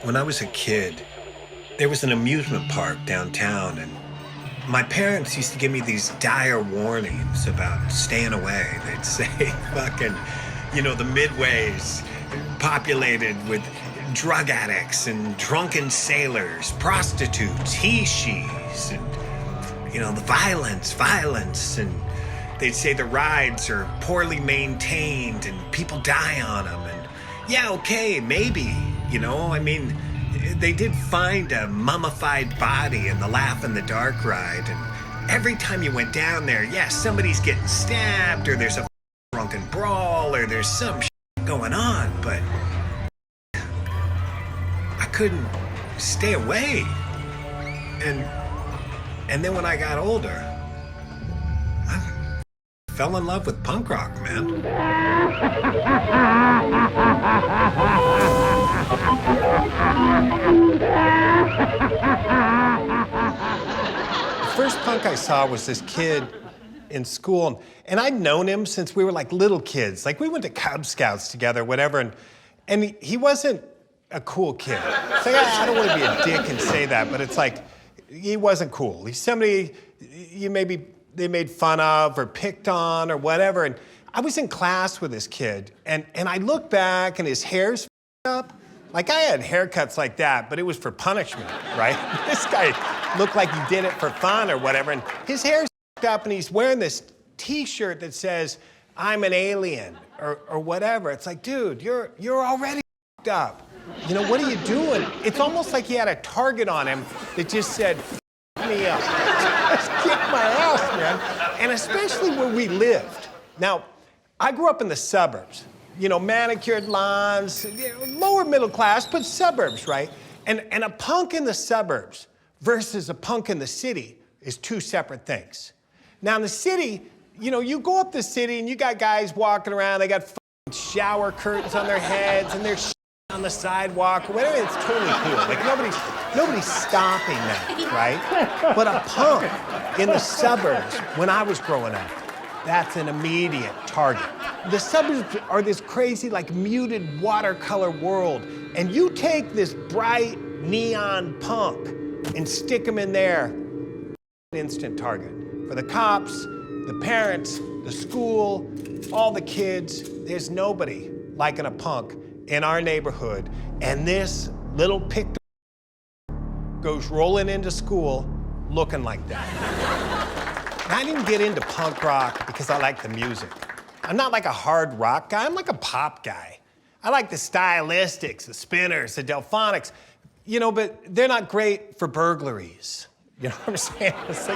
When I was a kid, there was an amusement park downtown, and my parents used to give me these dire warnings about staying away. They'd say, fucking, the Midway's populated with drug addicts and drunken sailors, prostitutes, he-she's, and, the violence. And they'd say the rides are poorly maintained and people die on them. And yeah, okay, maybe, they did find a mummified body in the Laugh in the Dark ride, and every time you went down there, somebody's getting stabbed, or there's a drunken brawl, or there's some shit going on, but I couldn't stay away. And then when I got older, I fell in love with punk rock, man. The first punk I saw was this kid in school, and I'd known him since we were like little kids. Like we went to Cub Scouts together, whatever, and he wasn't a cool kid. It's like, I don't want to be a dick and say that, but it's like, he wasn't cool. He's somebody they made fun of or picked on or whatever. And I was in class with this kid, and I look back and his hair's up. Like I had haircuts like that, but it was for punishment, right? This guy looked like he did it for fun or whatever, and his hair's up and he's wearing this t-shirt that says, "I'm an alien," or whatever. It's like, dude, you're already up. What are you doing? It's almost like he had a target on him that just said, me up. Just kick my ass, man. And especially where we lived. Now, I grew up in the suburbs. Manicured lawns, lower middle class, but suburbs, right? And a punk in the suburbs versus a punk in the city is two separate things. Now, in the city, you go up the city and you got guys walking around, they got shower curtains on their heads and they're on the sidewalk or whatever. It's totally cool. Like nobody's stopping that, right? But a punk in the suburbs, when I was growing up, that's an immediate target. The suburbs are this crazy, like muted watercolor world, and you take this bright neon punk and stick them in there, instant target. For the cops, the parents, the school, all the kids, there's nobody liking a punk in our neighborhood, and this little picked goes rolling into school looking like that. I didn't get into punk rock because I like the music. I'm not like a hard rock guy, I'm like a pop guy. I like the stylistics, the spinners, the Delphonics, but they're not great for burglaries. You know what I'm saying? It's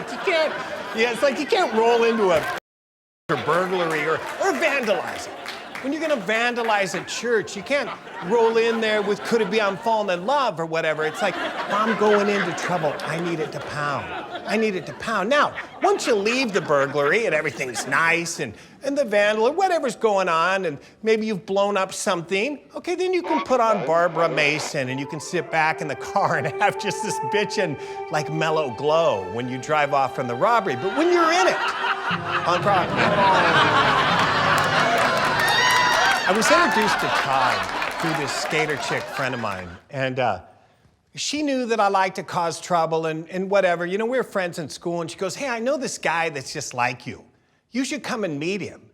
like you can't roll into a burglary or vandalize it. When you're gonna vandalize a church, you can't roll in there with "could it be I'm falling in love" or whatever. It's like, if I'm going into trouble, I need it to pound. I need it to pound. Now, once you leave the burglary and everything's nice and the vandal or whatever's going on and maybe you've blown up something, okay, then you can put on Barbara Mason and you can sit back in the car and have just this bitchin' like mellow glow when you drive off from the robbery. But when you're in it, punk rock. I was introduced to Todd through this skater chick friend of mine, and she knew that I liked to cause trouble and whatever. We were friends in school, and she goes, "Hey, I know this guy that's just like you. You should come and meet him."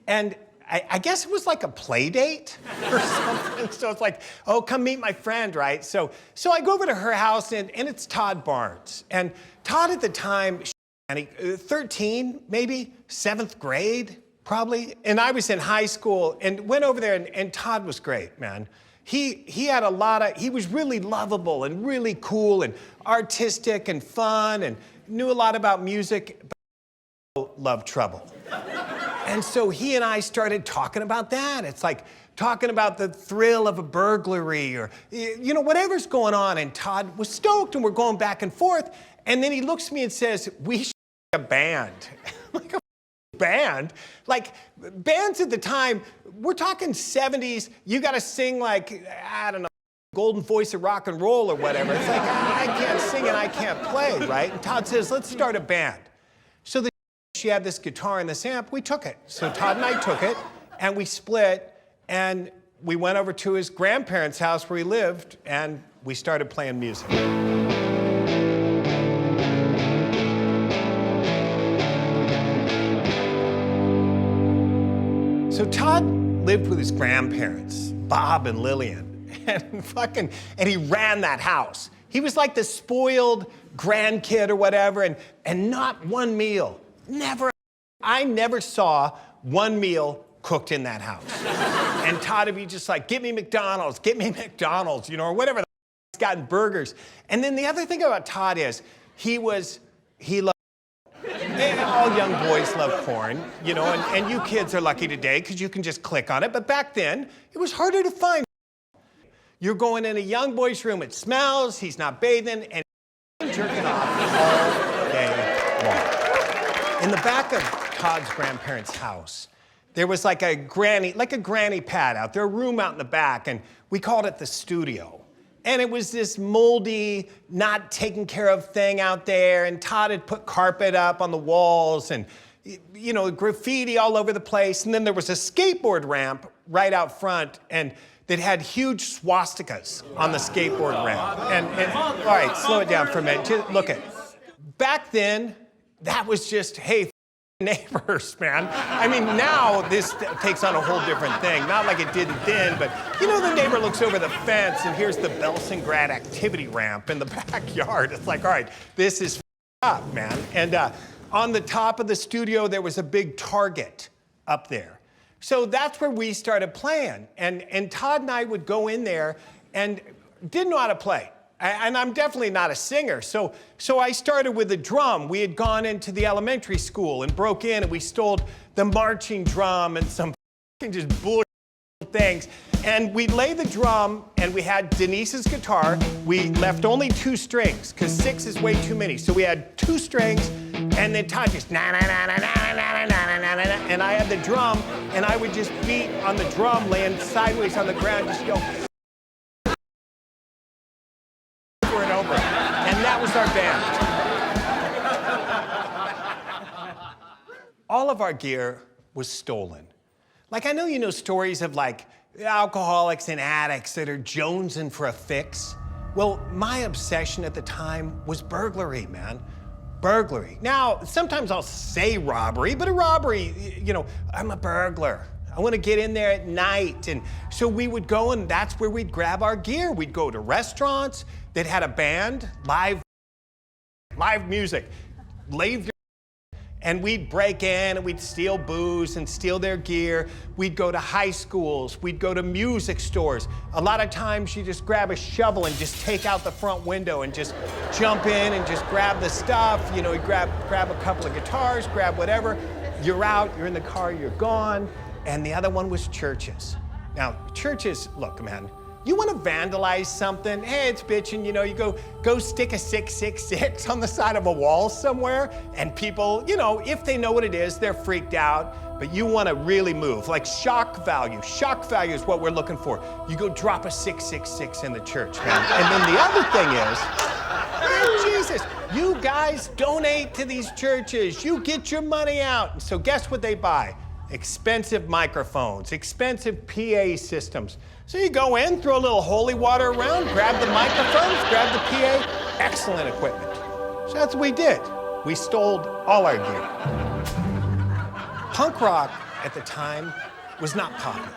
And I guess it was like a play date or something. So it's like, oh, come meet my friend, right? So I go over to her house, and it's Todd Barnes. And Todd at the time, 13, maybe, 7th grade. Probably. And I was in high school and went over there, and Todd was great, man. He had he was really lovable and really cool and artistic and fun and knew a lot about music, but loved trouble. And so he and I started talking about that. It's like talking about the thrill of a burglary or, whatever's going on. And Todd was stoked and we're going back and forth. And then he looks at me and says, "We should make a band." I'm like, band? Like, bands at the time, we're talking 70s, you gotta sing like, I don't know, golden voice of rock and roll or whatever. It's like, I can't sing and I can't play, right? And Todd says, let's start a band. So she had this guitar and this amp, we took it. So Todd and I took it, and we split, and we went over to his grandparents' house where he lived, and we started playing music. So Todd lived with his grandparents, Bob and Lillian, and he ran that house. He was like the spoiled grandkid or whatever, and not one meal. I never saw one meal cooked in that house. And Todd would be just like, get me McDonald's, you know, or whatever. He's gotten burgers. And then the other thing about Todd is he loved, and all young boys love corn, you know, and you kids are lucky today because you can just click on it. But back then, it was harder to find. You're going in a young boy's room, it smells, he's not bathing, and he's jerking off all day long. In the back of Todd's grandparents' house, there was like a granny pad out there, a room out in the back, and we called it the studio. And it was this moldy, not taken care of thing out there, and Todd had put carpet up on the walls and, you know, graffiti all over the place. And then there was a skateboard ramp right out front, and that had huge swastikas on the skateboard ramp. And all right, slow it down for a minute. Just look at, back then, that was just, hey, neighbors, man. I mean, now this takes on a whole different thing. Not like it did then, but you know, the neighbor looks over the fence and here's the Belsengrad activity ramp in the backyard. It's like, all right, this is up, man. And on the top of the studio, there was a big Target up there. So that's where we started playing. And Todd and I would go in there and didn't know how to play. And I'm definitely not a singer. So I started with a drum. We had gone into the elementary school and broke in, and we stole the marching drum and some just bullshit things. And we laid the drum, and we had Denise's guitar. We left only 2 strings, because 6 is way too many. So we had 2 strings, and then Todd just na na na na na na na na na na, and I had the drum, and I would just beat on the drum, laying sideways on the ground, just yell. And over. And that was our band. All of our gear was stolen. Like, I know you know stories of like alcoholics and addicts that are jonesing for a fix. Well, my obsession at the time was burglary, man. Burglary. Now, sometimes I'll say robbery, but a robbery, you know, I'm a burglar. I want to get in there at night. And so we would go, and that's where we'd grab our gear. We'd go to restaurants that had a band, live music, and we'd break in and we'd steal booze and steal their gear. We'd go to high schools, we'd go to music stores. A lot of times you just grab a shovel and just take out the front window and just jump in and just grab the stuff. You know, you grab a couple of guitars, grab whatever. You're out, you're in the car, you're gone. And the other one was churches. Now, churches, look, man, you want to vandalize something? Hey, it's bitching, you know, you go stick a 666 on the side of a wall somewhere, and people, you know, if they know what it is, they're freaked out, but you want to really move. Like shock value. Shock value is what we're looking for. You go drop a 666 in the church, man. And then the other thing is, Jesus, you guys donate to these churches. You get your money out. And so guess what they buy? Expensive microphones, expensive PA systems. So you go in, throw a little holy water around, grab the microphones, grab the PA, excellent equipment. So that's what we did. We stole all our gear. Punk rock at the time was not popular.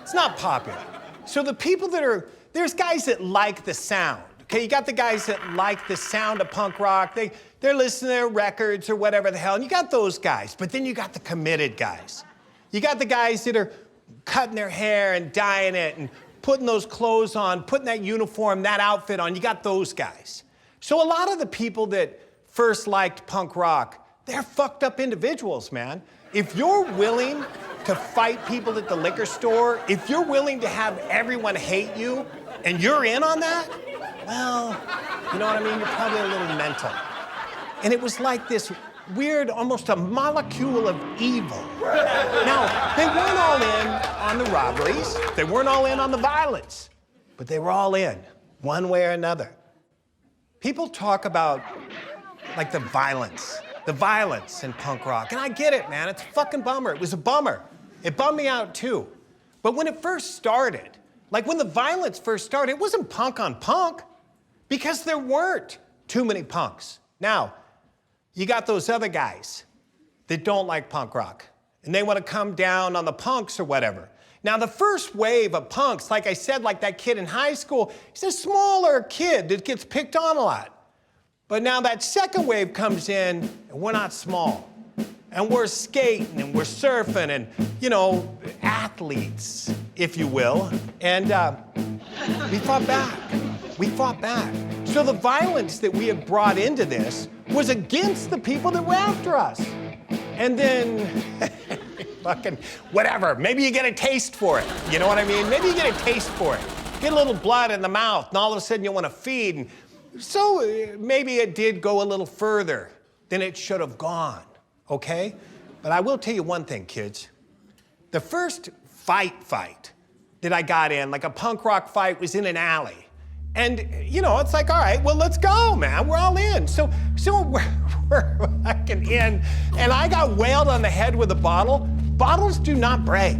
It's not popular. So the people there's guys that like the sound. Okay, you got the guys that like the sound of punk rock. They're listening to their records or whatever the hell, and you got those guys. But then you got the committed guys. You got the guys that are cutting their hair and dyeing it and putting those clothes on, putting that uniform, that outfit on. You got those guys. So a lot of the people that first liked punk rock, they're fucked up individuals, man. If you're willing to fight people at the liquor store, if you're willing to have everyone hate you, and you're in on that, well, you know what I mean? You're probably a little mental. And it was like this weird, almost a molecule of evil. Now, they weren't all in on the robberies. They weren't all in on the violence. but they were all in, one way or another. People talk about, like, the violence in punk rock, and I get it, man, it's a fucking bummer. It was a bummer. It bummed me out, too. But when it first started, like when the violence first started, it wasn't punk on punk, because there weren't too many punks. Now, you got those other guys that don't like punk rock, and they want to come down on the punks or whatever. Now, the first wave of punks, like I said, like that kid in high school, he's a smaller kid that gets picked on a lot. But now that second wave comes in, and we're not small. And we're skating, and we're surfing, and, you know, athletes, if you will. And we fought back. We fought back. So the violence that we had brought into this was against the people that were after us. And then, fucking, whatever, maybe you get a taste for it. You know what I mean? Maybe you get a taste for it. Get a little blood in the mouth, and all of a sudden you want to feed. And so maybe it did go a little further than it should have gone, okay? But I will tell you one thing, kids. The first fight that I got in, like a punk rock fight, was in an alley. And, you know, it's like, all right, well, let's go, man. We're all in. So we're fucking in. And I got whaled on the head with a bottle. Bottles do not break.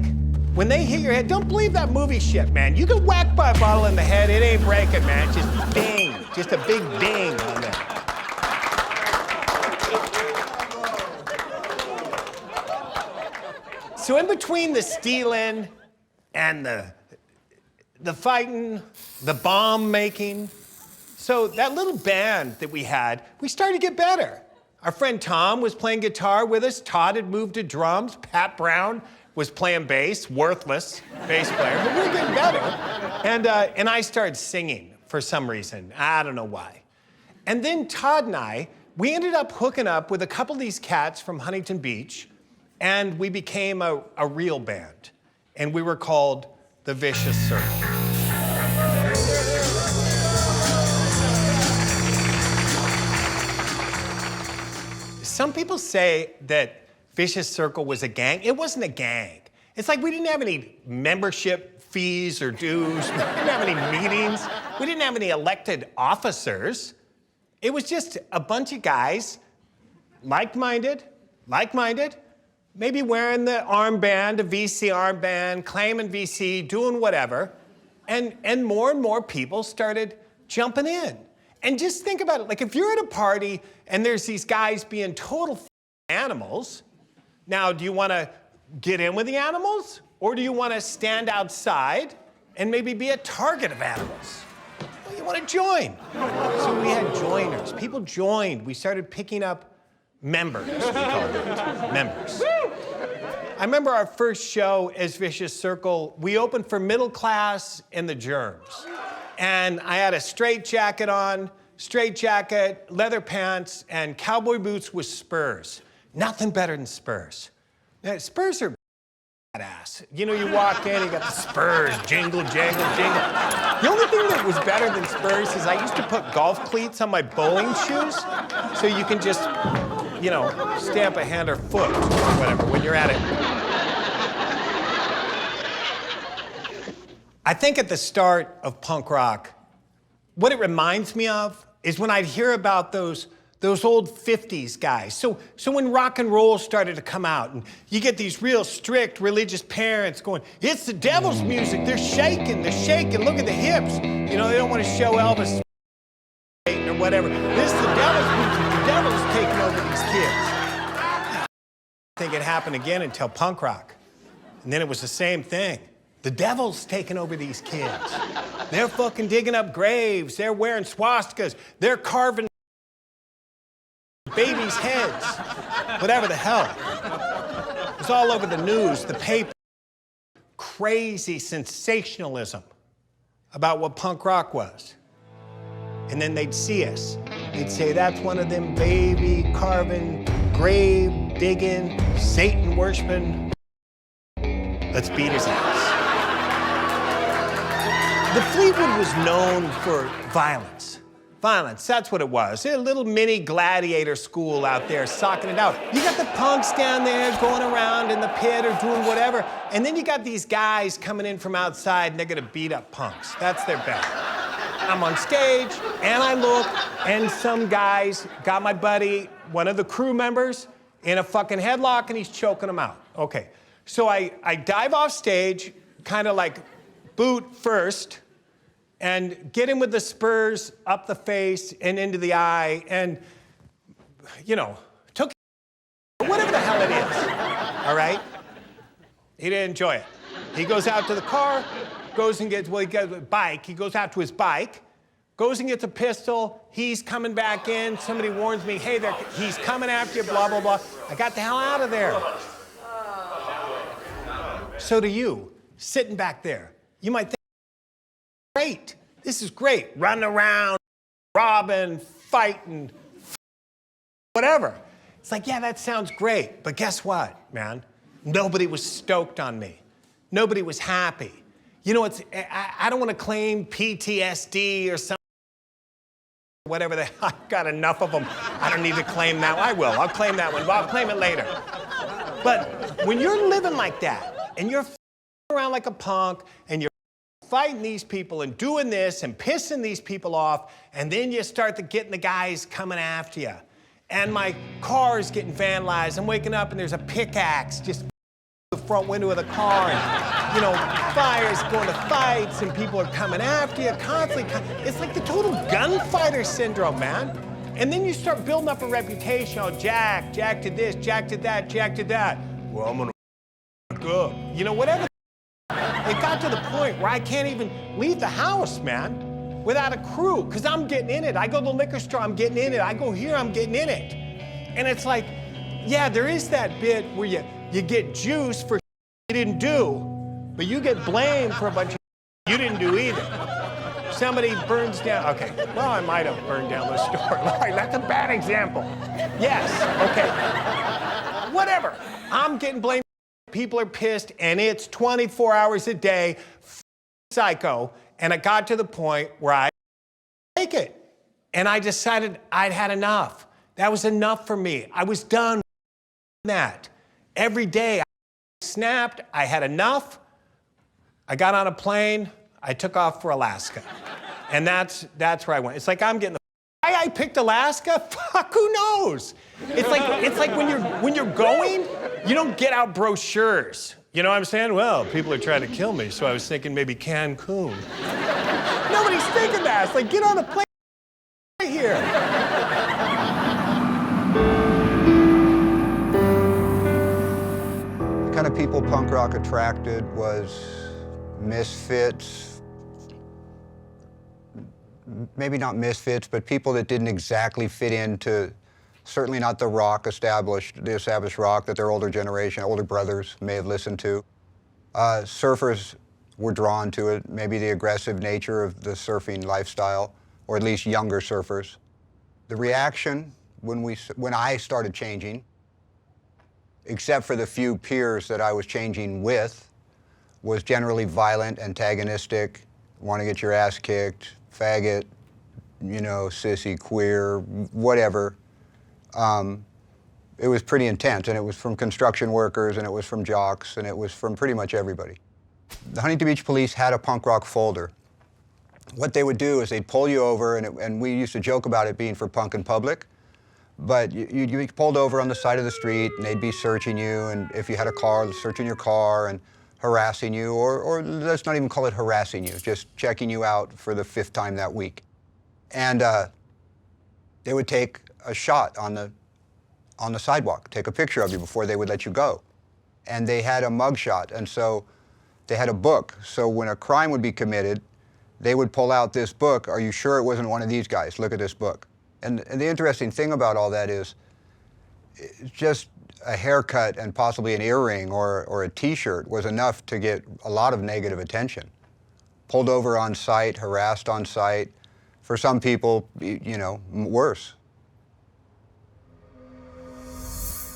When they hit your head, don't believe that movie shit, man. You get whacked by a bottle in the head, it ain't breaking, man. It's just ding. Just a big ding on there. So in between the stealing and the fighting, the bomb making, so that little band that we had, we started to get better. Our friend Tom was playing guitar with us. Todd had moved to drums. Pat Brown was playing bass, worthless bass player, but we were getting better. And I started singing for some reason. I don't know why. And then Todd and I, we ended up hooking up with a couple of these cats from Huntington Beach, and we became a real band. And we were called the Vicious Circle. Some people say that Vicious Circle was a gang. It wasn't a gang. It's like we didn't have any membership fees or dues. We didn't have any meetings. We didn't have any elected officers. It was just a bunch of guys, like-minded, maybe wearing the armband, a VC armband, claiming VC, doing whatever. And more people started jumping in. And just think about it, like if you're at a party and there's these guys being total animals, now do you want to get in with the animals? Or do you want to stand outside and maybe be a target of animals? Well, you want to join. So we had joiners. People joined. We started picking up members, we called it. Members. I remember our first show as Vicious Circle, we opened for Middle Class and the Germs. And I had a straight jacket, leather pants, and cowboy boots with spurs. Nothing better than spurs. Now, spurs are badass. You know, you walk in, you got the spurs, jingle, jangle, jingle. The only thing that was better than spurs is I used to put golf cleats on my bowling shoes, so you can just, you know, stamp a hand or foot or whatever when you're at it. I think at the start of punk rock, what it reminds me of is when I'd hear about those old 50s guys. So when rock and roll started to come out, and you get these real strict religious parents going, it's the devil's music, they're shaking, look at the hips. You know, they don't want to show Elvis or whatever. This is the devil's music, the devil's taking over these kids. I think it happened again until punk rock. And then it was the same thing. The devil's taking over these kids. They're fucking digging up graves. They're wearing swastikas. They're carving babies' heads. Whatever the hell. It was all over the news, the paper. Crazy sensationalism about what punk rock was. And then they'd see us. They'd say, that's one of them baby carving, grave digging, Satan worshiping. Let's beat his ass. The Fleetwood was known for violence. Violence, that's what it was. A little mini gladiator school out there, socking it out. You got the punks down there going around in the pit or doing whatever, and then you got these guys coming in from outside and they're gonna beat up punks. That's their bet. I'm on stage, and I look, and some guys got my buddy, one of the crew members, in a fucking headlock, and he's choking him out. Okay, so I dive off stage, kind of like boot first, and get him with the spurs up the face and into the eye, and, you know, took whatever the hell it is, all right? He didn't enjoy it. He goes out to the car, goes and gets, well, he gets a bike. He goes out to his bike, goes and gets a pistol. He's coming back in. Somebody warns me, hey, he's coming after you, blah, blah, blah. I got the hell out of there. So do you, sitting back there. You might think, great, this is great. Running around, robbing, fighting, whatever. It's like, yeah, that sounds great. But guess what, man? Nobody was stoked on me. Nobody was happy. You know, I don't want to claim PTSD or something, whatever I've got enough of them. I don't need to claim that. I will. I'll claim that one. Well, I'll claim it later. But when you're living like that, and you're around like a punk, and you're fighting these people and doing this and pissing these people off, and then you start getting the guys coming after you. And my car is getting vandalized. I'm waking up and there's a pickaxe just the front window of the car, and, you know, fires going to fights, and people are coming after you constantly. It's like the total gunfighter syndrome, man. And then you start building up a reputation. Oh, Jack did this, Jack did that, Jack did that. Well, I'm gonna up. You know, whatever. It got to the point where I can't even leave the house, man, without a crew, because I'm getting in it. I go to the liquor store, I'm getting in it. I go here, I'm getting in it. And it's like, yeah, there is that bit where you get juice for you didn't do, but you get blamed for a bunch of you didn't do either. Somebody burns down, okay, well, I might have burned down the store. All right, that's a bad example. Yes, okay. Whatever, I'm getting blamed. People are pissed, and it's 24 hours a day, psycho, and it got to the point where I take it. And I decided I'd had enough. That was enough for me. I was done with that. Every day I snapped, I had enough. I got on a plane, I took off for Alaska. And that's where I went. It's like I'm getting the why I picked Alaska? Fuck, who knows? It's like when you're going, you don't get out brochures. You know what I'm saying? Well, people are trying to kill me, so I was thinking maybe Cancun. Nobody's thinking that. It's like, get on a plane right here. The kind of people punk rock attracted was misfits, maybe not misfits, but people that didn't exactly fit into, certainly not the established rock that their older generation, older brothers may have listened to. Surfers were drawn to it, maybe the aggressive nature of the surfing lifestyle, or at least younger surfers. The reaction when I started changing, except for the few peers that I was changing with, was generally violent, antagonistic, want to get your ass kicked, faggot, you know, sissy, queer, whatever. It was pretty intense, and it was from construction workers, and it was from jocks, and it was from pretty much everybody. The Huntington Beach Police had a punk rock folder. What they would do is they'd pull you over, and we used to joke about it being for punk in public, but you'd be pulled over on the side of the street, and they'd be searching you, and if you had a car, searching your car, and harassing you, or let's not even call it harassing you, just checking you out for the 5th time that week. And they would take a shot on the sidewalk, take a picture of you before they would let you go. And they had a mug shot, and so they had a book. So when a crime would be committed, they would pull out this book. Are you sure it wasn't one of these guys? Look at this book. And the interesting thing about all that is just a haircut and possibly an earring or a t-shirt was enough to get a lot of negative attention. Pulled over on site, harassed on site. For some people, you know, worse.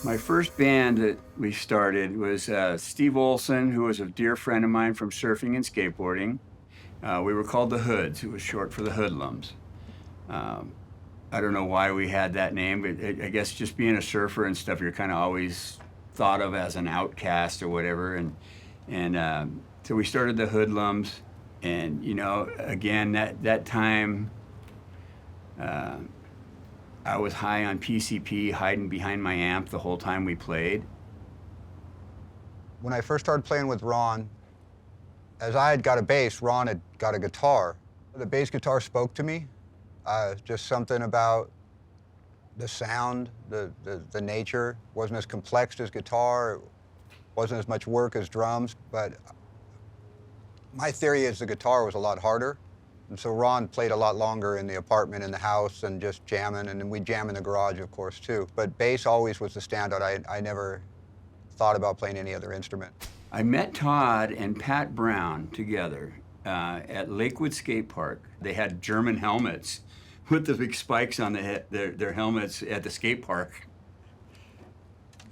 My first band that we started was Steve Olson, who was a dear friend of mine from surfing and skateboarding. We were called the Hoods. It was short for the Hoodlums. I don't know why we had that name, but I guess just being a surfer and stuff, you're kind of always thought of as an outcast or whatever. And so we started the Hoodlums. And, you know, again, that time, I was high on PCP, hiding behind my amp the whole time we played. When I first started playing with Ron, as I had got a bass, Ron had got a guitar. The bass guitar spoke to me. Just something about the sound, the nature. Wasn't as complex as guitar, wasn't as much work as drums, but my theory is the guitar was a lot harder. And so Ron played a lot longer in the apartment, in the house, and just jamming, and then we'd jam in the garage, of course, too. But bass always was the standout. I never thought about playing any other instrument. I met Todd and Pat Brown together at Lakewood Skate Park. They had German helmets with the big spikes on their helmets at the skate park.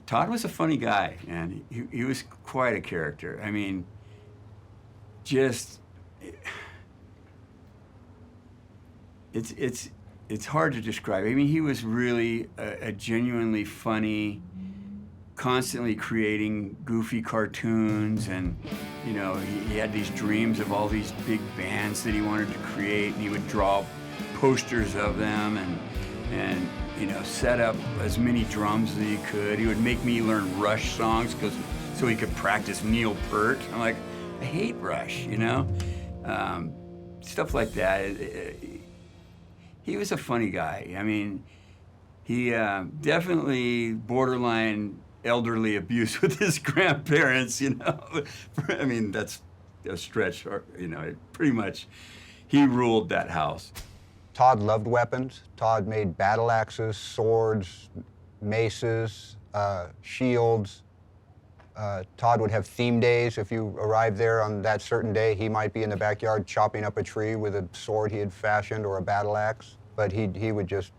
Todd was a funny guy, and he was quite a character. I mean, just, it's hard to describe. I mean, he was really a genuinely funny, constantly creating goofy cartoons, and you know, he had these dreams of all these big bands that he wanted to create, and he would draw posters of them and you know, set up as many drums as he could. He would make me learn Rush songs so he could practice Neil Peart. I'm like, I hate Rush, you know? Stuff like that. He was a funny guy. I mean, he definitely borderline elderly abuse with his grandparents, you know? I mean, that's a stretch, you know, pretty much he ruled that house. Todd loved weapons. Todd made battle axes, swords, maces, shields. Todd would have theme days. If you arrived there on that certain day, he might be in the backyard chopping up a tree with a sword he had fashioned or a battle axe. But he would just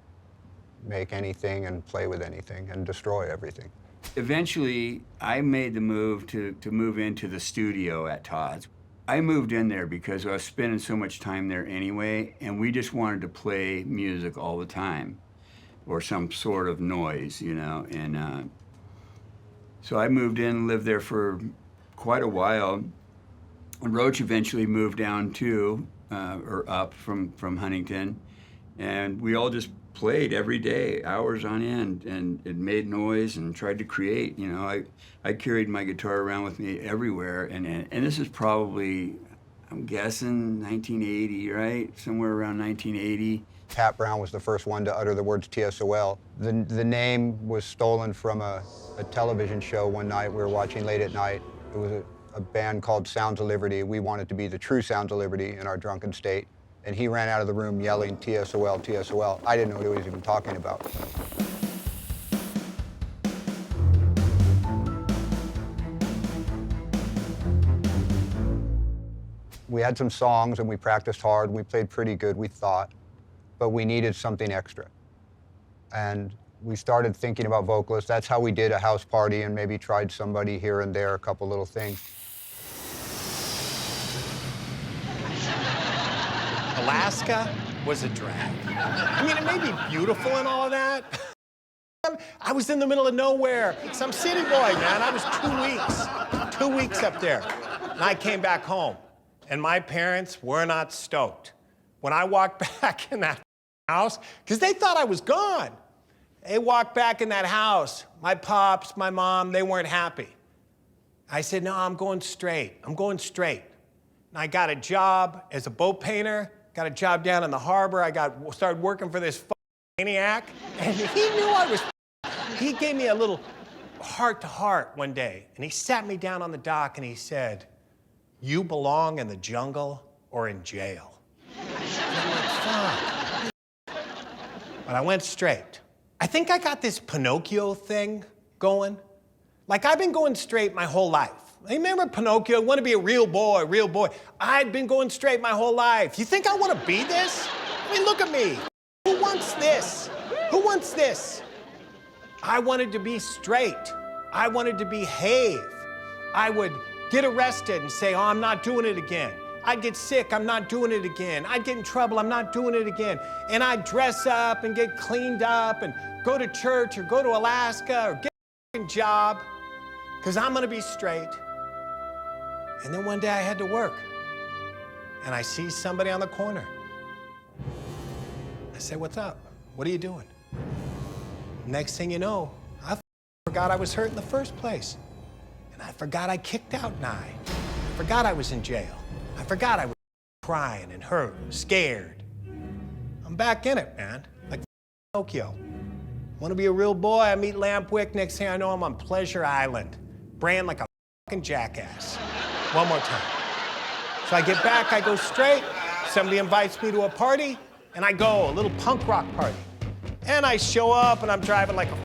make anything and play with anything and destroy everything. Eventually, I made the move to move into the studio at Todd's. I moved in there because I was spending so much time there anyway, and we just wanted to play music all the time, or some sort of noise, you know. And so I moved in, lived there for quite a while. And Roach eventually moved down too, or up from Huntington, and we all just played every day, hours on end, and it made noise and tried to create. You know, I carried my guitar around with me everywhere, and this is probably, I'm guessing, 1980, right? Somewhere around 1980. Pat Brown was the first one to utter the words T.S.O.L. The name was stolen from a television show one night we were watching late at night. It was a band called Sounds of Liberty. We wanted to be the true Sounds of Liberty in our drunken state. And he ran out of the room yelling, T.S.O.L, T.S.O.L. I didn't know what he was even talking about. We had some songs and we practiced hard. We played pretty good, we thought, but we needed something extra. And we started thinking about vocalists. That's how we did a house party and maybe tried somebody here and there, a couple little things. Alaska was a drag. I mean, it may be beautiful and all of that. I was in the middle of nowhere. Some city boy, man. I was 2 weeks up there. And I came back home, and my parents were not stoked. When I walked back in that house, because they thought I was gone. They walked back in that house. My pops, my mom, they weren't happy. I said, no, I'm going straight. I'm going straight. And I got a job as a boat painter. Got a job down in the harbor. I started working for this maniac, and he knew I was. He gave me a little heart-to-heart one day, and he sat me down on the dock, and he said, "You belong in the jungle or in jail." And I'm like, fuck. But I went straight. I think I got this Pinocchio thing going. Like, I've been going straight my whole life. Remember Pinocchio, want to be a real boy, real boy. I'd been going straight my whole life. You think I want to be this? I mean, look at me. Who wants this? Who wants this? I wanted to be straight. I wanted to behave. I would get arrested and say, oh, I'm not doing it again. I'd get sick, I'm not doing it again. I'd get in trouble, I'm not doing it again. And I'd dress up and get cleaned up and go to church or go to Alaska or get a job because I'm gonna be straight. And then one day I had to work and I see somebody on the corner. I say, what's up? What are you doing? Next thing you know, I forgot I was hurt in the first place. And I forgot I kicked out Nye. I forgot I was in jail. I forgot I was crying and hurt, scared. I'm back in it, man, like Tokyo. Want to be a real boy? I meet Lampwick. Next thing I know, I'm on Pleasure Island, braying like a fucking jackass. One more time. So I get back, I go straight. Somebody invites me to a party, and I go, a little punk rock party. And I show up, and I'm driving like a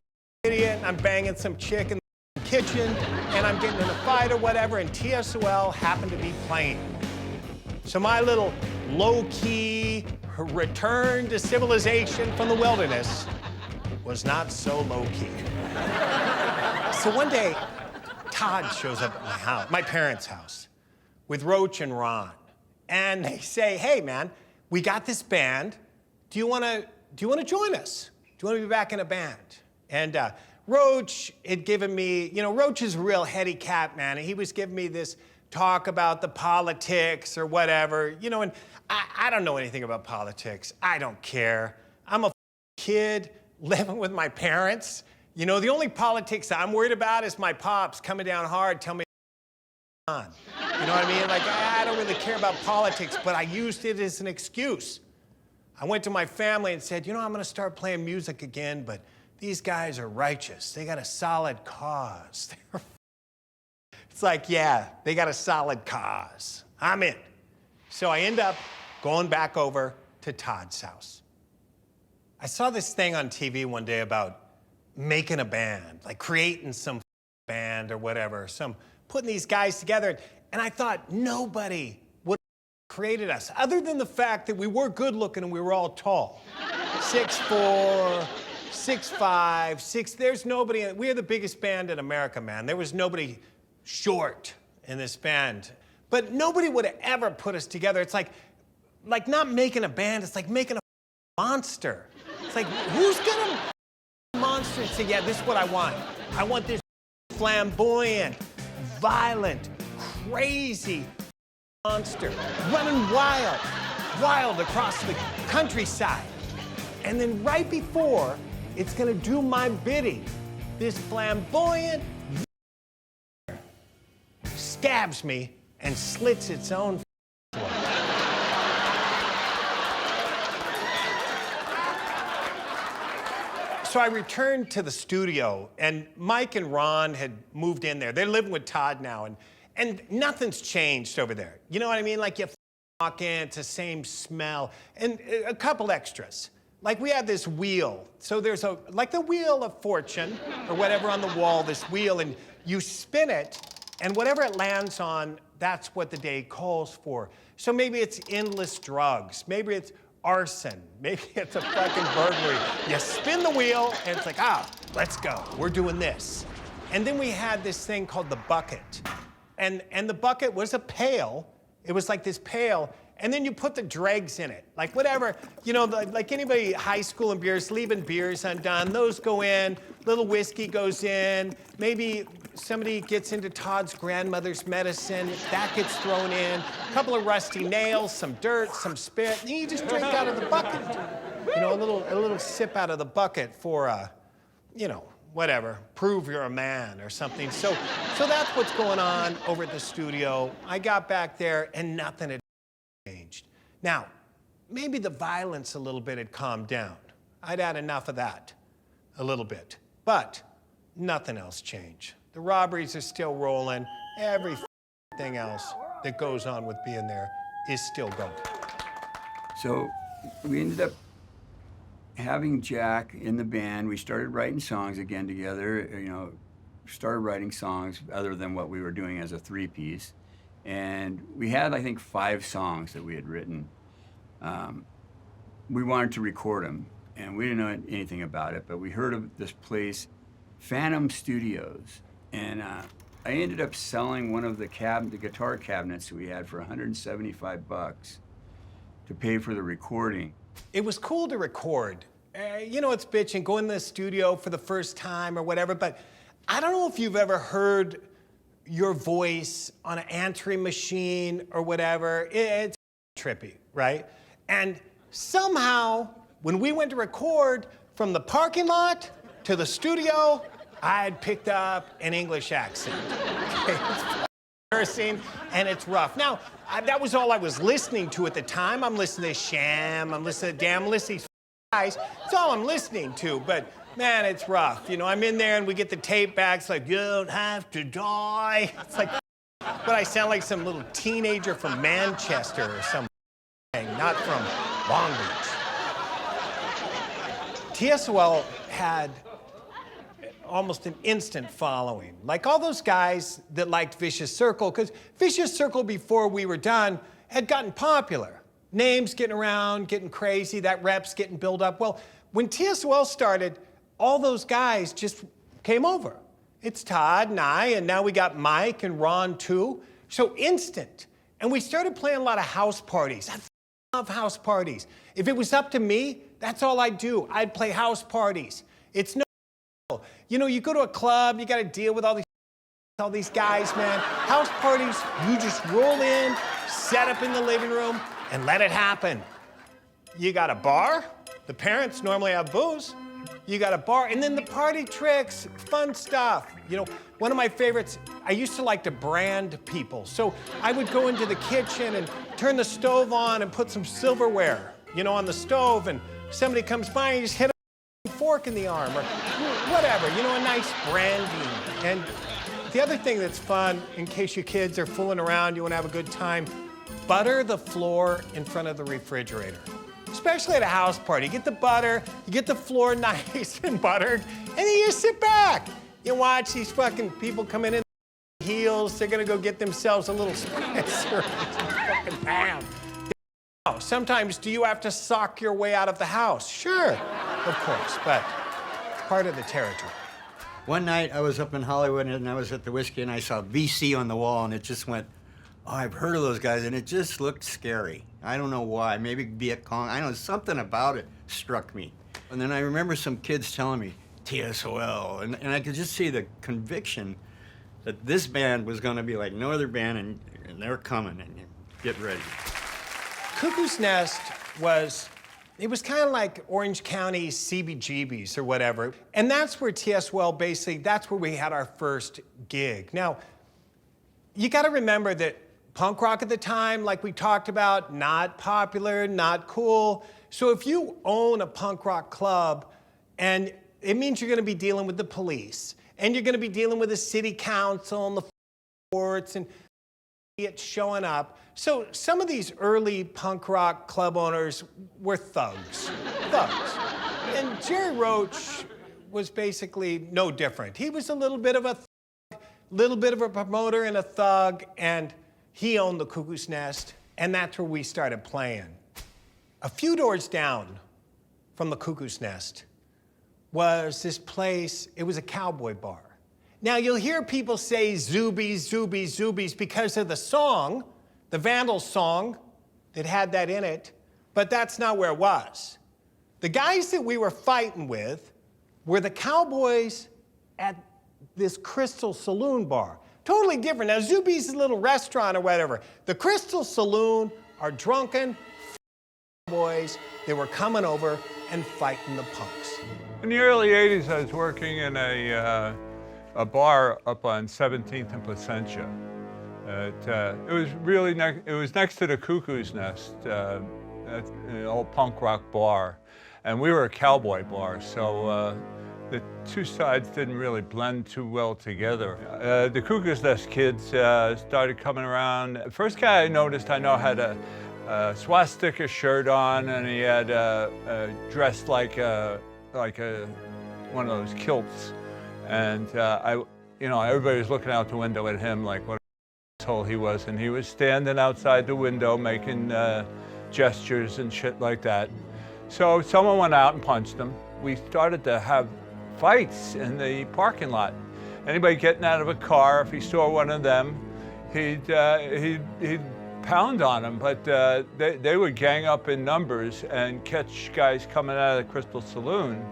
idiot, and I'm banging some chick in the kitchen, and I'm getting in a fight or whatever, and T.S.O.L. happened to be playing. So my little low-key return to civilization from the wilderness was not so low-key. So one day, Todd shows up at my house, my parents' house, with Roach and Ron. And they say, hey, man, we got this band. Do you want to join us? Do you want to be back in a band? And Roach had given me, Roach is a real heady cat, man. And he was giving me this talk about the politics or whatever, and I don't know anything about politics. I don't care. I'm a kid living with my parents. The only politics I'm worried about is my pops coming down hard, tell me on. You know what I mean? Like, I don't really care about politics, but I used it as an excuse. I went to my family and said, I'm gonna start playing music again, but these guys are righteous. They got a solid cause. It's like, yeah, they got a solid cause. I'm in. So I end up going back over to Todd's house. I saw this thing on TV one day about making a band, like creating some band or whatever, putting these guys together. And I thought nobody would have created us, other than the fact that we were good looking and we were all tall. 6'4", 6'5", 6, there's nobody, we're the biggest band in America, man. There was nobody short in this band. But nobody would have ever put us together. It's like not making a band, it's like making a monster. It's like, who's gonna monster and say, yeah, this is what I want. I want this flamboyant, violent, crazy monster running wild across the countryside. And then right before it's gonna do my bidding, this flamboyant stabs me and slits its own throat. So I returned to the studio, and Mike and Ron had moved in there. They're living with Todd now, and nothing's changed over there. You know what I mean? Like, you walk in, it's the same smell, and a couple extras. Like, we have this wheel. So there's like the wheel of fortune, or whatever on the wall, this wheel, and you spin it, and whatever it lands on, that's what the day calls for. So maybe it's endless drugs. Maybe it's arson. Maybe it's a fucking burglary. You spin the wheel, and it's like, let's go. We're doing this. And then we had this thing called the bucket. And the bucket was a pail. It was like this pail. And then you put the dregs in it. Like whatever, like anybody high school and beers, leaving beers undone, those go in, little whiskey goes in, maybe somebody gets into Todd's grandmother's medicine, that gets thrown in, a couple of rusty nails, some dirt, some spit, and you just drink out of the bucket. A little sip out of the bucket for, whatever, prove you're a man or something. So that's what's going on over at the studio. I got back there and nothing had changed. Now, maybe the violence a little bit had calmed down. I'd had enough of that, a little bit. But nothing else changed. The robberies are still rolling. Everything else that goes on with being there is still going. So we ended up having Jack in the band. We started writing songs again together, started writing songs other than what we were doing as a three-piece. And we had, I think, 5 songs that we had written. We wanted to record them, and we didn't know anything about it, but we heard of this place, Phantom Studios. And I ended up selling one of the guitar cabinets that we had for $175 to pay for the recording. It was cool to record. You know, it's bitching, go in the studio for the first time or whatever, but I don't know if you've ever heard your voice on an answering machine or whatever. It's trippy, right? And somehow, when we went to record, from the parking lot to the studio, I had picked up an English accent. Okay, it's embarrassing and it's rough. Now, that was all I was listening to at the time. I'm listening to Sham, I'm listening to Damn, listening to these guys. That's all I'm listening to, but man, it's rough. You know, I'm in there and we get the tape back. It's like, you don't have to die. It's like, but I sound like some little teenager from Manchester or something, not from Long Beach. TSOL had almost an instant following. Like all those guys that liked Vicious Circle, because Vicious Circle, before we were done, had gotten popular. Names getting around, getting crazy, that rep's getting built up. Well, when TSOL started, all those guys just came over. It's Todd and I, and now we got Mike and Ron too. So instant. And we started playing a lot of house parties. I love house parties. If it was up to me, that's all I'd do. I'd play house parties. It's no, you know, you go to a club, you got to deal with all these guys, man. House parties, you just roll in, set up in the living room, and let it happen. You got a bar. The parents normally have booze. You got a bar, and then the party tricks, fun stuff. You know, one of my favorites, I used to like to brand people. So I would go into the kitchen and turn the stove on and put some silverware, you know, on the stove, and somebody comes by and you just hit a fork in the arm or whatever, you know, a nice branding. And the other thing that's fun, in case your kids are fooling around, you want to have a good time, butter the floor in front of the refrigerator. Especially at a house party. You get the butter, you get the floor nice and buttered, and then you just sit back. You watch these fucking people come in heels, they're gonna go get themselves a little Spencer. Fucking bam. Sometimes do you have to sock your way out of the house? Sure, of course, but it's part of the territory. One night I was up in Hollywood and I was at the Whiskey and I saw VC on the wall and it just went, oh, I've heard of those guys, and it just looked scary. I don't know why, maybe Viet Cong, I don't know, something about it struck me. And then I remember some kids telling me, T.S.O.L, and I could just see the conviction that this band was gonna be like no other band, and they're coming, and get ready. Cuckoo's Nest was, it was kind of like Orange County CBGBs or whatever. And that's where TSOL basically, that's where we had our first gig. Now, you gotta remember that punk rock at the time, like we talked about, not popular, not cool. So if you own a punk rock club, and it means you're gonna be dealing with the police, and you're gonna be dealing with the city council and the courts and it showing up. So some of these early punk rock club owners were thugs. And Jerry Roach was basically no different. He was a little bit of a promoter and a thug, and he owned the Cuckoo's Nest, and that's where we started playing. A few doors down from the Cuckoo's Nest was this place, it was a cowboy bar. Now you'll hear people say Zoobies, Zoobies, Zoobies because of the song, the Vandals song that had that in it, but that's not where it was. The guys that we were fighting with were the cowboys at this Crystal Saloon bar. Totally different. Now, Zuby's a little restaurant or whatever. The Crystal Saloon are drunken boys that were coming over and fighting the punks. In the early 80s, I was working in a bar up on 17th and Placentia. It was really it was next to the Cuckoo's Nest, an old punk rock bar, and we were a cowboy bar, so the two sides didn't really blend too well together. The Cuckoo's Nest kids started coming around. The first guy I noticed had a swastika shirt on, and he had dressed like one of those kilts. And everybody was looking out the window at him like what an asshole he was, and he was standing outside the window making gestures and shit like that. So someone went out and punched him. We started to have fights in the parking lot. Anybody getting out of a car, if he saw one of them, he'd pound on them. But they would gang up in numbers and catch guys coming out of the Crystal Saloon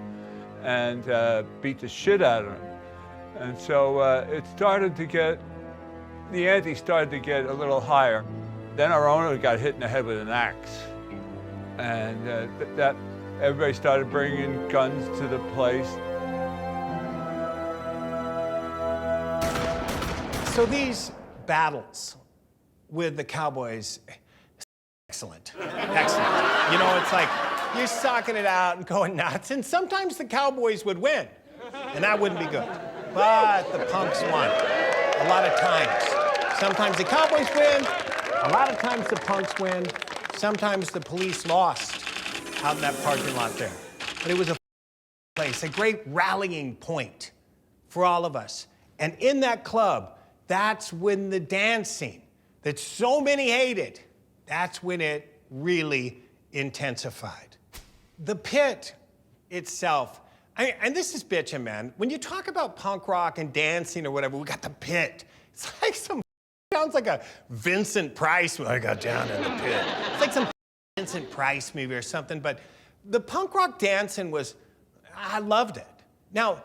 and beat the shit out of them. And so it started to get, the ante started to get a little higher. Then our owner got hit in the head with an axe. And that everybody started bringing guns to the place. So these battles with the Cowboys, excellent, excellent. You know, it's like you're socking it out and going nuts, and sometimes the Cowboys would win, and that wouldn't be good. But the punks won a lot of times. Sometimes the Cowboys win, a lot of times the punks win, sometimes the police lost out in that parking lot there. But it was a place, a great rallying point for all of us. And in that club, that's when the dancing that so many hated, that's when it really intensified. The pit itself, and this is bitchin', man. When you talk about punk rock and dancing or whatever, we got the pit. It's like sounds like a Vincent Price when I got down in the pit. It's like some Vincent Price movie or something, but the punk rock dancing was, I loved it. Now,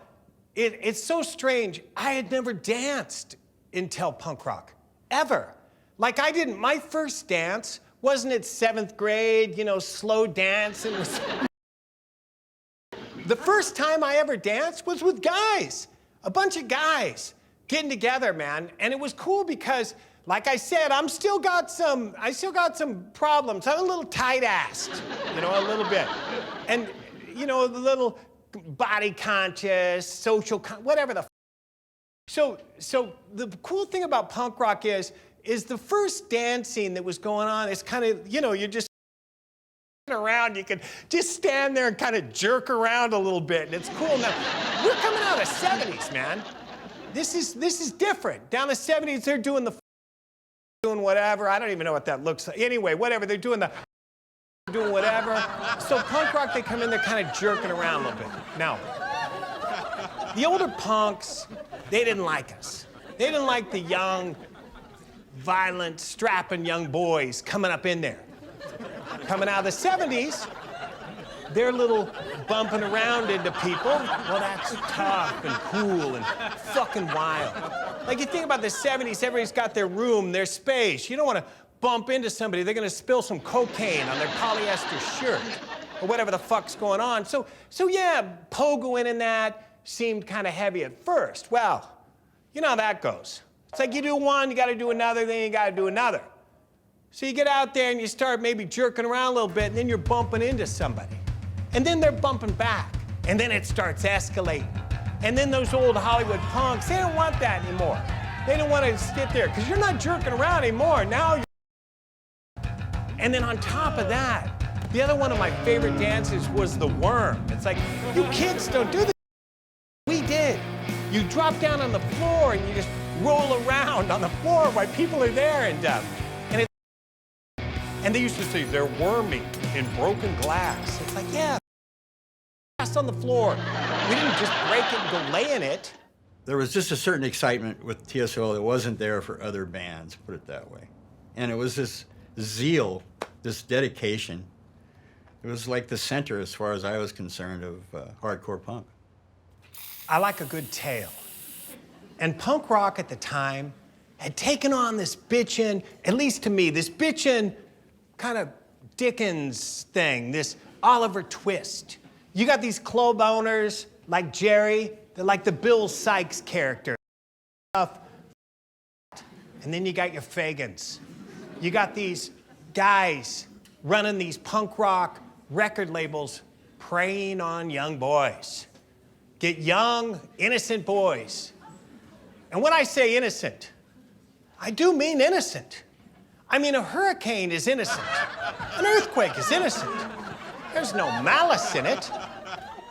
it's so strange, I had never danced until punk rock, ever. Like my first dance wasn't at 7th grade, you know, slow dance. It was the first time I ever danced was with guys, a bunch of guys getting together, man. And it was cool because, like I said, I still got some problems. I'm a little tight-assed, you know, a little bit. And, you know, the little body conscious, social, whatever the So the cool thing about punk rock is the first dancing that was going on, it's kind of, you know, you're just around, you can just stand there and kind of jerk around a little bit, and it's cool. Now, we're coming out of 70s, man. This is different. Down the 70s, they're doing whatever. I don't even know what that looks like. Anyway, whatever, they're doing whatever. So punk rock, they come in, they're kind of jerking around a little bit. Now, the older punks, they didn't like us. They didn't like the young, violent, strapping young boys coming up in there. Coming out of the 70s, they're little bumping around into people. Well, that's tough and cool and fucking wild. Like, you think about the 70s, everybody's got their room, their space. You don't want to bump into somebody. They're going to spill some cocaine on their polyester shirt or whatever the fuck's going on. So yeah, pogoing in that seemed kind of heavy at first. Well, you know how that goes. It's like you do one, you got to do another, then you got to do another. So you get out there and you start maybe jerking around a little bit, and then you're bumping into somebody. And then they're bumping back, and then it starts escalating. And then those old Hollywood punks, they don't want that anymore. They don't want to sit there, because you're not jerking around anymore. Now you're... And then on top of that, the other one of my favorite dances was the worm. It's like, you kids don't do this. We did. You drop down on the floor and you just roll around on the floor while people are there, and they used to say they're worming in broken glass. It's like, yeah, glass on the floor. We didn't just break it and go lay in it. There was just a certain excitement with TSOL that wasn't there for other bands, put it that way. And it was this zeal, this dedication. It was like the center, as far as I was concerned, of hardcore punk. I like a good tale. And punk rock at the time had taken on this bitchin', at least to me, this bitchin' kind of Dickens thing, this Oliver Twist. You got these club owners like Jerry, they're like the Bill Sykes character. And then you got your Fagans. You got these guys running these punk rock record labels preying on young boys. Get young, innocent boys. And when I say innocent, I do mean innocent. I mean, a hurricane is innocent. An earthquake is innocent. There's no malice in it.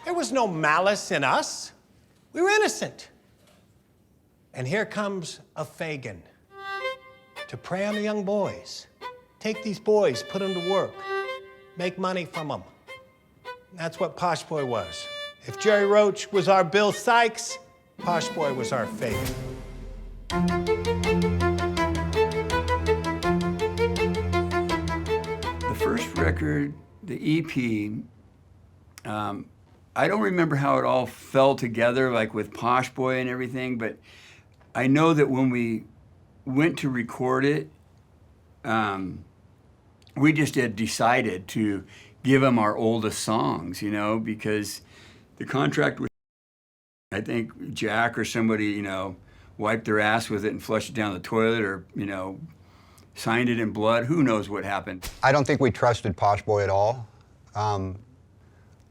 There was no malice in us. We were innocent. And here comes a Fagin to prey on the young boys. Take these boys, put them to work, make money from them. That's what Posh Boy was. If Jerry Roach was our Bill Sykes, Posh Boy was our favorite. The first record, the EP, I don't remember how it all fell together, like with Posh Boy and everything, but I know that when we went to record it, we just had decided to give him our oldest songs, you know, because the contract was, I think Jack or somebody, you know, wiped their ass with it and flushed it down the toilet, or, you know, signed it in blood. Who knows what happened? I don't think we trusted Posh Boy at all.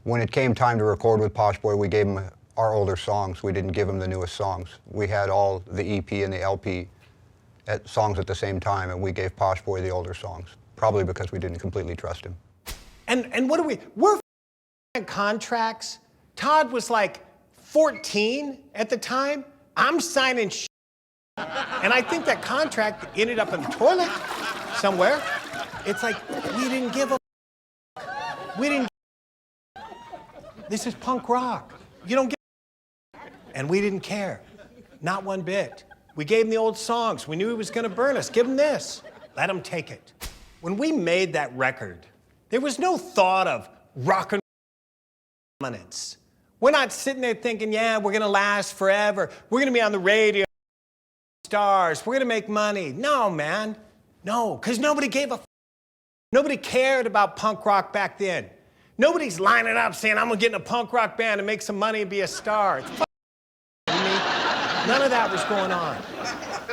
When it came time to record with Posh Boy, we gave him our older songs. We didn't give him the newest songs. We had all the EP and the LP songs at the same time, and we gave Posh Boy the older songs, probably because we didn't completely trust him. And what do we're contracts. Todd was like 14 at the time. I'm signing and I think that contract ended up in the toilet somewhere. It's like, we didn't give a we didn't. This is punk rock. You don't get. And we didn't care, not one bit. We gave him the old songs. We knew he was gonna burn us. Give him this. Let him take it. When we made that record, there was no thought of rock and roll dominance. We're not sitting there thinking, yeah, we're gonna last forever. We're gonna be on the radio, stars. We're gonna make money. No, man. No, because nobody gave a. Nobody cared about punk rock back then. Nobody's lining up saying, I'm gonna get in a punk rock band and make some money and be a star. It's none of that was going on.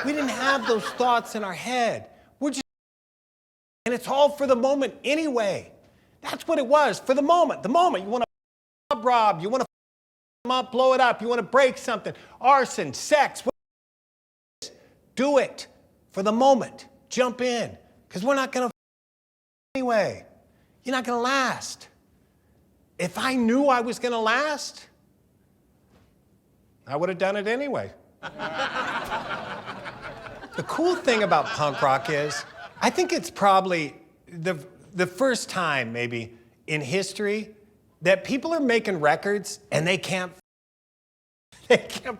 We didn't have those thoughts in our head. We're just, and it's all for the moment anyway. That's what it was, for the moment. The moment. You want to rob, you want to up, blow it up, you want to break something, arson, sex, do it for the moment. Jump in, because we're not going to anyway. You're not going to last. If I knew I was going to last, I would have done it anyway. The cool thing about punk rock is, I think it's probably the first time maybe in history that people are making records and they can't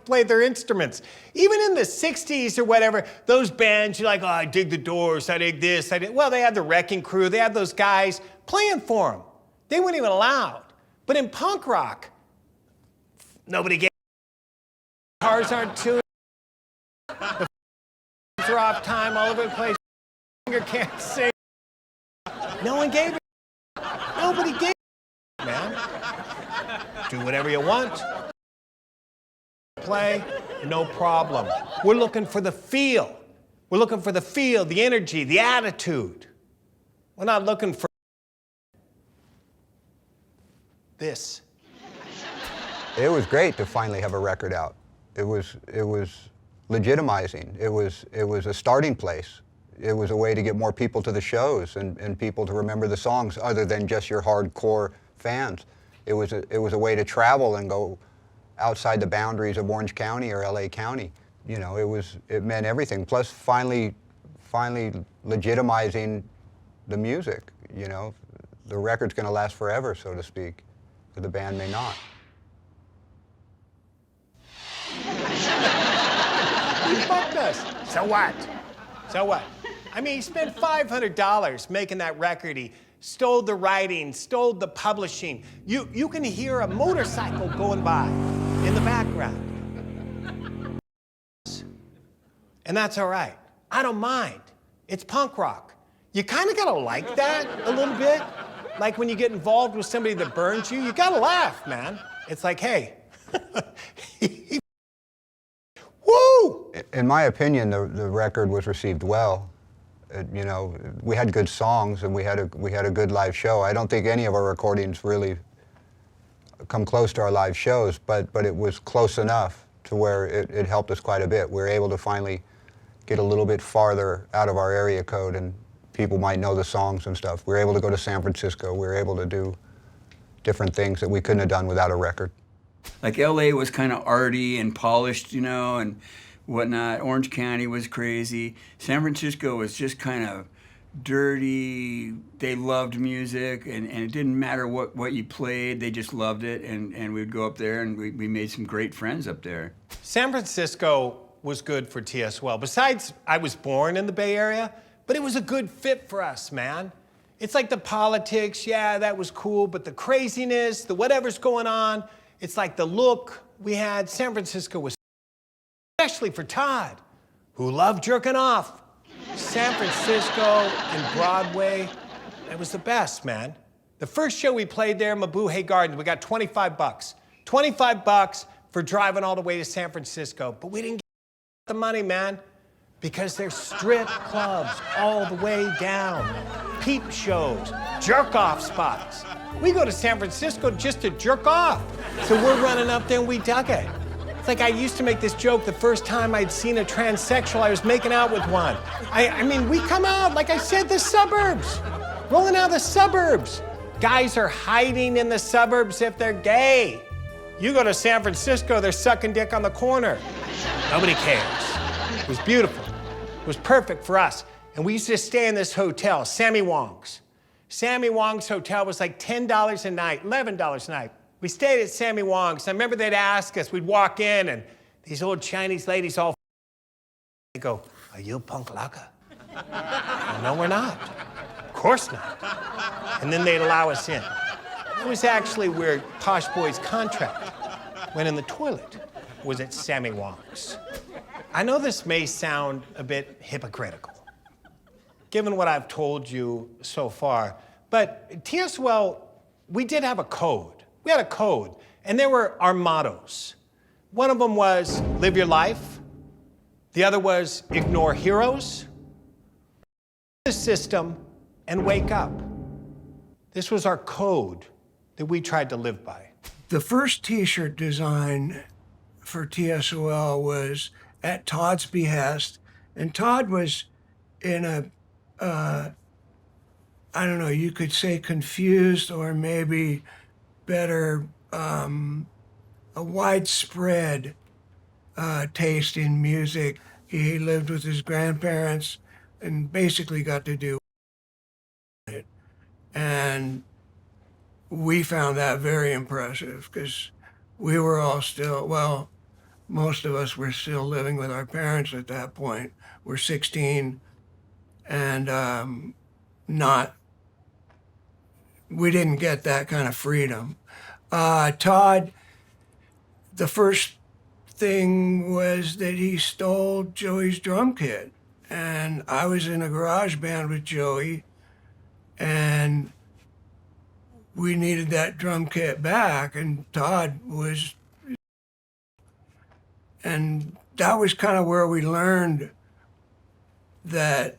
play their instruments. Even in the 60s or whatever, those bands, you're like, oh, I dig the Doors, I dig this, I dig. Well, they had the Wrecking Crew, they had those guys playing for them. They weren't even allowed. But in punk rock, nobody gave. Cars aren't tuned. The are off time all over the place. Finger can't sing. No one gave it. Nobody gave it, man. Do whatever you want. Play, no problem. We're looking for the feel. We're looking for the feel, the energy, the attitude. We're not looking for this. It was great to finally have a record out. It was legitimizing. It was a starting place. It was a way to get more people to the shows and people to remember the songs other than just your hardcore fans. It was a way to travel and go outside the boundaries of Orange County or LA County. You know, it meant everything. Plus finally legitimizing the music, you know. The record's gonna last forever, so to speak, but the band may not. He fucked us. So what? So what? I mean, he spent $500 making that record. He stole the writing, stole the publishing. You can hear a motorcycle going by in the background. And that's all right. I don't mind. It's punk rock. You kind of gotta like that a little bit. Like when you get involved with somebody that burns you, you gotta laugh, man. It's like, hey, woo! In my opinion, the record was received well. You know, we had good songs and we had a good live show. I don't think any of our recordings really come close to our live shows, but it was close enough to where it helped us quite a bit. We were able to finally get a little bit farther out of our area code and people might know the songs and stuff. We were able to go to San Francisco. We were able to do different things that we couldn't have done without a record. Like LA was kind of arty and polished, you know, and whatnot. Orange County was crazy. San Francisco was just kind of dirty. They loved music, and it didn't matter what you played. They just loved it, and we'd go up there, and we made some great friends up there. San Francisco was good for TSOL. Besides, I was born in the Bay Area, but it was a good fit for us, man. It's like the politics, yeah, that was cool, but the craziness, the whatever's going on, it's like the look we had. San Francisco was, especially for Todd, who loved jerking off. San Francisco and Broadway, it was the best, man. The first show we played there, Mabuhay Gardens, we got 25 bucks. 25 bucks for driving all the way to San Francisco, but we didn't get the money, man, because there's strip clubs all the way down, peep shows, jerk-off spots. We go to San Francisco just to jerk off. So we're running up there and we dug it. It's like I used to make this joke the first time I'd seen a transsexual, I was making out with one. I mean, we come out, like I said, the suburbs. Rolling out the suburbs. Guys are hiding in the suburbs if they're gay. You go to San Francisco, they're sucking dick on the corner. Nobody cares. It was beautiful. It was perfect for us. And we used to stay in this hotel, Sammy Wong's. Sammy Wong's hotel was like $10 a night, $11 a night. We stayed at Sammy Wong's. I remember they'd ask us, we'd walk in, and these old Chinese ladies all they go, "Are you punk laka?" No, we're not. Of course not. And then they'd allow us in. It was actually where Posh Boy's contract went in the toilet, was at Sammy Wong's. I know this may sound a bit hypocritical, given what I've told you so far, but TSOL, we did have a code. We had a code, and there were our mottos. One of them was, live your life. The other was, ignore heroes, the system, and wake up. This was our code that we tried to live by. The first T-shirt design for TSOL was at Todd's behest, and Todd was in a, I don't know, you could say confused or maybe better, a widespread taste in music. He lived with his grandparents and basically got to do it. And we found that very impressive because we were all still, well, most of us were still living with our parents at that point. We're 16 and we didn't get that kind of freedom. Todd, the first thing was that he stole Joey's drum kit. And I was in a garage band with Joey, and we needed that drum kit back, and Todd was, and that was kind of where we learned that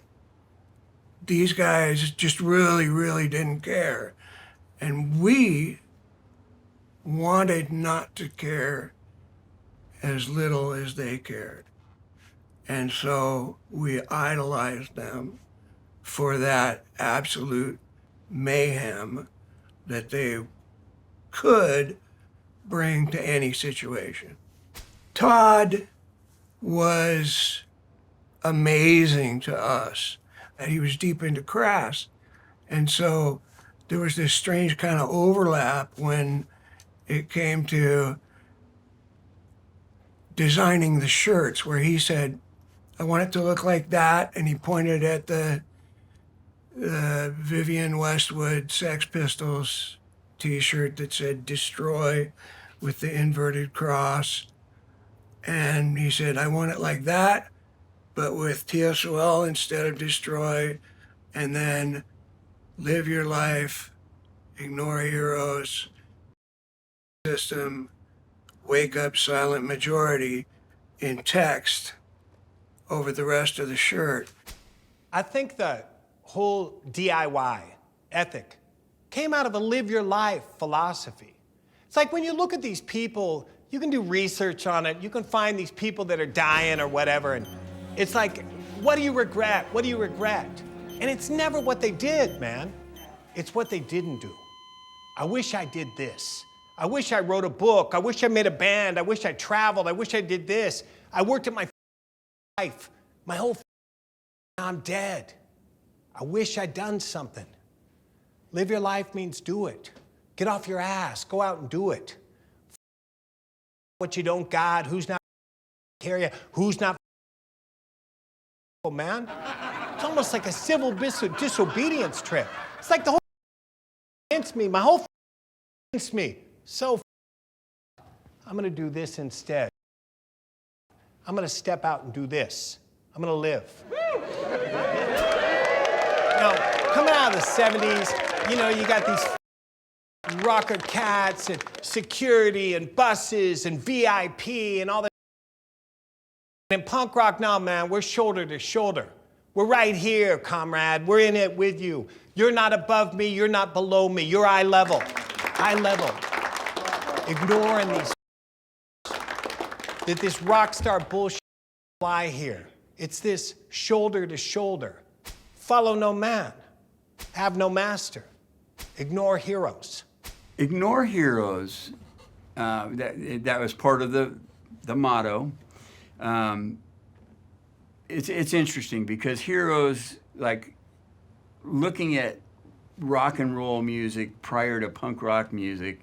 these guys just really, really didn't care. And we wanted not to care as little as they cared. And so we idolized them for that absolute mayhem that they could bring to any situation. Todd was amazing to us. And he was deep into craft. And so there was this strange kind of overlap when it came to designing the shirts, where he said, I want it to look like that. And he pointed at the Vivienne Westwood Sex Pistols t-shirt that said destroy with the inverted cross. And he said, I want it like that, but with TSOL instead of destroy, and then live your life, ignore heroes, system, wake up, silent majority in text over the rest of the shirt. I think the whole DIY ethic came out of a live your life philosophy. It's like when you look at these people, you can do research on it, you can find these people that are dying or whatever, and it's like, what do you regret? What do you regret? And it's never what they did, man. It's what they didn't do. I wish I did this. I wish I wrote a book. I wish I made a band. I wish I traveled. I wish I did this. I worked at my life, my whole now I'm dead. I wish I'd done something. Live your life means do it. Get off your ass, go out and do it. What you don't got, who's not care you, who's not man. It's almost like a civil disobedience trip. It's like the whole against me, my whole against me. So I'm gonna do this instead. I'm gonna step out and do this. I'm gonna live. Now, coming out of the 70s, you know, you got these rocker cats and security and buses and VIP and all that. In punk rock now, man, we're shoulder to shoulder. We're right here, comrade. We're in it with you. You're not above me, you're not below me. You're eye level. Eye level. Ignoring these that this rock star bullshit fly here. It's this shoulder to shoulder. Follow no man. Have no master. Ignore heroes. Ignore heroes. That was part of the motto. It's interesting because heroes, like looking at rock and roll music prior to punk rock music,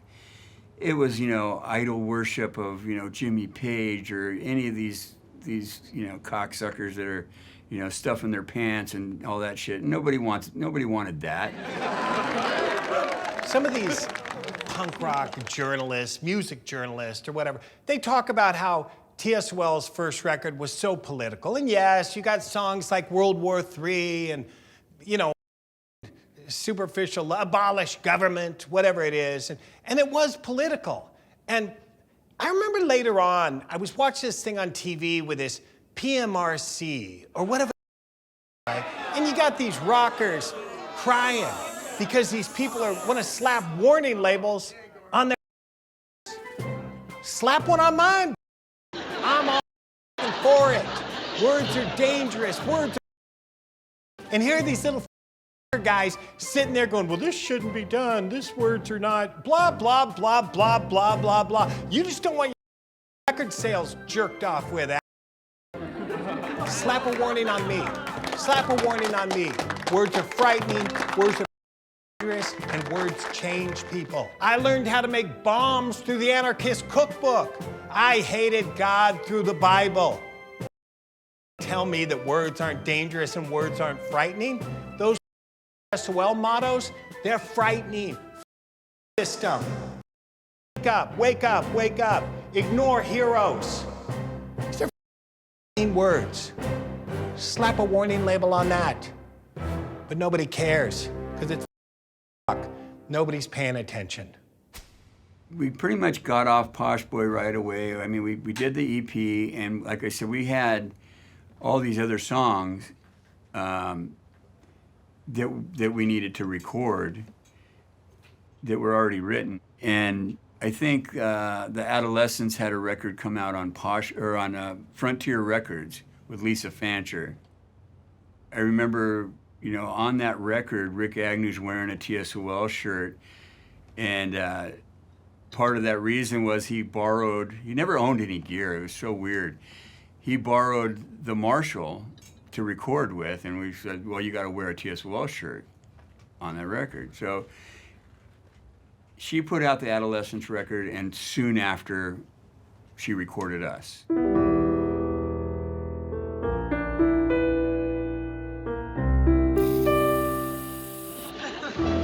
it was, you know, idol worship of, you know, Jimmy Page or any of these, you know, cocksuckers that are, you know, stuffing their pants and all that shit. Nobody wanted that. Some of these punk rock journalists, music journalists or whatever, they talk about how T.S.O.L's first record was so political. And yes, you got songs like World War III and, you know, superficial, abolish government, whatever it is. And it was political. And I remember later on, I was watching this thing on TV with this PMRC or whatever, right? And you got these rockers crying because these people want to slap warning labels on their slap one on mine. I'm all for it. Words are dangerous. Words are... And here are these little guys sitting there going, well, this shouldn't be done. These words are not blah, blah, blah, blah, blah, blah, blah. You just don't want your record sales jerked off with that. Slap a warning on me. Slap a warning on me. Words are frightening. Words are dangerous. And words change people. I learned how to make bombs through the anarchist cookbook. I hated God through the Bible. Tell me that words aren't dangerous and words aren't frightening. Those T.S.O.L mottos, they're frightening. System. Wake up, wake up, wake up. Ignore heroes. These are words. Slap a warning label on that. But nobody cares because it's nobody's paying attention. We pretty much got off Posh Boy right away. I mean, we did the EP, and like I said, we had all these other songs that we needed to record that were already written. And I think the Adolescents had a record come out on Frontier Records with Lisa Fancher. I remember, you know, on that record, Rick Agnew's wearing a T.S.O.L shirt, and part of that reason was he never owned any gear. It was so weird. He borrowed the Marshall to record with, and we said, well, you got to wear a T.S.O.L shirt on that record. So she put out the Adolescents record, and soon after, she recorded us.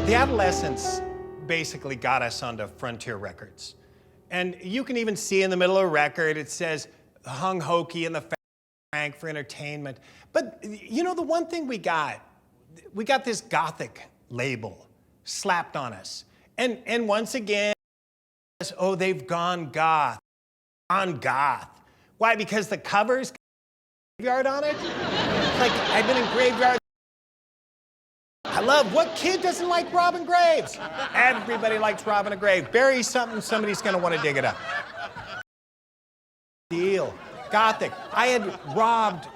The Adolescents basically got us onto Frontier Records. And you can even see in the middle of the record, it says Hung Hokey and the Frank for entertainment. But you know, the one thing we got this gothic label slapped on us. And once again, oh, they've gone goth. On goth. Why? Because the cover's got graveyard on it? Like, I've been in graveyard. I love, what kid doesn't like robbing graves? Everybody likes robbing a grave. Bury something, somebody's gonna wanna dig it up. Deal. Gothic. I had robbed,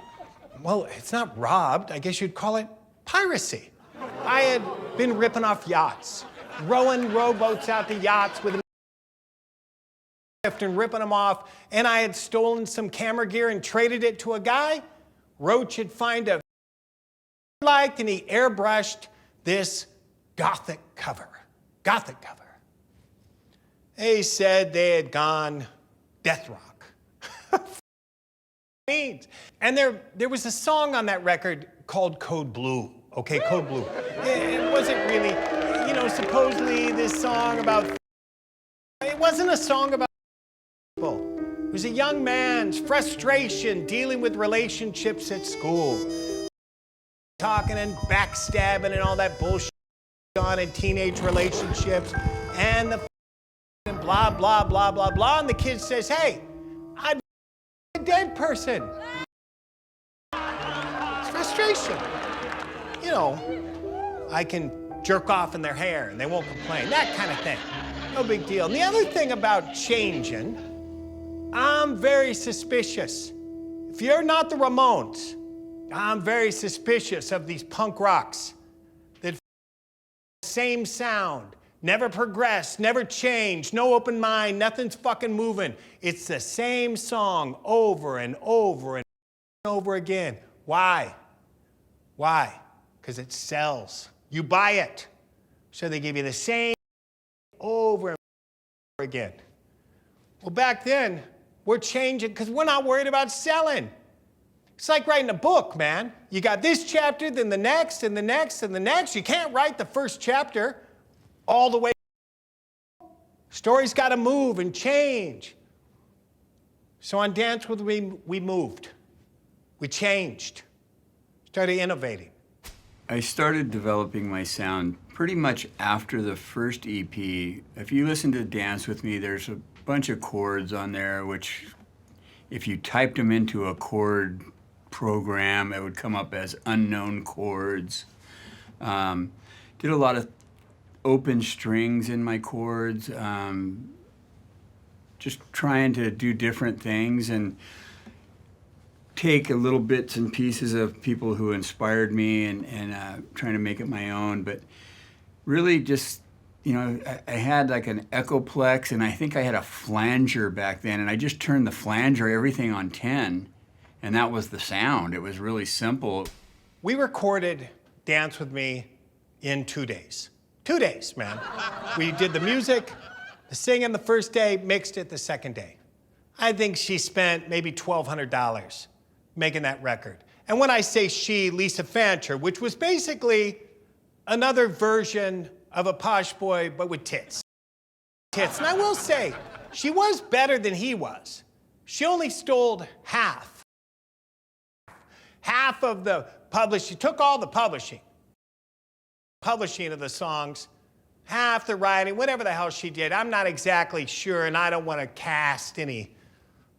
well, it's not robbed, I guess you'd call it piracy. I had been ripping off yachts, rowing rowboats out to yachts with and ripping them off, and I had stolen some camera gear and traded it to a guy. Roach would find a liked, and he airbrushed this gothic cover. Gothic cover. They said they had gone death rock. Means. And there was a song on that record called Code Blue. Okay, Code Blue. It wasn't really, you know, supposedly this song about. It wasn't a song about people. It was a young man's frustration dealing with relationships at school. Talking and backstabbing and all that bullshit on in teenage relationships. And the blah, blah, blah, blah, blah. And the kid says, hey, I'd be a dead person. It's frustration. You know, I can jerk off in their hair and they won't complain. That kind of thing. No big deal. And the other thing about changing, I'm very suspicious. If you're not the Ramones, I'm very suspicious of these punk rocks that same sound, never progress, never change, no open mind, nothing's fucking moving. It's the same song over and over and over again. Why? Why? Because it sells. You buy it. So they give you the same over and over again. Well, back then, we're changing because we're not worried about selling. It's like writing a book, man. You got this chapter, then the next, and the next, and the next. You can't write the first chapter all the way. Story's got to move and change. So on Dance With Me, we moved. We changed. Started innovating. I started developing my sound pretty much after the first EP. If you listen to Dance With Me, there's a bunch of chords on there, which if you typed them into a chord program, it would come up as unknown chords. Did a lot of open strings in my chords, just trying to do different things and take a little bits and pieces of people who inspired me and trying to make it my own. But really just, you know, I had like an Echoplex, and I think I had a flanger back then, and I just turned the flanger, everything on 10, and that was the sound. It was really simple. We recorded Dance With Me in 2 days. 2 days, man. We did the music, the singing the first day, mixed it the second day. I think she spent maybe $1,200 making that record. And when I say she, Lisa Fancher, which was basically another version of a Posh Boy, but with tits. Tits. And I will say, she was better than he was. She only stole half. Half of the publishing. She took all the publishing of the songs, half the writing, whatever the hell she did. I'm not exactly sure, and I don't want to cast any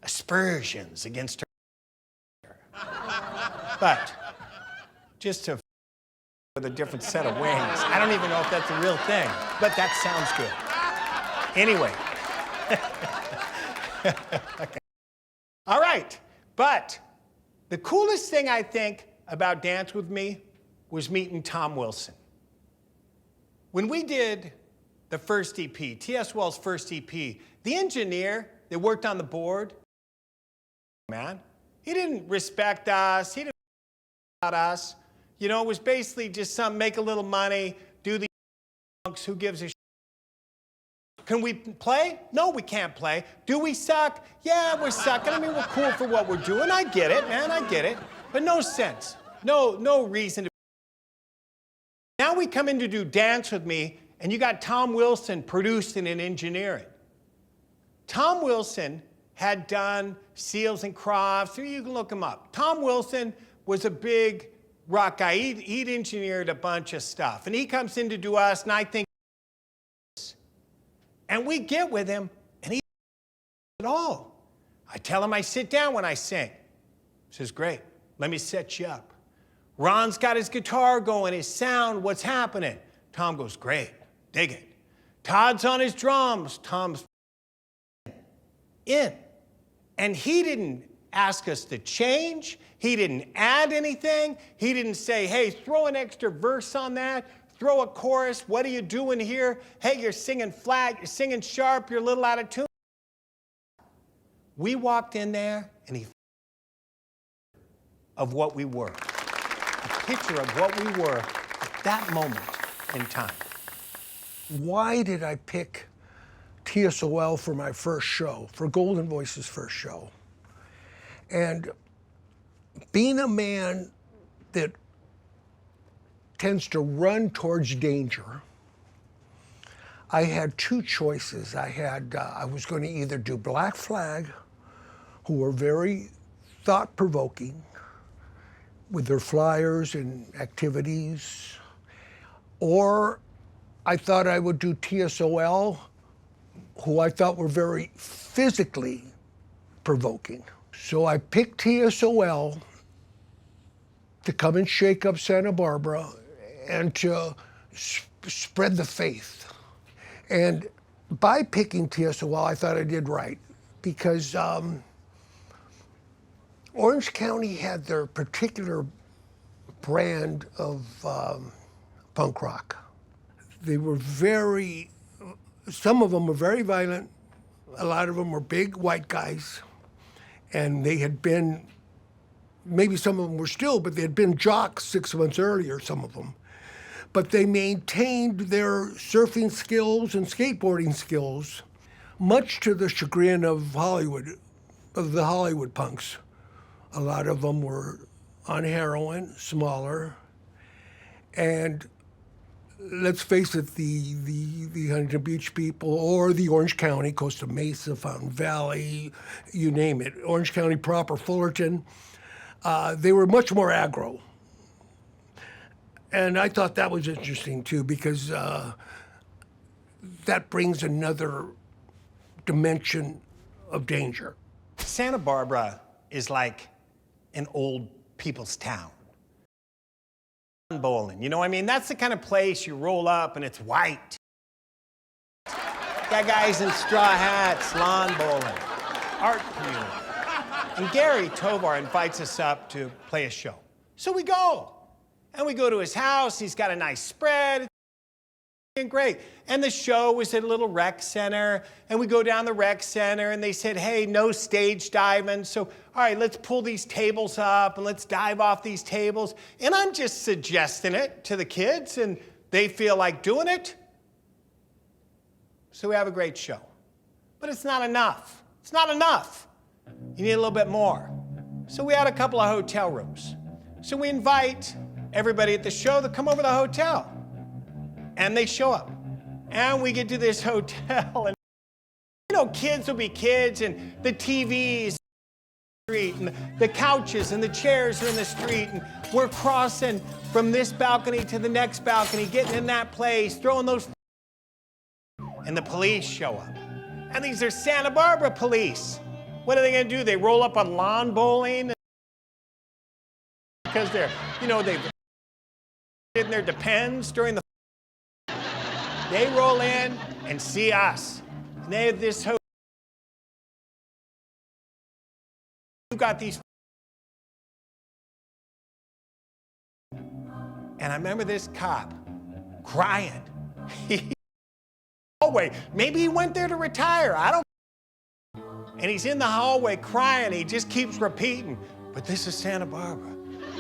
aspersions against her. But just to with a different set of wings. I don't even know if that's a real thing, but that sounds good. Anyway. Okay. All right, but the coolest thing I think about Dance With Me was meeting Tom Wilson. When we did the first EP, T.S.O.L's first EP, the engineer that worked on the board, man, he didn't respect us, he didn't about us. You know, it was basically just some make a little money, do the who gives a shit. Can we play? No, we can't play. Do we suck? Yeah, we're sucking. I mean, we're cool for what we're doing. I get it, man, I get it. But no sense. No reason to. Now we come in to do Dance With Me, and you got Tom Wilson producing and engineering. Tom Wilson had done Seals and Crofts, so you can look him up. Tom Wilson was a big rock guy. He'd engineered a bunch of stuff. And he comes in to do us, and I think, and we get with him, and he at all. I tell him I sit down when I sing. He says, great, let me set you up. Ron's got his guitar going, his sound, what's happening? Tom goes, great, dig it. Todd's on his drums. Tom's in. And he didn't ask us to change. He didn't add anything. He didn't say, hey, throw an extra verse on that. Throw a chorus. What are you doing here? Hey, you're singing flat. You're singing sharp. You're a little out of tune. We walked in there, and he of what we were. A picture of what we were at that moment in time. Why did I pick TSOL for my first show, for Golden Voice's first show? And being a man that tends to run towards danger, I had two choices. I was going to either do Black Flag, who were very thought-provoking with their flyers and activities, or I thought I would do TSOL, who I thought were very physically provoking. So I picked TSOL to come and shake up Santa Barbara and to spread the faith. And by picking TSOL, I thought I did right, because Orange County had their particular brand of punk rock. They were some of them were very violent, a lot of them were big white guys, and they had been, maybe some of them were still, but they had been jocks 6 months earlier, some of them. But they maintained their surfing skills and skateboarding skills, much to the chagrin of Hollywood, of the Hollywood punks. A lot of them were on heroin, smaller, and let's face it, the Huntington Beach people, or the Orange County, Costa Mesa, Fountain Valley, you name it, Orange County proper, Fullerton, they were much more aggro. And I thought that was interesting too, because that brings another dimension of danger. Santa Barbara is like an old people's town. Bowling, you know what I mean? That's the kind of place you roll up and it's white. Got guys in straw hats, lawn bowling, art community. And Gary Tovar invites us up to play a show. So we go. And we go to his house, he's got a nice spread. And great. And the show was at a little rec center, and we go down the rec center, and they said, hey, no stage diving. So, all right, let's pull these tables up, and let's dive off these tables. And I'm just suggesting it to the kids, and they feel like doing it. So we have a great show. But it's not enough. It's not enough. You need a little bit more. So we had a couple of hotel rooms. So we invite everybody at the show to come over to the hotel. And they show up. And we get to this hotel, and you know, kids will be kids, and the TVs street, and the couches and the chairs are in the street, and we're crossing from this balcony to the next balcony, getting in that place, throwing those, and the police show up. And these are Santa Barbara police. What are they gonna do? They roll up on lawn bowling because they're, you know, they've in their Depends during the. They roll in and see us. And they have this hotel. You've got these. And I remember this cop crying. Hallway. Maybe he went there to retire. I don't. And he's in the hallway crying. He just keeps repeating, but this is Santa Barbara.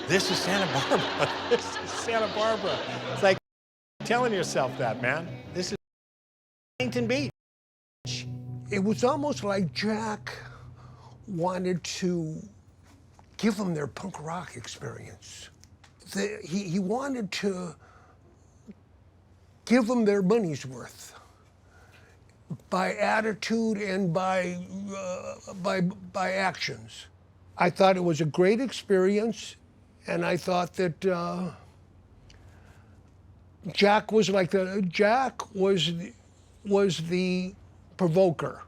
This is Santa Barbara. This is Santa Barbara. It's like telling yourself that, man. This is Huntington Beach. It was almost like Jack wanted to give them their punk rock experience. He wanted to give them their money's worth by attitude and by actions. I thought it was a great experience, and I thought that Jack was the provoker,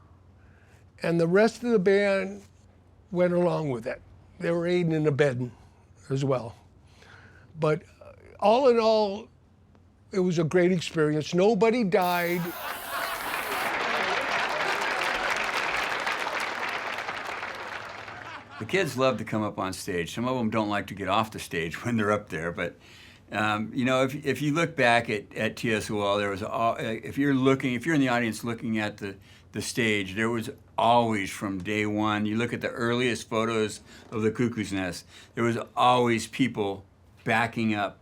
and the rest of the band went along with it. They were aiding and abetting as well. But all in all, it was a great experience. Nobody died. The kids love to come up on stage. Some of them don't like to get off the stage when they're up there, but you know, if you look back at TSOL, there was if you're in the audience looking at the stage, there was always from day one. You look at the earliest photos of the Cuckoo's Nest, there was always people backing up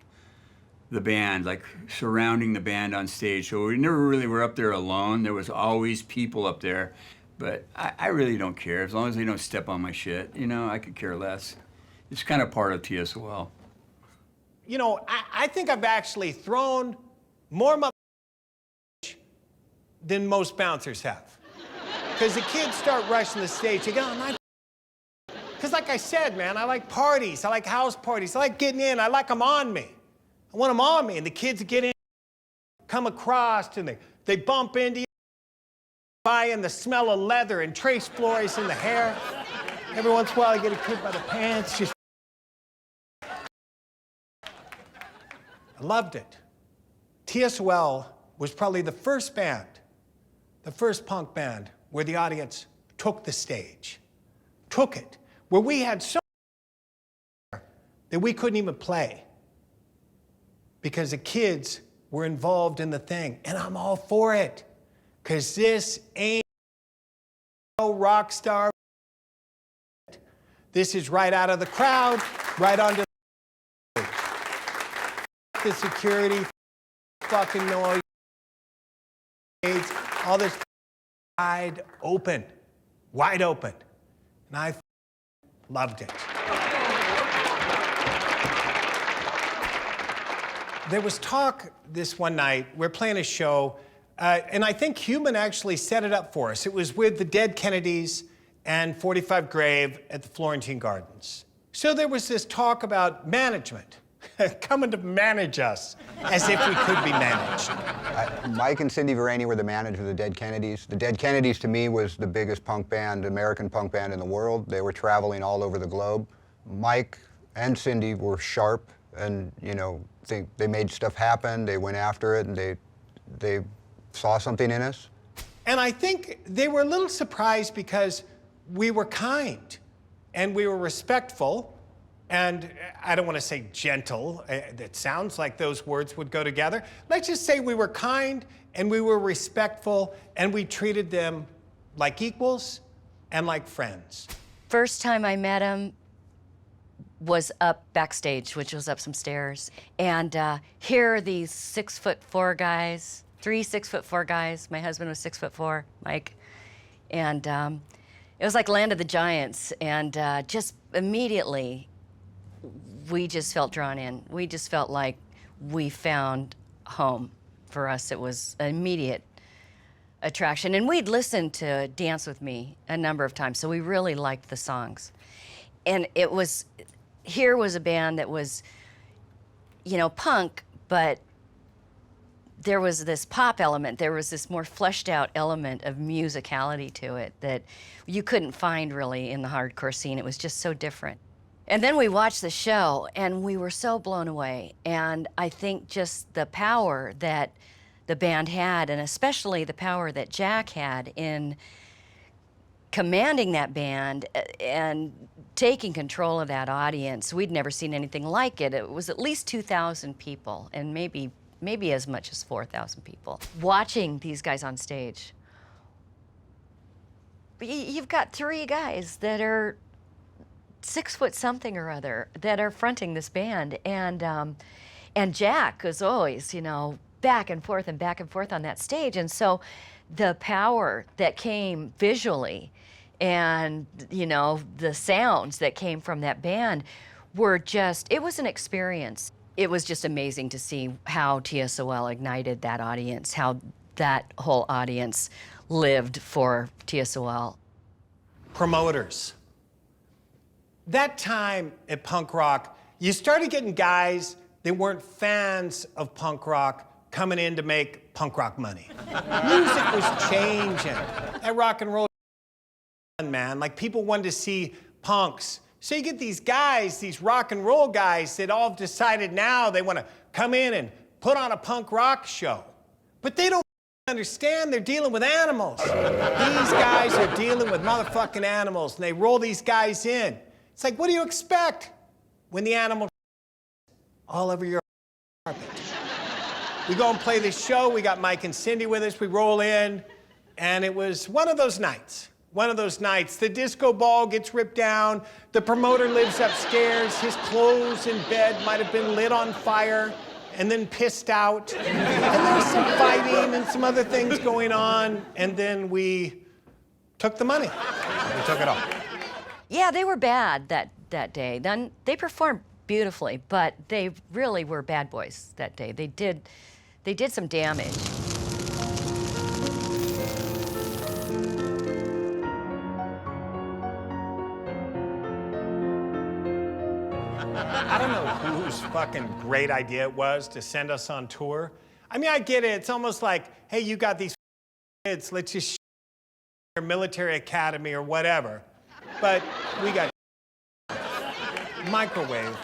the band, like surrounding the band on stage. So we never really were up there alone. There was always people up there. But I really don't care. As long as they don't step on my shit, you know, I could care less. It's kind of part of TSOL. You know, I think I've actually thrown more than most bouncers have. Because the kids start rushing the stage. They go, because like I said, man, I like parties. I like house parties. I like getting in. I like them on me. I want them on me. And the kids get in, come across, and they bump into you. And the smell of leather and trace flores in the hair. Every once in a while, I get a kid by the pants. Just I loved it. TSOL was probably the first band, the first punk band, where the audience took the stage, took it, where we had so that we couldn't even play because the kids were involved in the thing, and I'm all for it. Because this ain't no rock star. This is right out of the crowd, right onto the security, fucking noise, all this wide open. And I loved it. There was talk this one night, we're playing a show, and I think Human actually set it up for us. It was with the Dead Kennedys and 45 Grave at the Florentine Gardens. So there was this talk about management, coming to manage us, as if we could be managed. Mike and Cindy Varani were the manager of the Dead Kennedys. The Dead Kennedys, to me, was the biggest punk band, American punk band in the world. They were traveling all over the globe. Mike and Cindy were sharp, and you know, they made stuff happen. They went after it, and they saw something in us. And I think they were a little surprised because we were kind and we were respectful, and I don't want to say gentle. That sounds like those words would go together. Let's just say we were kind and we were respectful, and we treated them like equals and like friends. First time I met him was up backstage, which was up some stairs. And here are these 6'4" guys, 3 6'4" guys. My husband was 6'4", Mike. And it was like Land of the Giants. And just immediately, we just felt drawn in. We just felt like we found home. For us, it was an immediate attraction. And we'd listened to Dance With Me a number of times, so we really liked the songs. And it was, here was a band that was, you know, punk, but there was this pop element, there was this more fleshed out element of musicality to it that you couldn't find really in the hardcore scene. It was just so different. And then we watched the show and we were so blown away. And I think just the power that the band had, and especially the power that Jack had in commanding that band and taking control of that audience. We'd never seen anything like it. It was at least 2,000 people, and maybe as much as 4,000 people. Watching these guys on stage, you've got 3 guys that are 6 foot something or other that are fronting this band, and Jack is always, you know, back and forth on that stage. And so the power that came visually and, you know, the sounds that came from that band were just, it was an experience. It was just amazing to see how TSOL ignited that audience, how that whole audience lived for TSOL. Promoters. That time at punk rock, you started getting guys that weren't fans of punk rock coming in to make punk rock money. Music was changing. That rock and roll, man, like people wanted to see punks. So you get these guys, these rock and roll guys that all have decided now they want to come in and put on a punk rock show. But they don't understand they're dealing with animals. These guys are dealing with motherfucking animals, and they roll these guys in. It's like, what do you expect when the animal all over your carpet? We go and play this show. We got Mike and Cindy with us. We roll in, and it was one of those nights. one of those nights. The disco ball gets ripped down. The promoter lives upstairs. His clothes in bed might have been lit on fire and then pissed out. And there's some fighting and some other things going on. And then we took the money. We took it all. Yeah, they were bad that day. Then they performed beautifully, but they really were bad boys that day. They did some damage. I don't know whose fucking great idea it was to send us on tour. I mean, I get it. It's almost like, hey, you got these kids, let's just your military academy or whatever. But we got Microwave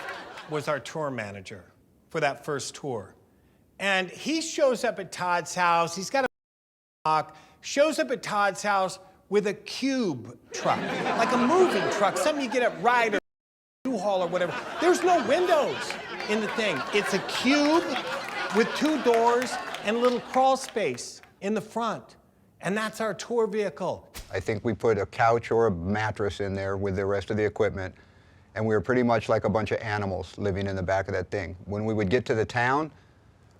was our tour manager for that first tour. And he shows up at Todd's house. He's got a shows up at Todd's house with a cube truck, like a moving truck, something you get at Riot or U-Haul or whatever. There's no windows in the thing. It's a cube with 2 doors and a little crawl space in the front. And that's our tour vehicle. I think we put a couch or a mattress in there with the rest of the equipment, and we were pretty much like a bunch of animals living in the back of that thing. When we would get to the town,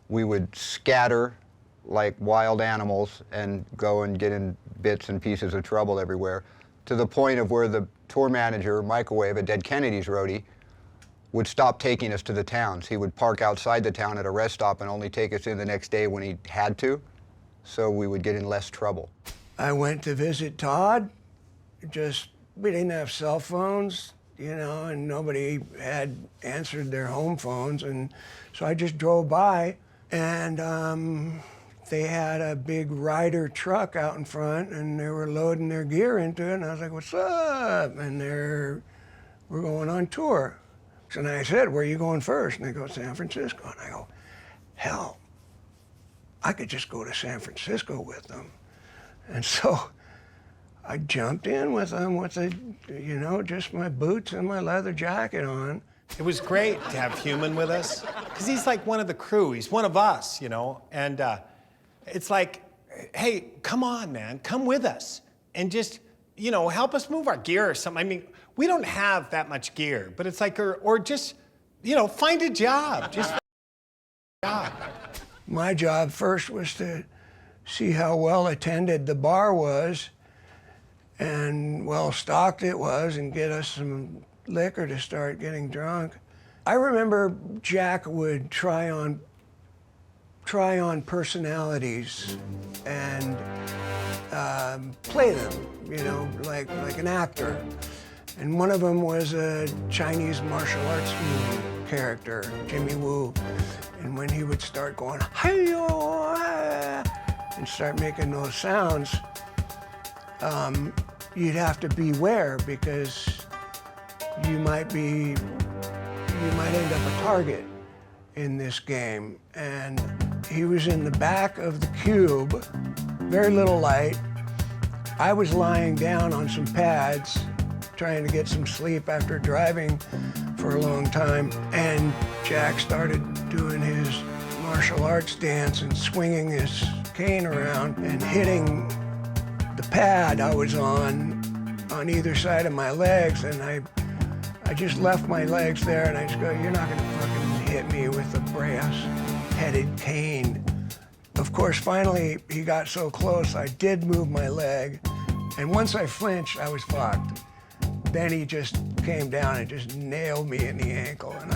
we would scatter like wild animals and go and get in bits and pieces of trouble everywhere, to the point of where the tour manager, Microwave, a Dead Kennedys roadie, would stop taking us to the towns. He would park outside the town at a rest stop and only take us in the next day when he had to, so we would get in less trouble. I went to visit Todd. We didn't have cell phones, you know, and nobody had answered their home phones. And so I just drove by, and they had a big Ryder truck out in front, and they were loading their gear into it. And I was like, "What's up?" And we're going on tour. So I said, "Where are you going first?" And they go, "San Francisco." And I go, "Hell, I could just go to San Francisco with them." And so I jumped in with them with just my boots and my leather jacket on. It was great to have Human with us, because he's like one of the crew. He's one of us, you know? And it's like, hey, come on, man, come with us. And just, help us move our gear or something. I mean, we don't have that much gear, but it's like, or just, find a job. Just find a job. My job first was to see how well attended the bar was and well stocked it was, and get us some liquor to start getting drunk. I remember Jack would try on personalities and play them, like an actor. And one of them was a Chinese martial arts movie character, Jimmy Woo. And when he would start going, "Hi-yo," and start making those sounds, you'd have to beware, because you might end up a target in this game. And he was in the back of the cube, very little light. I was lying down on some pads, trying to get some sleep after driving for a long time. And Jack started doing his martial arts dance and swinging his cane around and hitting the pad I was on either side of my legs. And I just left my legs there, and I just go, "You're not gonna fucking hit me with a brass-headed cane." Of course, finally, he got so close, I did move my leg. And once I flinched, I was fucked. Then he just came down and just nailed me in the ankle. And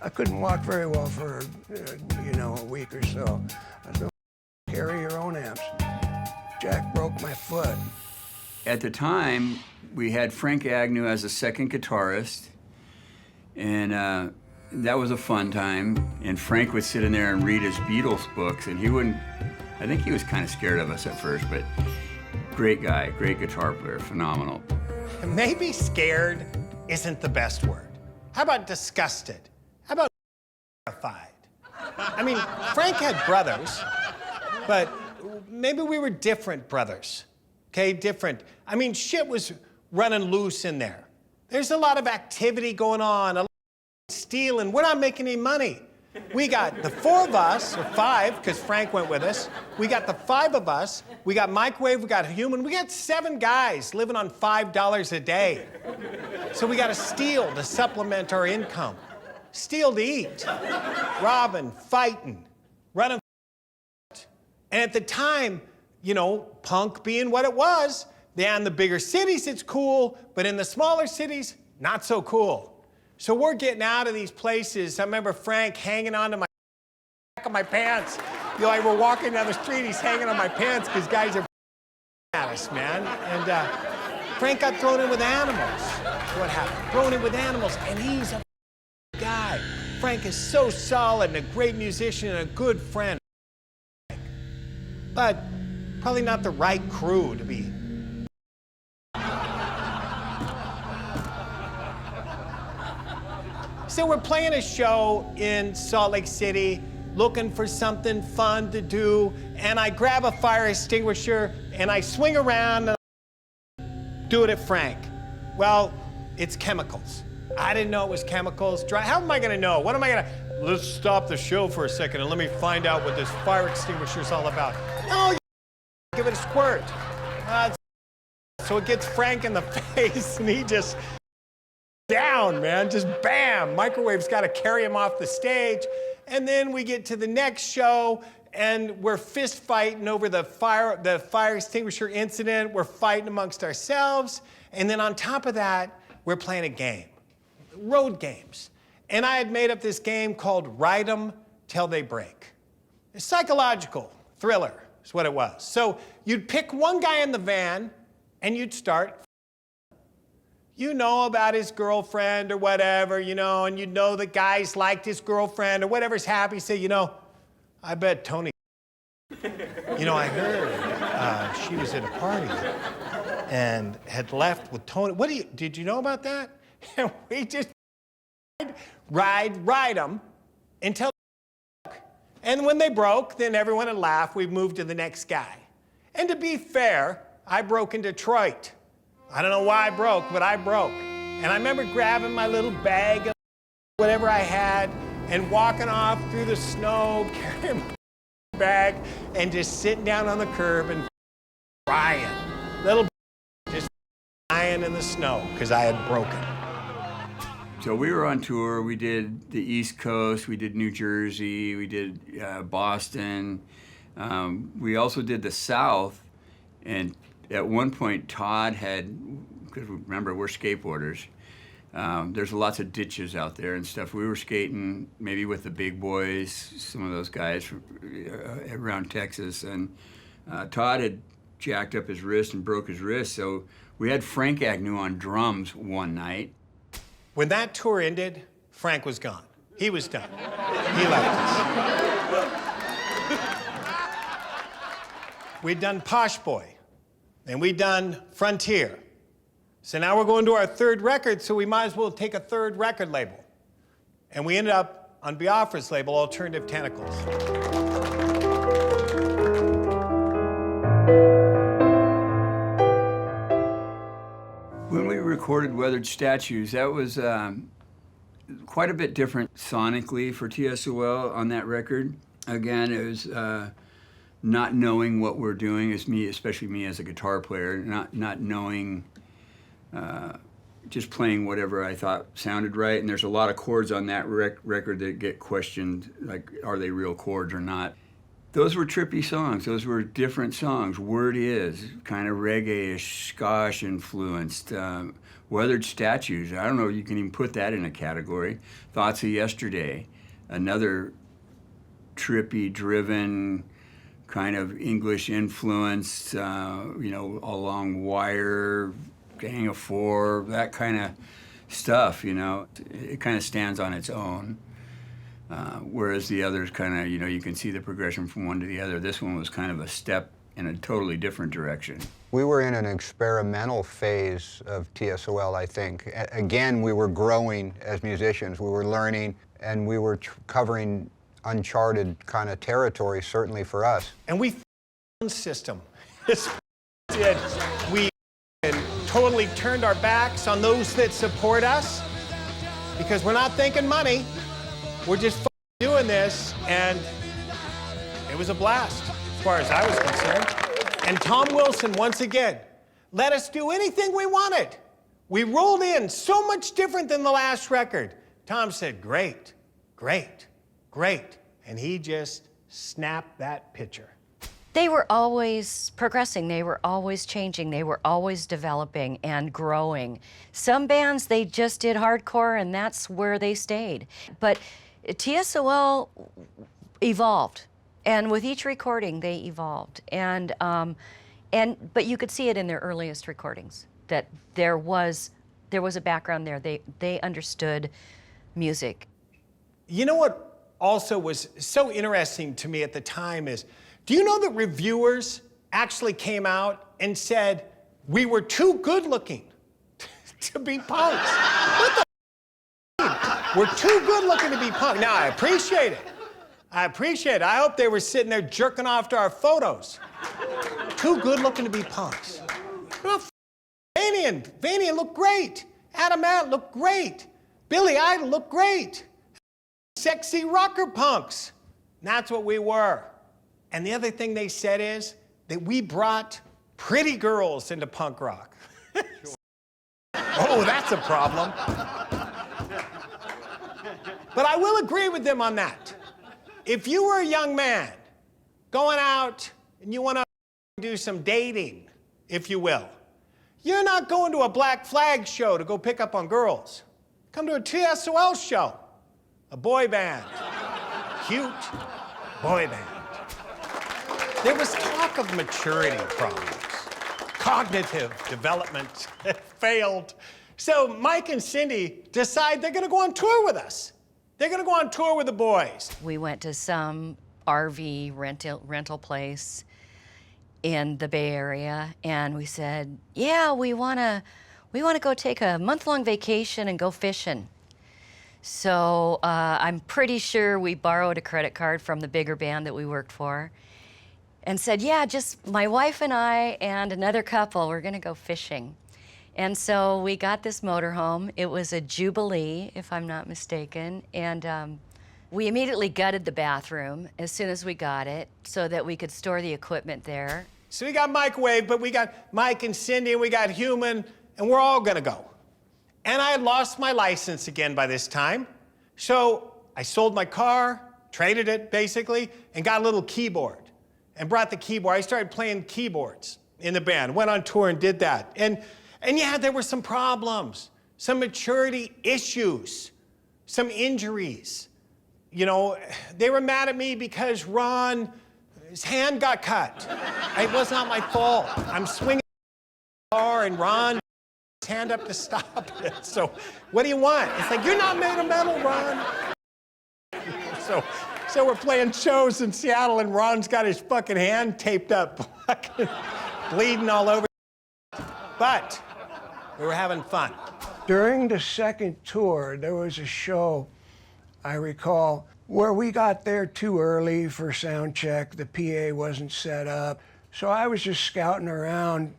I couldn't walk very well for, a week or so. I said, "Carry your own amps." Jack broke my foot. At the time, we had Frank Agnew as a second guitarist, and that was a fun time. And Frank would sit in there and read his Beatles books, and I think he was kind of scared of us at first, but great guy, great guitar player, phenomenal. Maybe scared isn't the best word. How about disgusted? How about terrified? I mean, Frank had brothers, but maybe we were different brothers, okay? Different. I mean, shit was running loose in there. There's a lot of activity going on, a lot of stealing. We're not making any money. We got the 4 of us, or 5, because Frank went with us. We got the 5 of us. We got microwave, we got human. We got 7 guys living on $5 a day. So we got to steal to supplement our income. Steal to eat. Robbing, fighting, running. And at the time, you know, punk being what it was, in the bigger cities it's cool, but in the smaller cities, not so cool. So we're getting out of these places. I remember Frank hanging onto my back of my pants. You know, like we're walking down the street, he's hanging on my pants because guys are at us, man. And Frank got thrown in with animals. What happened? Thrown in with animals, and he's a guy. Frank is so solid and a great musician and a good friend. But probably not the right crew to be. So we're playing a show in Salt Lake City, looking for something fun to do, and I grab a fire extinguisher and I swing around and do it at Frank. Well, it's chemicals. I didn't know it was chemicals. How am I gonna know? What am I gonna? Let's stop the show for a second and let me find out what this fire extinguisher is all about. No, give it a squirt. So it gets Frank in the face and he just down, man, just bam. Microwave's got to carry him off the stage. And then we get to the next show and we're fist fighting over the fire extinguisher incident. We're fighting amongst ourselves. And then on top of that, we're playing a game, road games. And I had made up this game called Ride 'em Till They Break. A psychological thriller is what it was. So you'd pick one guy in the van and you'd start. You know about his girlfriend or whatever, you know, and you know the guys liked his girlfriend or whatever's happy. Say, you know, I bet Tony, you know, I heard she was at a party and had left with Tony. Did you know about that? And we just ride them until they broke. And when they broke, then everyone would laugh. We moved to the next guy. And to be fair, I broke in Detroit. I don't know why I broke, but I broke. And I remember grabbing my little bag of whatever I had and walking off through the snow, carrying my bag, and just sitting down on the curb and crying. Just crying in the snow because I had broken. So we were on tour. We did the East Coast. We did New Jersey. We did Boston. We also did the South. And at one point, Todd had, because remember, we're skateboarders. There's lots of ditches out there and stuff. We were skating maybe with the big boys, some of those guys around Texas. And Todd had jacked up his wrist and broke his wrist. So we had Frank Agnew on drums one night. When that tour ended, Frank was gone. He was done. He left us. We'd done Posh Boy. And we'd done Frontier. So now we're going to our 3rd record, so we might as well take a 3rd record label. And we ended up on Biafra's label, Alternative Tentacles. When we recorded Weathered Statues, that was quite a bit different sonically for TSOL on that record. Again, it was not knowing what we're doing, as me, especially me as a guitar player, not knowing, just playing whatever I thought sounded right. And there's a lot of chords on that record that get questioned, like, are they real chords or not? Those were trippy songs. Those were different songs. Word Is, kind of reggae-ish, ska-ish influenced. Weathered Statues, I don't know if you can even put that in a category. Thoughts of Yesterday, another trippy, driven, kind of English influenced, you know, Along Wire, Gang of Four, that kind of stuff, you know. It kind of stands on its own. Whereas the others kind of, you know, you can see the progression from one to the other. This one was kind of a step in a totally different direction. We were in an experimental phase of TSOL, I think. Again, we were growing as musicians. We were learning, and we were covering uncharted kind of territory, certainly for us. And we system. Did. We totally turned our backs on those that support us because we're not thinking money. We're just doing this, and it was a blast, as far as I was concerned. And Tom Wilson, once again, let us do anything we wanted. We rolled in so much different than the last record. Tom said, great, great, great. And he just snapped that picture. They were always progressing, they were always changing, they were always developing and growing. Some bands, they just did hardcore and that's where they stayed. But TSOL evolved, and with each recording, they evolved. But you could see it in their earliest recordings, that there was a background there. They understood music. You know what also was so interesting to me at the time is, do you know that reviewers actually came out and said we were too good looking to be punks? What the We're too good looking to be punk. Now, I appreciate it. I appreciate it. I hope they were sitting there jerking off to our photos. Too good looking to be punks. Well, Vanian looked great. Adam Ant looked great. Billy Idol looked great. Sexy rocker punks. And that's what we were. And the other thing they said is that we brought pretty girls into punk rock. Oh, that's a problem. But I will agree with them on that. If you were a young man going out and you want to do some dating, if you will, you're not going to a Black Flag show to go pick up on girls. Come to a T.S.O.L show, a boy band, cute boy band. There was talk of maturity problems, cognitive development failed. So Mike and Cindy decide they're going to go on tour with us. They're going to go on tour with the boys. We went to some RV rental place in the Bay Area, and we said, yeah, we want to go take a month-long vacation and go fishing. So I'm pretty sure we borrowed a credit card from the bigger band that we worked for and said, yeah, just my wife and I and another couple, we're gonna go fishing. And so we got this motorhome. It was a Jubilee, if I'm not mistaken, and we immediately gutted the bathroom as soon as we got it so that we could store the equipment there. So we got microwave, but we got Mike and Cindy, and we got Human, and we're all gonna go. And I had lost my license again by this time. So I sold my car, traded it basically, and got a little keyboard and brought the keyboard. I started playing keyboards in the band, went on tour and did that. And yeah, there were some problems, some maturity issues, some injuries. You know, they were mad at me because Ron, his hand got cut. It was not my fault. I'm swinging the car and Ron his hand up to stop it. So what do you want? It's like, you're not made of metal, Ron. So we're playing shows in Seattle and Ron's got his fucking hand taped up, fucking bleeding all over. But we were having fun. During the second tour, there was a show, I recall, where we got there too early for sound check. The PA wasn't set up. So I was just scouting around.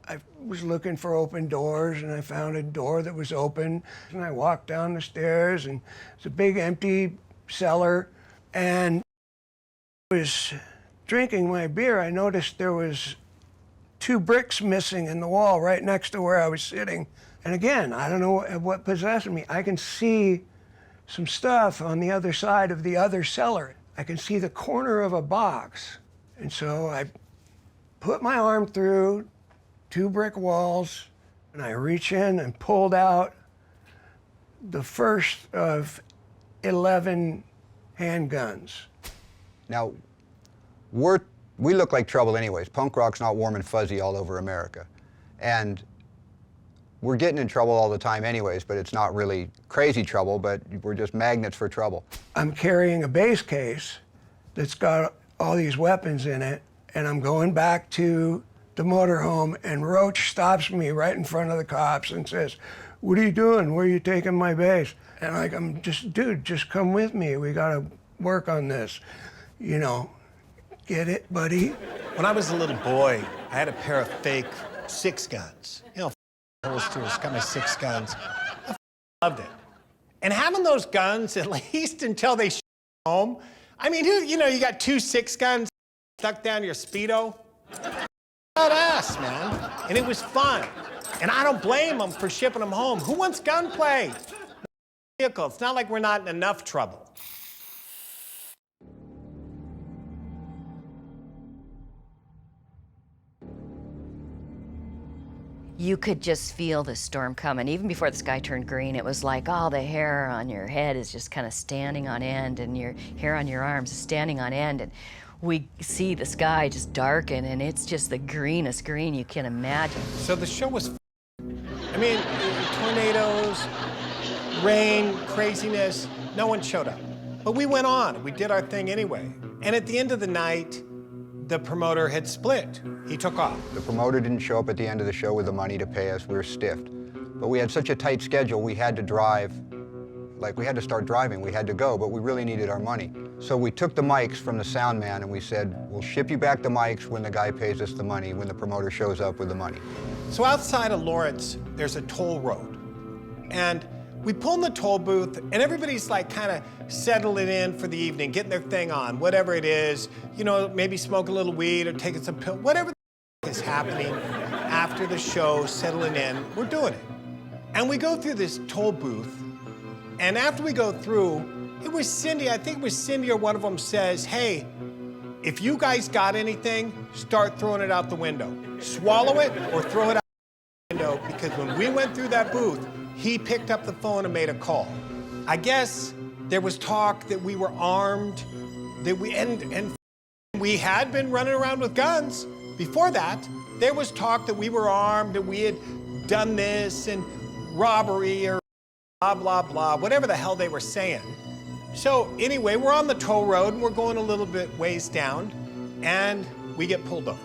I was looking for open doors, and I found a door that was open. And I walked down the stairs, and it's a big empty cellar. And I was drinking my beer. I noticed there was 2 bricks missing in the wall right next to where I was sitting. And again, I don't know what possessed me. I can see some stuff on the other side of the other cellar. I can see the corner of a box. And so I put my arm through 2 brick walls, and I reach in and pulled out the first of 11 handguns. Now, we look like trouble anyways. Punk rock's not warm and fuzzy all over America. And we're getting in trouble all the time anyways, but it's not really crazy trouble, but we're just magnets for trouble. I'm carrying a bass case that's got all these weapons in it, and I'm going back to the motorhome, and Roach stops me right in front of the cops and says, what are you doing? Where are you taking my bass? And I'm just, dude, just come with me. We gotta work on this. You know, get it, buddy? When I was a little boy, I had a pair of fake 6 guns. You know, holsters, got my 6 guns. I loved it. And having those guns, at least until they home. I mean, you know, you got 2 6-guns stuck down your Speedo. Badass, man. And it was fun. And I don't blame them for shipping them home. Who wants gunplay? Vehicle. It's not like we're not in enough trouble. You could just feel the storm coming. Even before the sky turned green, it was like, oh, the hair on your head is just kind of standing on end, and your hair on your arms is standing on end. And we see the sky just darken, and it's just the greenest green you can imagine. So the show was, I mean, tornadoes, rain, craziness, no one showed up. But we went on, we did our thing anyway. And at the end of the night, the promoter had split. He took off. The promoter didn't show up at the end of the show with the money to pay us. We were stiffed. But we had such a tight schedule, we had to drive. Like, we had to start driving. We had to go, but we really needed our money. So we took the mics from the sound man and we said, we'll ship you back the mics when the guy pays us the money, when the promoter shows up with the money. So outside of Lawrence, there's a toll road. And we pull in the toll booth, and everybody's like kind of settling in for the evening, getting their thing on, whatever it is, you know, maybe smoke a little weed or taking some pills, whatever is happening after the show, settling in, we're doing it. And we go through this toll booth, and after we go through, it was Cindy, I think it was Cindy or one of them says, hey, if you guys got anything, start throwing it out the window. Swallow it or throw it out the window, because when we went through that booth, he picked up the phone and made a call. I guess there was talk that we were armed, that we had been running around with guns. Before that, there was talk that we were armed and we had done this and robbery or blah, blah, blah, whatever the hell they were saying. So anyway, we're on the toll road and we're going a little bit ways down and we get pulled over.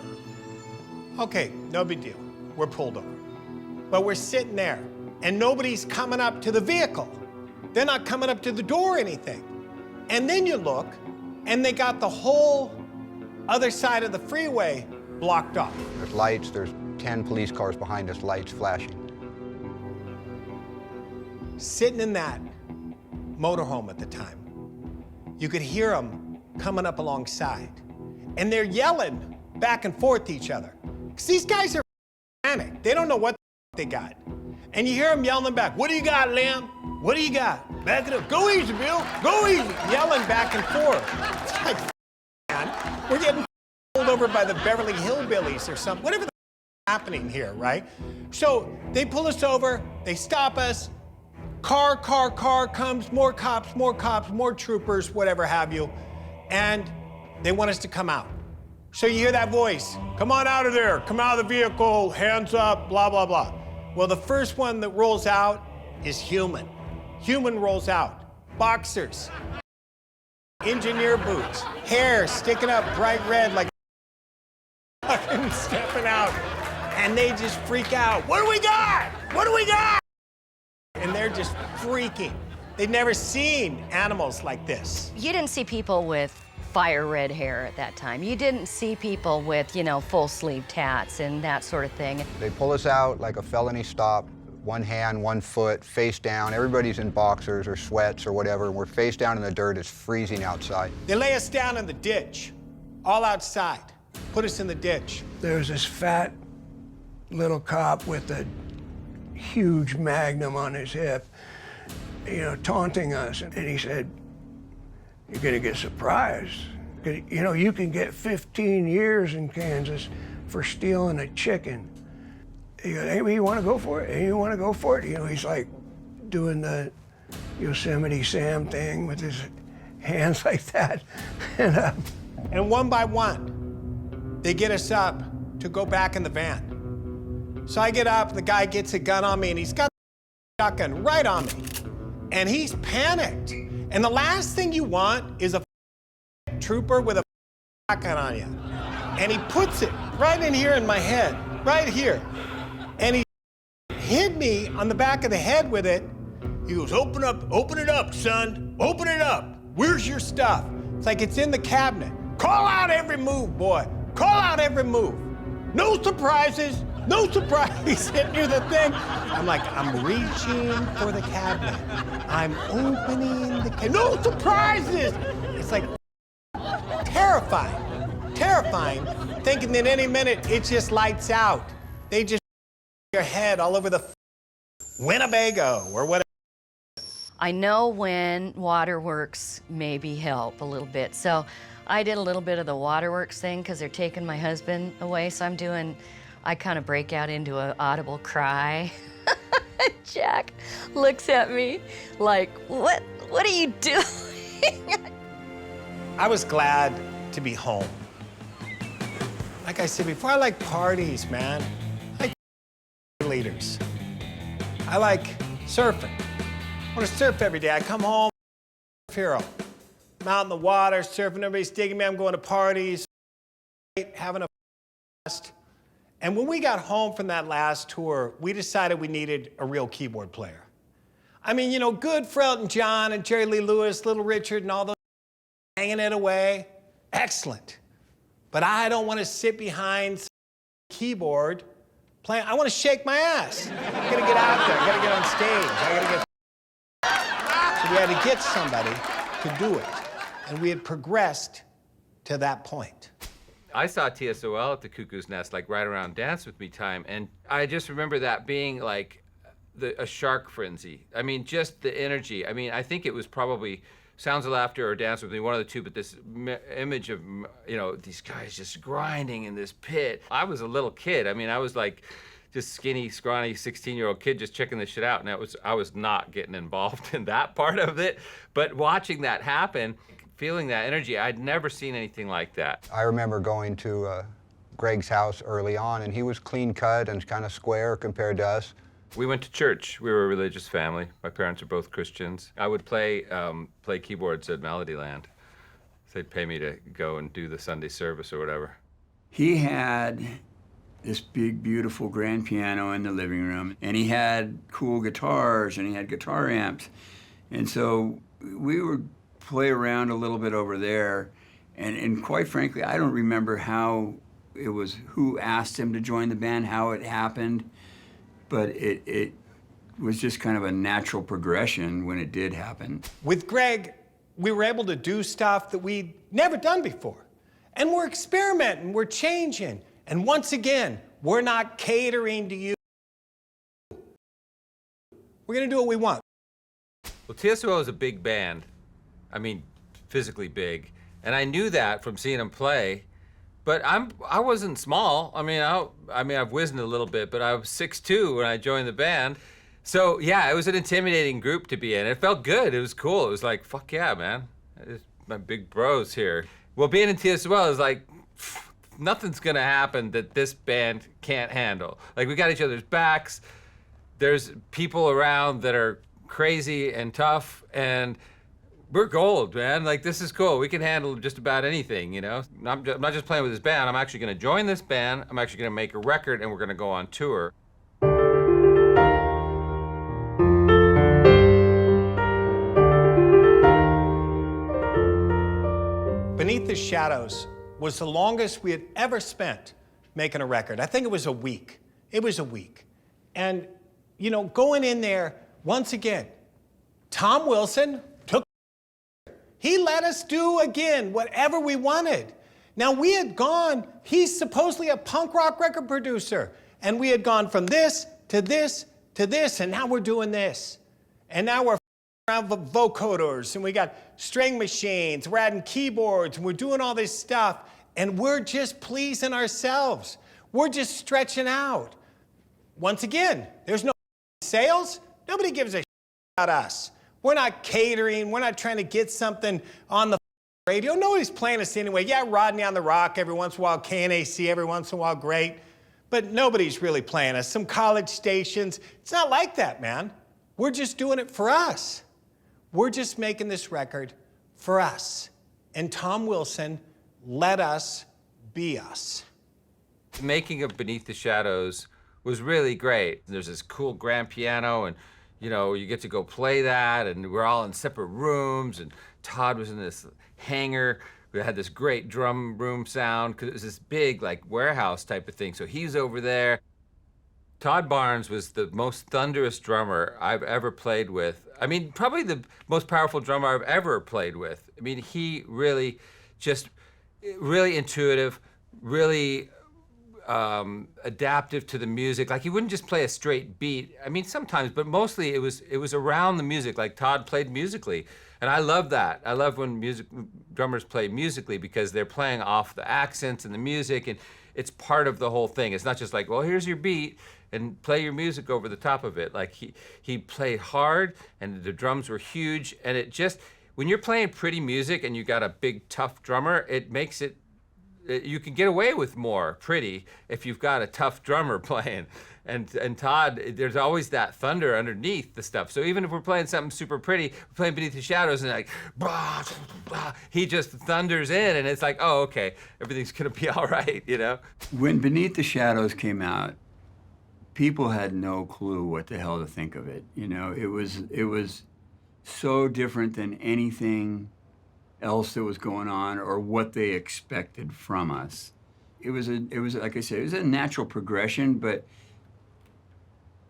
Okay, no big deal, we're pulled over. But we're sitting there and nobody's coming up to the vehicle. They're not coming up to the door or anything. And then you look, and they got the whole other side of the freeway blocked off. There's lights, there's 10 police cars behind us, lights flashing. Sitting in that motorhome at the time, you could hear them coming up alongside. And they're yelling back and forth to each other. Because these guys are panicked. They don't know what they got. And you hear them yelling back, what do you got, Lamb? What do you got? Back it up. Go easy, Bill. Go easy. Yelling back and forth. It's like, man, we're getting pulled over by the Beverly Hillbillies or something. Whatever the happening here, right? So they pull us over. They stop us. Car comes. More cops, more troopers, whatever have you. And they want us to come out. So you hear that voice. Come on out of there. Come out of the vehicle. Hands up, blah, blah, blah. Well, the first one that rolls out is Human. Human rolls out. Boxers. Engineer boots. Hair sticking up bright red like fucking stepping out. And they just freak out. What do we got? What do we got? And they're just freaking. They'd never seen animals like this. You didn't see people with fire red hair at that time. You didn't see people with, you know, full sleeve tats and that sort of thing. They pull us out like a felony stop, one hand, one foot, face down. Everybody's in boxers or sweats or whatever, and we're face down in the dirt. It's freezing outside. They lay us down in the ditch, all outside, put us in the ditch. There was this fat little cop with a huge magnum on his hip, you know, taunting us. And he said, you're gonna get surprised. You know, you can get 15 years in Kansas for stealing a chicken. He goes, hey, you wanna go for it? Hey, you wanna go for it? You know, he's like doing the Yosemite Sam thing with his hands like that. And one by one, they get us up to go back in the van. So I get up, the guy gets a gun on me, and he's got a shotgun right on me. And he's panicked. And the last thing you want is a trooper with a shotgun on you. And he puts it right in here in my head, right here. And he hit me on the back of the head with it. He goes, open it up, son. Open it up. Where's your stuff? It's like it's in the cabinet. Call out every move, boy. Call out every move. No surprises. No surprise. He's hitting you the thing. I'm like, I'm reaching for the cabinet. I'm opening the cabinet. No surprises. It's like terrifying, terrifying, thinking that any minute it just lights out. They just your head all over the Winnebago or whatever. I know when waterworks maybe help a little bit. So I did a little bit of the waterworks thing because they're taking my husband away. So I kind of break out into an audible cry. Jack looks at me like, what are you doing? I was glad to be home. Like I said before, I like parties, man. I like leaders. I like surfing. I want to surf every day. I come home, hero. I'm out in the water, surfing, everybody's digging me. I'm going to parties, having a blast. And when we got home from that last tour, we decided we needed a real keyboard player. I mean, you know, good for Elton John and Jerry Lee Lewis, Little Richard, and all those hanging it away. Excellent. But I don't want to sit behind some keyboard playing. I want to shake my ass. I gotta get out there. I gotta get on stage. I gotta get. So we had to get somebody to do it. And we had progressed to that point. I saw T.S.O.L. at the Cuckoo's Nest, like right around Dance With Me time, and I just remember that being like a shark frenzy. I mean, just the energy. I mean, I think it was probably Sounds of Laughter or Dance With Me, one of the two, but this image of, you know, these guys just grinding in this pit. I was a little kid. I mean, I was like just skinny, scrawny 16-year-old kid just checking this shit out, and I was not getting involved in that part of it, but watching that happen, feeling that energy, I'd never seen anything like that. I remember going to Greg's house early on, and he was clean cut and kind of square compared to us. We went to church. We were a religious family. My parents are both Christians. I would play keyboards at Melodyland. They'd pay me to go and do the Sunday service or whatever. He had this big, beautiful grand piano in the living room, and he had cool guitars, and he had guitar amps. And so we would play around a little bit over there, and quite frankly, I don't remember how it was, who asked him to join the band, how it happened, but it was just kind of a natural progression when it did happen. With Greg, we were able to do stuff that we'd never done before. And we're experimenting, we're changing. And once again, we're not catering to you. We're gonna do what we want. Well, TSOL is a big band. I mean, physically big. And I knew that from seeing them play. But I wasn't small. I mean, I've wizened a little bit, but I was 6'2" when I joined the band. So yeah, it was an intimidating group to be in. It felt good. It was cool. It was like, fuck yeah, man. It's my big bros here. Well, being in TSOL is like, nothing's gonna happen that this band can't handle. Like, we got each other's backs. There's people around that are crazy and tough, and we're gold, man. Like, this is cool. We can handle just about anything, you know? I'm not just playing with this band. I'm actually gonna join this band. I'm actually gonna make a record, and we're gonna go on tour. Beneath the Shadows was the longest we had ever spent making a record. I think it was a week. It was a week. And, you know, going in there, once again, Tom Wilson took. He let us do again whatever we wanted. Now, we had gone, he's supposedly a punk rock record producer, and we had gone from this to this to this, and now we're doing this. And now we're around vocoders, and we got string machines, we're adding keyboards, and we're doing all this stuff, and we're just pleasing ourselves. We're just stretching out. Once again, there's no sales. Nobody gives a shit about us. We're not catering. We're not trying to get something on the radio. Nobody's playing us anyway. Yeah, Rodney on the Rock every once in a while, KNAC every once in a while, great. But nobody's really playing us. Some college stations. It's not like that, man. We're just doing it for us. We're just making this record for us. And Tom Wilson let us be us. The making of Beneath the Shadows was really great. There's this cool grand piano, and you know, you get to go play that, and we're all in separate rooms, and Todd was in this hangar. We had this great drum room sound, because it was this big, like, warehouse type of thing. So he's over there. Todd Barnes was the most thunderous drummer I've ever played with. I mean, probably the most powerful drummer I've ever played with. I mean, he really really intuitive, really adaptive to the music. Like, he wouldn't just play a straight beat. I mean, sometimes, but mostly it was around the music. Like, Todd played musically, and I love that. I love when drummers play musically, because they're playing off the accents and the music, and it's part of the whole thing. It's not just like, well, here's your beat and play your music over the top of it. Like, he played hard, and the drums were huge, and it just, when you're playing pretty music and you got a big tough drummer, it makes it, you can get away with more pretty if you've got a tough drummer playing. And Todd, there's always that thunder underneath the stuff. So even if we're playing something super pretty, we're playing Beneath the Shadows, and like, bah, bah, he just thunders in, and it's like, oh, okay, everything's gonna be all right, you know? When Beneath the Shadows came out, people had no clue what the hell to think of it. You know, it was so different than anything else that was going on or what they expected from us. It was like I said, it was a natural progression, but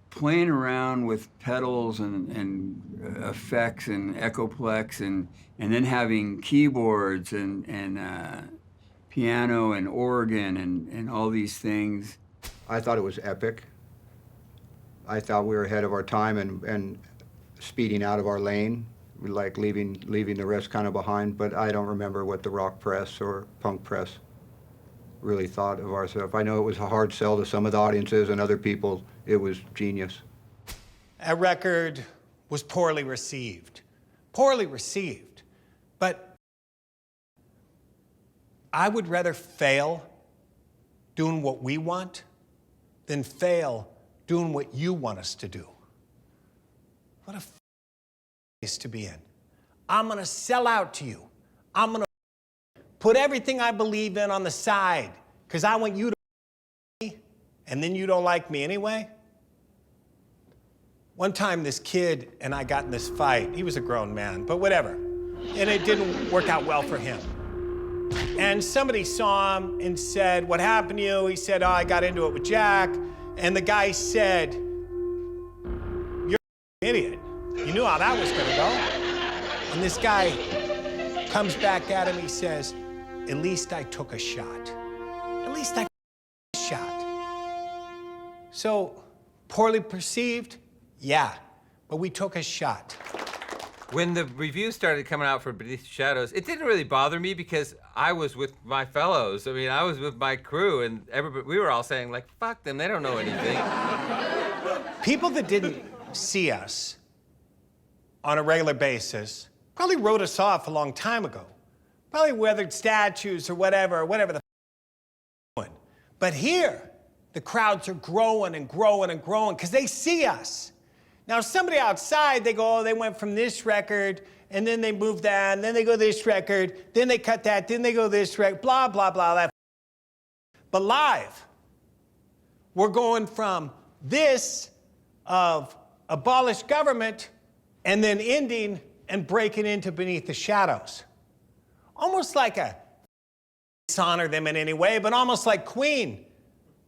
playing around with pedals and effects and echoplex and then having keyboards and piano and organ and all these things. I thought it was epic. I thought we were ahead of our time and speeding out of our lane, like leaving the rest kind of behind, but I don't remember what the rock press or punk press really thought of our stuff. I know it was a hard sell to some of the audiences, and other people, it was genius. That record was poorly received. Poorly received. But I would rather fail doing what we want than fail doing what you want us to do. What a place to be in. I'm gonna sell out to you. I'm gonna put everything I believe in on the side because I want you to me, and then you don't like me anyway? One time this kid and I got in this fight. He was a grown man, but whatever. And it didn't work out well for him. And somebody saw him and said, "What happened to you?" He said, "Oh, I got into it with Jack." And the guy said, "You're an idiot. You knew how that was gonna go." And this guy comes back at him, he says, "At least I took a shot. At least I took a shot." So, poorly perceived? Yeah, but we took a shot. When the reviews started coming out for Beneath the Shadows, it didn't really bother me because I was with my fellows. I mean, I was with my crew, and we were all saying, like, fuck them, they don't know anything. People that didn't see us on a regular basis probably wrote us off a long time ago. Probably weathered statues or whatever the doing. But here, the crowds are growing and growing and growing because they see us. Now, somebody outside, they go, oh, they went from this record, and then they moved that, and then they go this record, then they cut that, then they go this record, blah, blah, blah, that. But live, we're going from this of abolish government and then ending and breaking into Beneath the Shadows. Almost like a dishonor them in any way, but almost like Kuehn,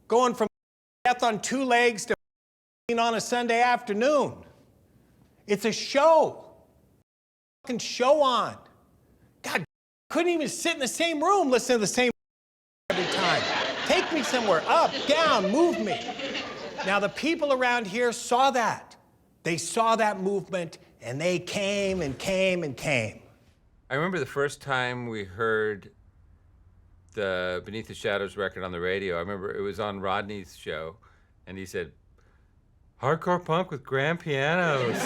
going from death on two legs to on a Sunday afternoon. It's a show. Fucking show on. God, couldn't even sit in the same room, listen to the same every time. Take me somewhere, up, down, move me. Now, the people around here saw that. They saw that movement, and they came and came and came. I remember the first time we heard the Beneath the Shadows record on the radio. I remember it was on Rodney's show, and he said, "Hardcore punk with grand pianos."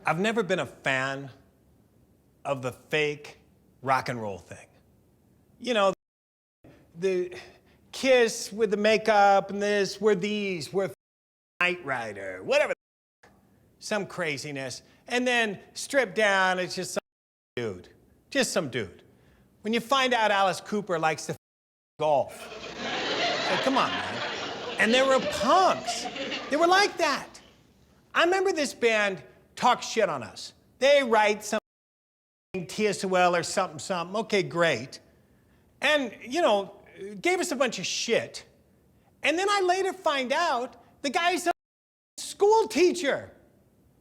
I've never been a fan of the fake rock and roll thing. You know, the Kiss with the makeup and this, we're these, we're Knight Rider, whatever, some craziness. And then stripped down, it's just some dude, just some dude. When you find out Alice Cooper likes to golf, like, come on, man. And they were punks. They were like that. I remember this band talk shit on us. They write some T.S.O.L. or something. Okay, great. And, you know, gave us a bunch of shit. And then I later find out the guy's a school teacher.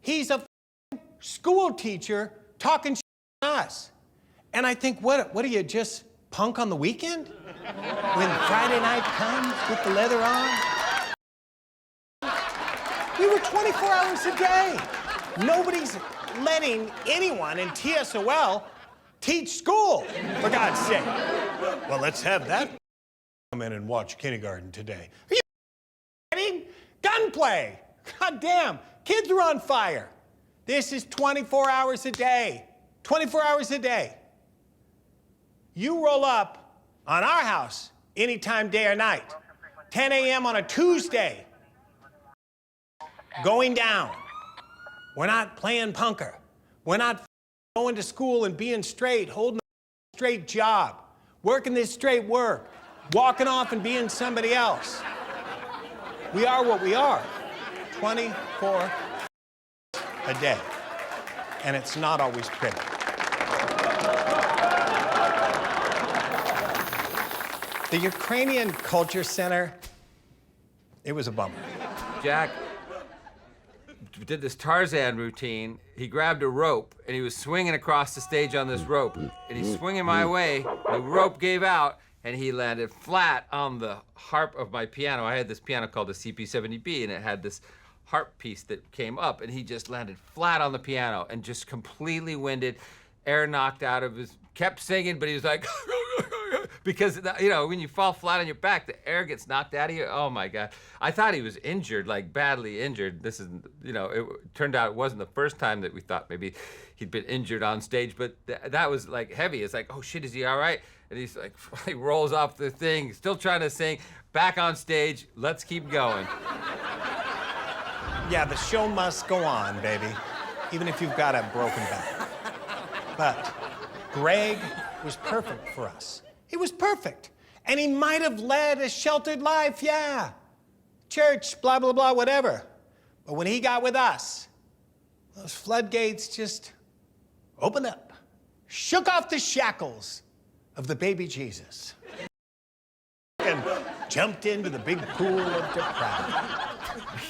He's a school teacher talking shit on us. And I think, what are you, just punk on the weekend? When Friday night comes with the leather on? We were 24 hours a day. Nobody's letting anyone in TSOL teach school, for God's sake. Well, let's have that come in and watch kindergarten today. Are you kidding? Gunplay. God damn, kids are on fire. This is 24 hours a day. 24 hours a day. You roll up on our house anytime, day or night. 10 a.m. on a Tuesday. Going down. We're not playing punker. We're not going to school and being straight, holding a straight job, working this straight work, walking off and being somebody else. We are what we are. 24 a day. And it's not always pretty. The Ukrainian Culture Center, it was a bummer. Jack did this Tarzan routine. He grabbed a rope and he was swinging across the stage on this rope. And he's swinging my way. The rope gave out and he landed flat on the harp of my piano. I had this piano called the CP70B and it had this harp piece that came up and he just landed flat on the piano and just completely winded, air knocked out of his, kept singing, but he was like, because, you know, when you fall flat on your back, the air gets knocked out of you. Oh my God. I thought he was injured, like badly injured. This is, you know, it turned out it wasn't the first time that we thought maybe he'd been injured on stage, but that was like heavy. It's like, oh shit, is he all right? And he's like, he rolls off the thing, still trying to sing, back on stage, let's keep going. Yeah, the show must go on, baby, even if you've got a broken back. But Greg was perfect for us. He was perfect. And he might have led a sheltered life, yeah. Church, blah, blah, blah, whatever. But when he got with us, those floodgates just opened up, shook off the shackles of the baby Jesus, and jumped into the big pool of depravity.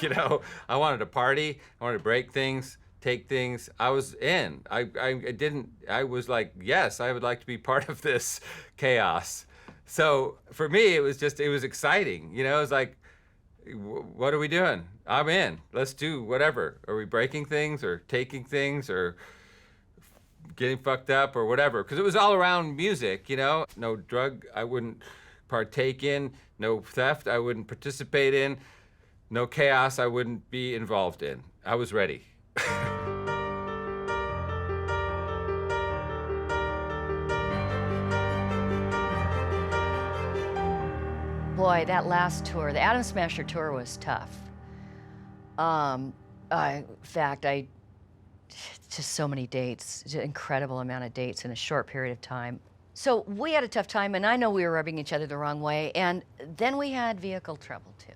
You know, I wanted to party, I wanted to break things, take things. I was in. I was like, yes, I would like to be part of this chaos. So for me, it was exciting. You know, it was like, what are we doing? I'm in. Let's do whatever. Are we breaking things or taking things or getting fucked up or whatever? Because it was all around music, you know? No drug I wouldn't partake in, no theft I wouldn't participate in, no chaos I wouldn't be involved in. I was ready. Boy, that last tour, the Atom Smasher tour, was tough. In fact, just so many dates, just an incredible amount of dates in a short period of time. So we had a tough time, and I know we were rubbing each other the wrong way, and then we had vehicle trouble too.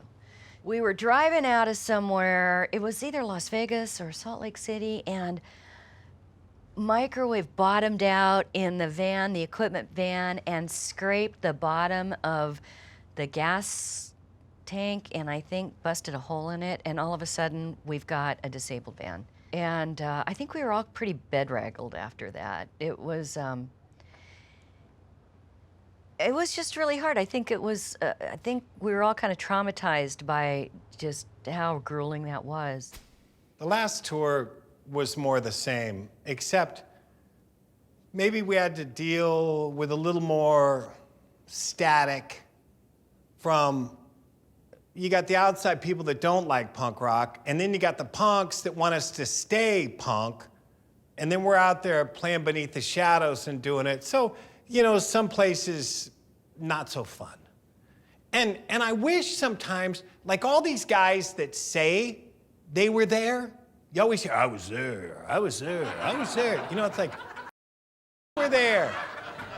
We were driving out of somewhere, it was either Las Vegas or Salt Lake City, and microwave bottomed out in the van, the equipment van, and scraped the bottom of the gas tank, and I think busted a hole in it, and all of a sudden we've got a disabled van. And I think we were all pretty bedraggled after that. It was just really hard. I think I think we were all kind of traumatized by just how grueling that was. The last tour was more the same, except maybe we had to deal with a little more static from, you got the outside people that don't like punk rock, and then you got the punks that want us to stay punk, and then we're out there playing beneath the shadows and doing it. So, you know, some places, not so fun. And I wish sometimes, like all these guys that say they were there, you always hear, I was there, I was there, I was there. You know, it's like, we're there.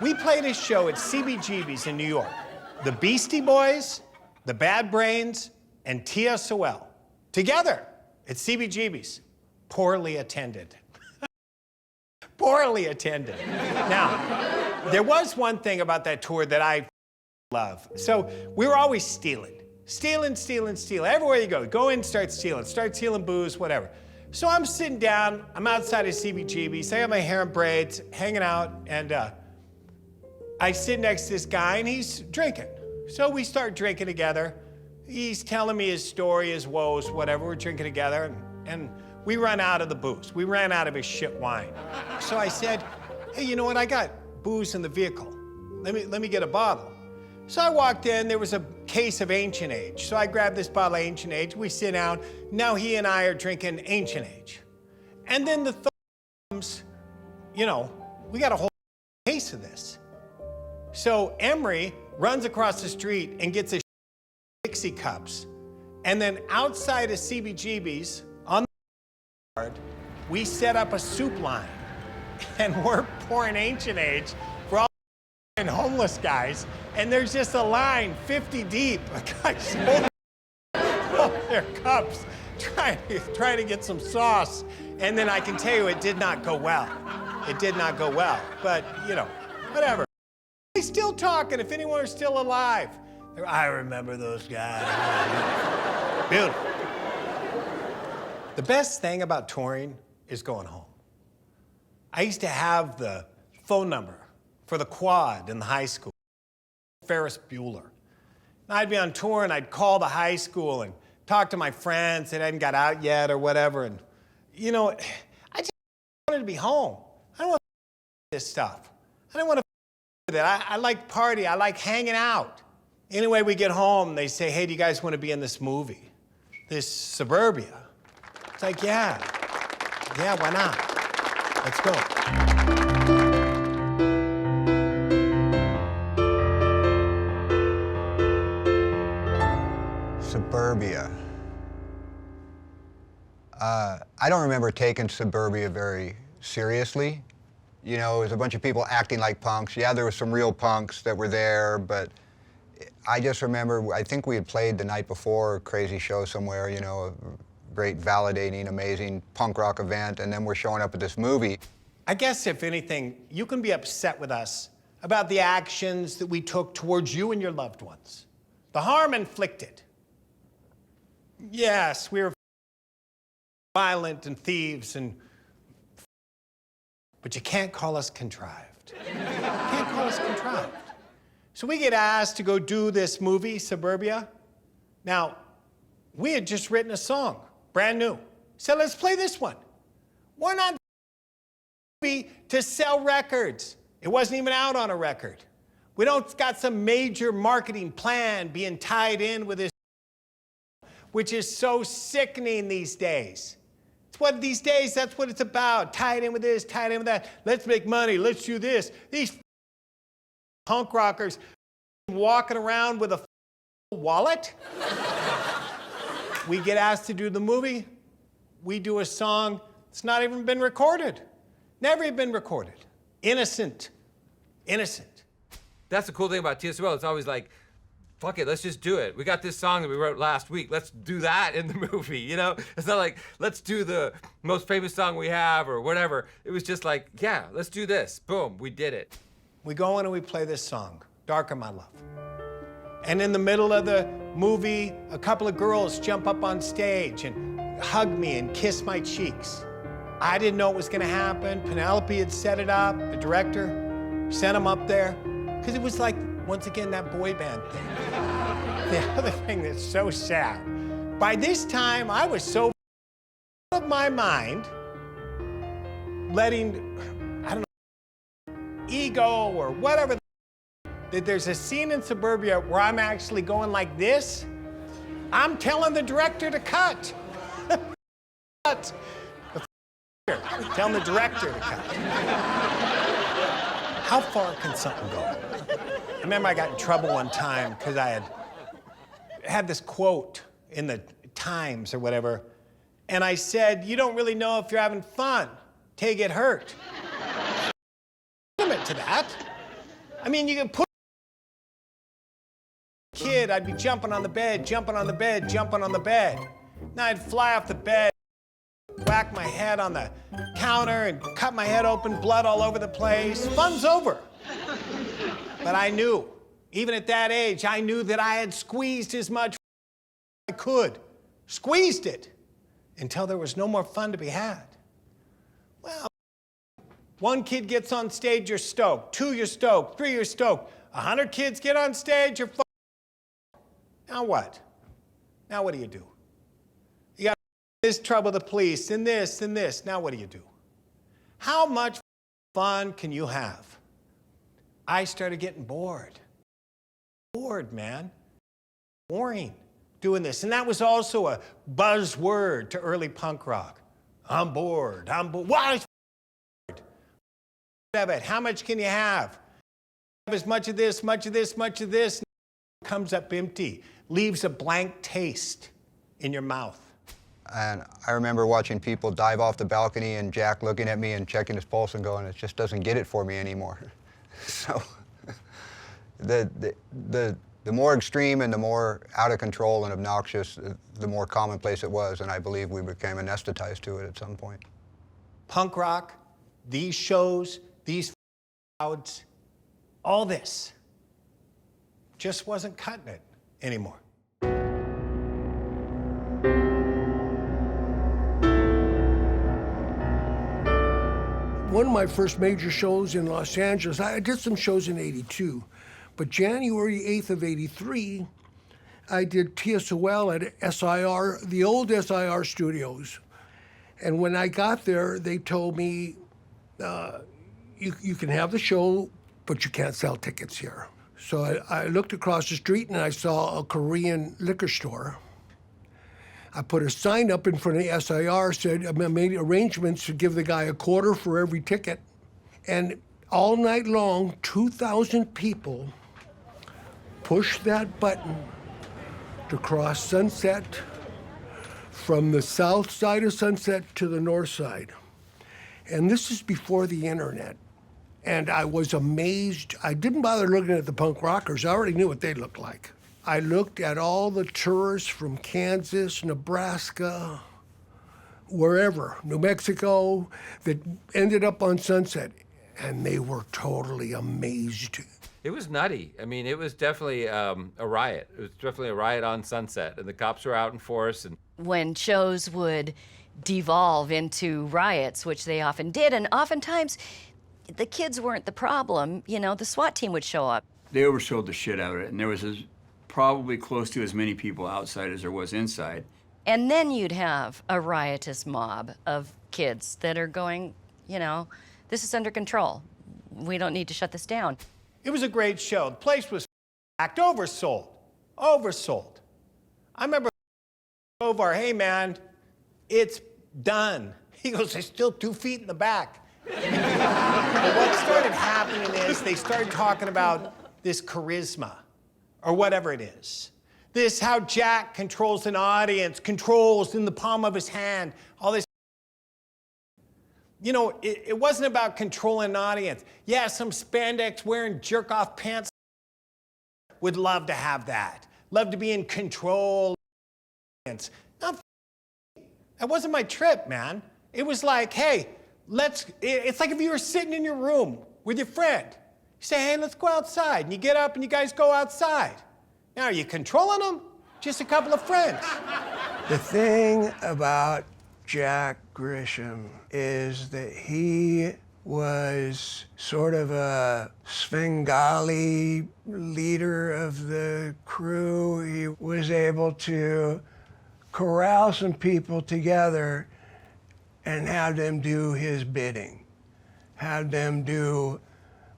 We played a show at CBGB's in New York. The Beastie Boys, the Bad Brains, and T.S.O.L. together at CBGB's. Poorly attended. Poorly attended. Now, there was one thing about that tour that I love. So we were always stealing. Stealing, stealing, stealing. Everywhere you go in, start stealing booze, whatever. So I'm sitting down, I'm outside of CBGB's, I have my hair in braids, hanging out, and I sit next to this guy and he's drinking. So we start drinking together. He's telling me his story, his woes, whatever. We're drinking together, and we run out of the booze. We ran out of his shit wine. So I said, hey, you know what? I got booze in the vehicle. Let me get a bottle. So I walked in, there was a case of Ancient Age. So I grabbed this bottle of Ancient Age, we sit down, now he and I are drinking Ancient Age. And then the thought comes, you know, we got a whole case of this. So Emory runs across the street and gets a Dixie cups. And then outside of CBGB's, on the yard, we set up a soup line. And we're pouring Ancient Age for all and homeless guys, and there's just a line 50 deep of guys holding their cups, trying to get some sauce. And then I can tell you, it did not go well. It did not go well, but you know, whatever. He's still talking, if anyone is still alive. I remember those guys. Beautiful. The best thing about touring is going home. I used to have the phone number for the quad in the high school, Ferris Bueller. And I'd be on tour and I'd call the high school and talk to my friends that hadn't got out yet or whatever. And, you know, I just wanted to be home. I don't want this stuff. I don't want to with it. I like party. I like hanging out. Anyway, we get home, they say, hey, do you guys want to be in this movie? This Suburbia. It's like, yeah, why not? Let's go. Suburbia. I don't remember taking Suburbia very seriously. You know, it was a bunch of people acting like punks. Yeah, there were some real punks that were there, but I just remember, I think we had played the night before a crazy show somewhere, you know, a great, validating, amazing punk rock event, and then we're showing up at this movie. I guess, if anything, you can be upset with us about the actions that we took towards you and your loved ones. The harm inflicted. Yes, we were violent and thieves, but you can't call us contrived. You can't call us contrived. So we get asked to go do this movie, Suburbia. Now, we had just written a song, brand new. So let's play this one. We're not movie to sell records. It wasn't even out on a record. We don't got some major marketing plan being tied in with this, which is so sickening these days. It's what these days, that's what it's about. Tied in with this, tied in with that. Let's make money, let's do this. These punk rockers walking around with a wallet. We get asked to do the movie. We do a song that's not even been recorded. Never even been recorded. Innocent. Innocent. That's the cool thing about TSOL. It's always like, fuck it, let's just do it. We got this song that we wrote last week. Let's do that in the movie, you know? It's not like, let's do the most famous song we have or whatever. It was just like, yeah, let's do this. Boom, we did it. We go in and we play this song, Darker My Love. And in the middle of the movie, a couple of girls jump up on stage and hug me and kiss my cheeks. I didn't know it was gonna happen. Penelope had set it up, the director, sent them up there. Because it was like, once again, that boy band thing. The other thing that's so sad, by this time, I was so out of my mind, letting, I don't know, ego or whatever, that there's a scene in Suburbia where I'm actually going like this. I'm telling the director to cut. Cut. Telling the director to cut. How far can something go? I remember I got in trouble one time because I had this quote in the Times or whatever, and I said, you don't really know if you're having fun till you get hurt. Limit to that. I mean, you can put kid, I'd be jumping on the bed, jumping on the bed, jumping on the bed. Now I'd fly off the bed, whack my head on the counter and cut my head open, blood all over the place. Fun's over. But I knew, even at that age, I knew that I had squeezed as much I could, squeezed it until there was no more fun to be had. Well, one kid gets on stage, you're stoked. 2, you're stoked. 3, you're stoked. 100 kids get on stage, you're Now what? Now what do you do? You got this trouble with the police and this and this. Now what do you do? How much fun can you have? I started getting bored. Bored, man. Boring doing this. And that was also a buzzword to early punk rock. I'm bored. I'm bored. Why? How much can you have? Have as much of this, much of this, much of this. Comes up empty. Leaves a blank taste in your mouth. And I remember watching people dive off the balcony and Jack looking at me and checking his pulse and going, it just doesn't get it for me anymore. So the more extreme and the more out of control and obnoxious, the more commonplace it was, and I believe we became anesthetized to it at some point. Punk rock, these shows, these crowds, all this just wasn't cutting it anymore. One of my first major shows in Los Angeles, I did some shows in '82, but January 8th of '83, I did TSOL at SIR, the old SIR studios. And when I got there, they told me, you can have the show, but you can't sell tickets here. So I looked across the street and I saw a Korean liquor store. I put a sign up in front of SIR, said I made arrangements to give the guy a quarter for every ticket. And all night long, 2,000 people pushed that button to cross Sunset from the south side of Sunset to the north side. And this is before the internet. And I was amazed. I didn't bother looking at the punk rockers. I already knew what they looked like. I looked at all the tourists from Kansas, Nebraska, wherever, New Mexico, that ended up on Sunset, and they were totally amazed. It was nutty. I mean, it was definitely a riot. It was definitely a riot on Sunset, and the cops were out in force. And when shows would devolve into riots, which they often did, and oftentimes the kids weren't the problem, you know, the SWAT team would show up. They oversold the shit out of it, and there was probably close to as many people outside as there was inside. And then you'd have a riotous mob of kids that are going, you know, this is under control. We don't need to shut this down. It was a great show. The place was packed, oversold. Oversold. I remember Tovar, hey man, it's done. He goes, there's still 2 feet in the back. But what started happening is they started talking about this charisma, or whatever it is. This, how Jack controls an audience, controls in the palm of his hand, all this. You know, it wasn't about controlling an audience. Yeah, some spandex wearing jerk-off pants would love to have that. Love to be in control. That wasn't my trip, man. It was like, hey, it's like if you were sitting in your room with your friend. You say, hey, let's go outside. And you get up and you guys go outside. Now, are you controlling them? Just a couple of friends. The thing about Jack Grisham is that he was sort of a Svengali leader of the crew. He was able to corral some people together and have them do his bidding, have them do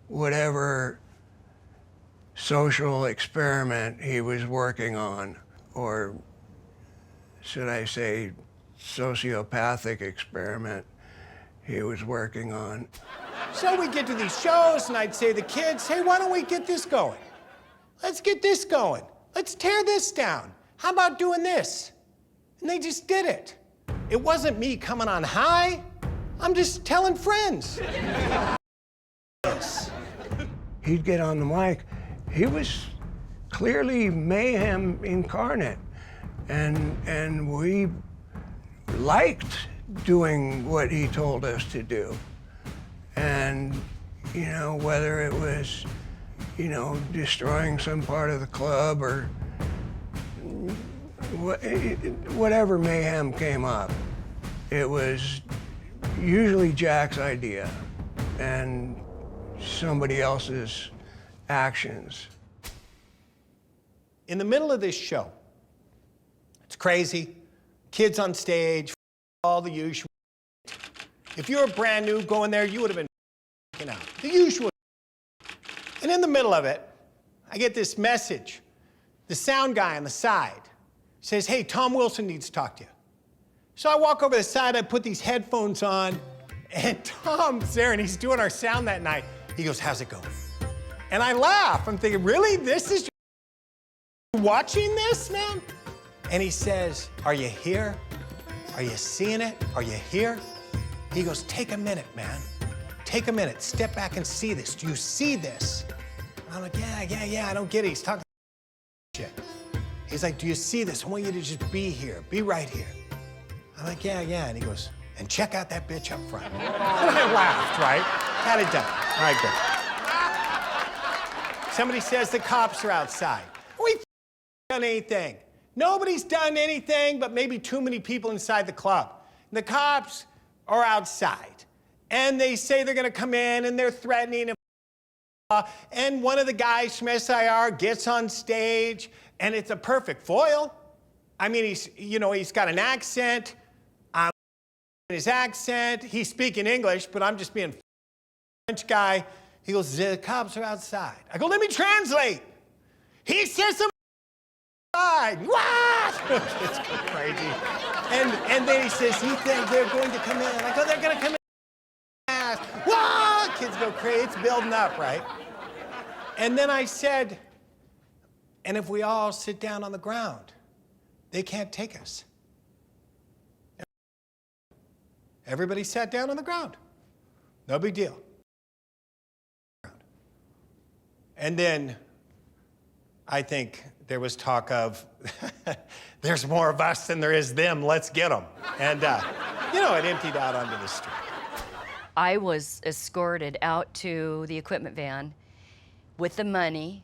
whatever social experiment he was working on, or should I say sociopathic experiment he was working on. So we get to these shows and I'd say to the kids, hey, why don't we get this going? Let's get this going. Let's tear this down. How about doing this? And they just did it. It wasn't me coming on high. I'm just telling friends. He'd get on the mic. He was clearly mayhem incarnate. And we liked doing what he told us to do. And, you know, whether it was, you know, destroying some part of the club or whatever mayhem came up, it was usually Jack's idea and somebody else's actions. In the middle of this show, it's crazy, kids on stage, all the usual. If you were brand new going there, you would have been out. The usual. And in the middle of it, I get this message. The sound guy on the side says, hey, Tom Wilson needs to talk to you. So I walk over the side, I put these headphones on, and Tom's there, and he's doing our sound that night. He goes, how's it going? And I laugh. I'm thinking, really? This is watching this, man? And he says, are you here? Are you seeing it? Are you here? He goes, take a minute, man. Take a minute. Step back and see this. Do you see this? And I'm like, yeah, I don't get it. He's talking shit. He's like, do you see this? I want you to just be here. Be right here. I'm like, yeah. And he goes, and check out that bitch up front. And I laughed, right? Had it done. All right, good. Somebody says the cops are outside. We done anything. Nobody's done anything but maybe too many people inside the club. And the cops are outside. And they say they're gonna come in and they're threatening and one of the guys from SIR gets on stage and it's a perfect foil. I mean, he's got an accent. His accent, he's speaking English, but I'm just being French guy. He goes, the cops are outside. I go, let me translate. He says some what? Kids go crazy. And then he says, he thinks they're going to come in. I go, they're going to come in. What? Kids go crazy. It's building up, right? And then I said, and if we all sit down on the ground, they can't take us. Everybody sat down on the ground. No big deal. And then I think there was talk of, there's more of us than there is them, let's get them. And, it emptied out onto the street. I was escorted out to the equipment van with the money,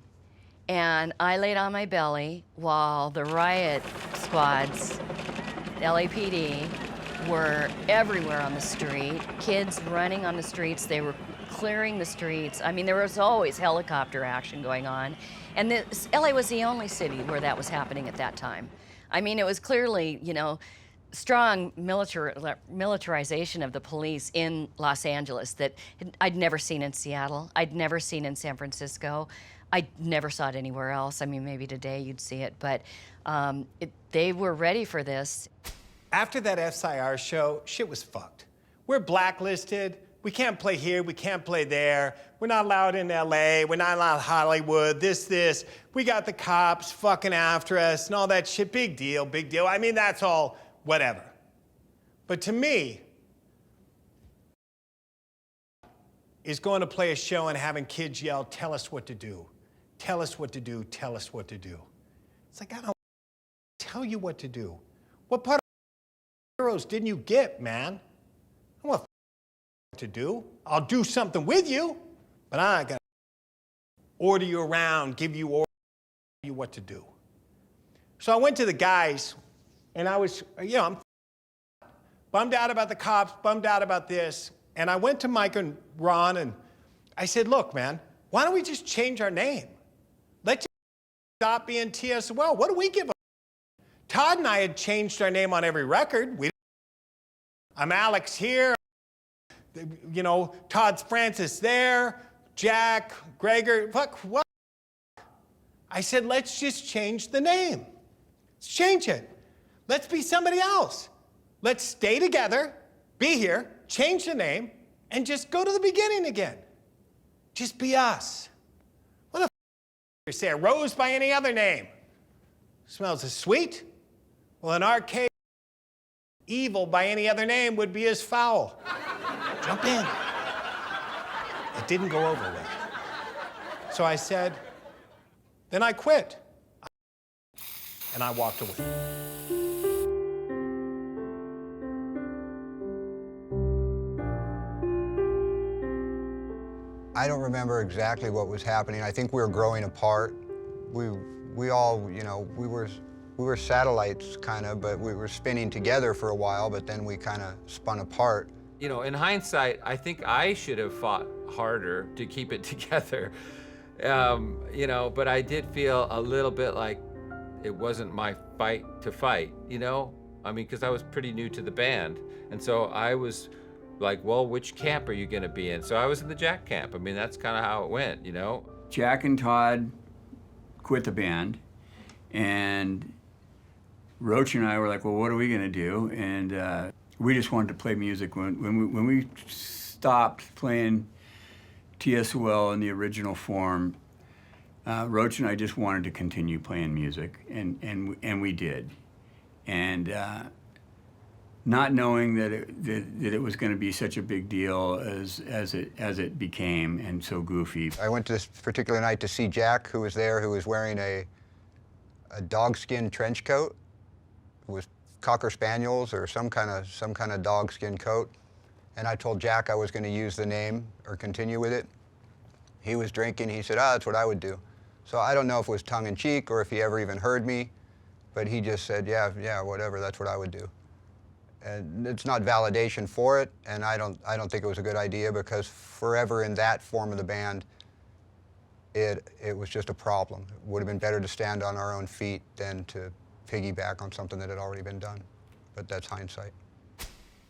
and I laid on my belly while the riot squads, the LAPD, were everywhere on the street. Kids running on the streets, they were clearing the streets. I mean, there was always helicopter action going on. And LA was the only city where that was happening at that time. I mean, it was clearly, strong militarization of the police in Los Angeles that I'd never seen in Seattle. I'd never seen in San Francisco. I never saw it anywhere else. I mean, maybe today you'd see it, but they were ready for this. After that SIR show, shit was fucked. We're blacklisted. We can't play here, we can't play there. We're not allowed in LA, we're not allowed in Hollywood, this. We got the cops fucking after us and all that shit. Big deal. I mean, that's all whatever. But to me, is going to play a show and having kids yell, tell us what to do. Tell us what to do, tell us what to do. It's like, I don't tell you what to do. What part of heroes didn't you get, man? I don't want to do. I'll do something with you, but I'm not gonna order you around, give you orders, tell you what to do. So I went to the guys, and I was, I'm bummed out about the cops, bummed out about this, and I went to Mike and Ron, and I said, look, man, why don't we just change our name? Let's just stop being T.S.O.L. What do we give a Todd and I had changed our name on every record. I'm Alex here. Todd's Francis there, Jack, Gregor, fuck, what? I said, let's just change the name. Let's change it. Let's be somebody else. Let's stay together, be here, change the name, and just go to the beginning again. Just be us. What the you say, a rose by any other name? Smells as sweet? Well, in our case, evil by any other name would be as foul. Jump in. It didn't go over well. So I said, then I quit. And I walked away. I don't remember exactly what was happening. I think we were growing apart. We all, we We were satellites, kind of, but we were spinning together for a while, but then we kind of spun apart. You know, in hindsight, I think I should have fought harder to keep it together. You know, but I did feel a little bit like it wasn't my fight to fight, you know? I mean, because I was pretty new to the band. And so I was like, well, which camp are you gonna be in? So I was in the Jack camp. I mean, that's kind of how it went, you know? Jack and Todd quit the band, and Roach and I were like, well, what are we gonna do? And we just wanted to play music. When we stopped playing TSOL in the original form, Roach and I just wanted to continue playing music, and we did. And not knowing that it was going to be such a big deal as it became, and so goofy. I went to this particular night to see Jack, who was there, who was wearing a dogskin trench coat. It was Cocker Spaniels or some kind of dogskin coat. And I told Jack I was going to use the name or continue with it. He was drinking. He said, that's what I would do. So I don't know if it was tongue-in-cheek or if he ever even heard me, but he just said, yeah, whatever, that's what I would do. And it's not validation for it, and I don't think it was a good idea, because forever in that form of the band, it was just a problem. It would have been better to stand on our own feet than to piggyback on something that had already been done. But that's hindsight.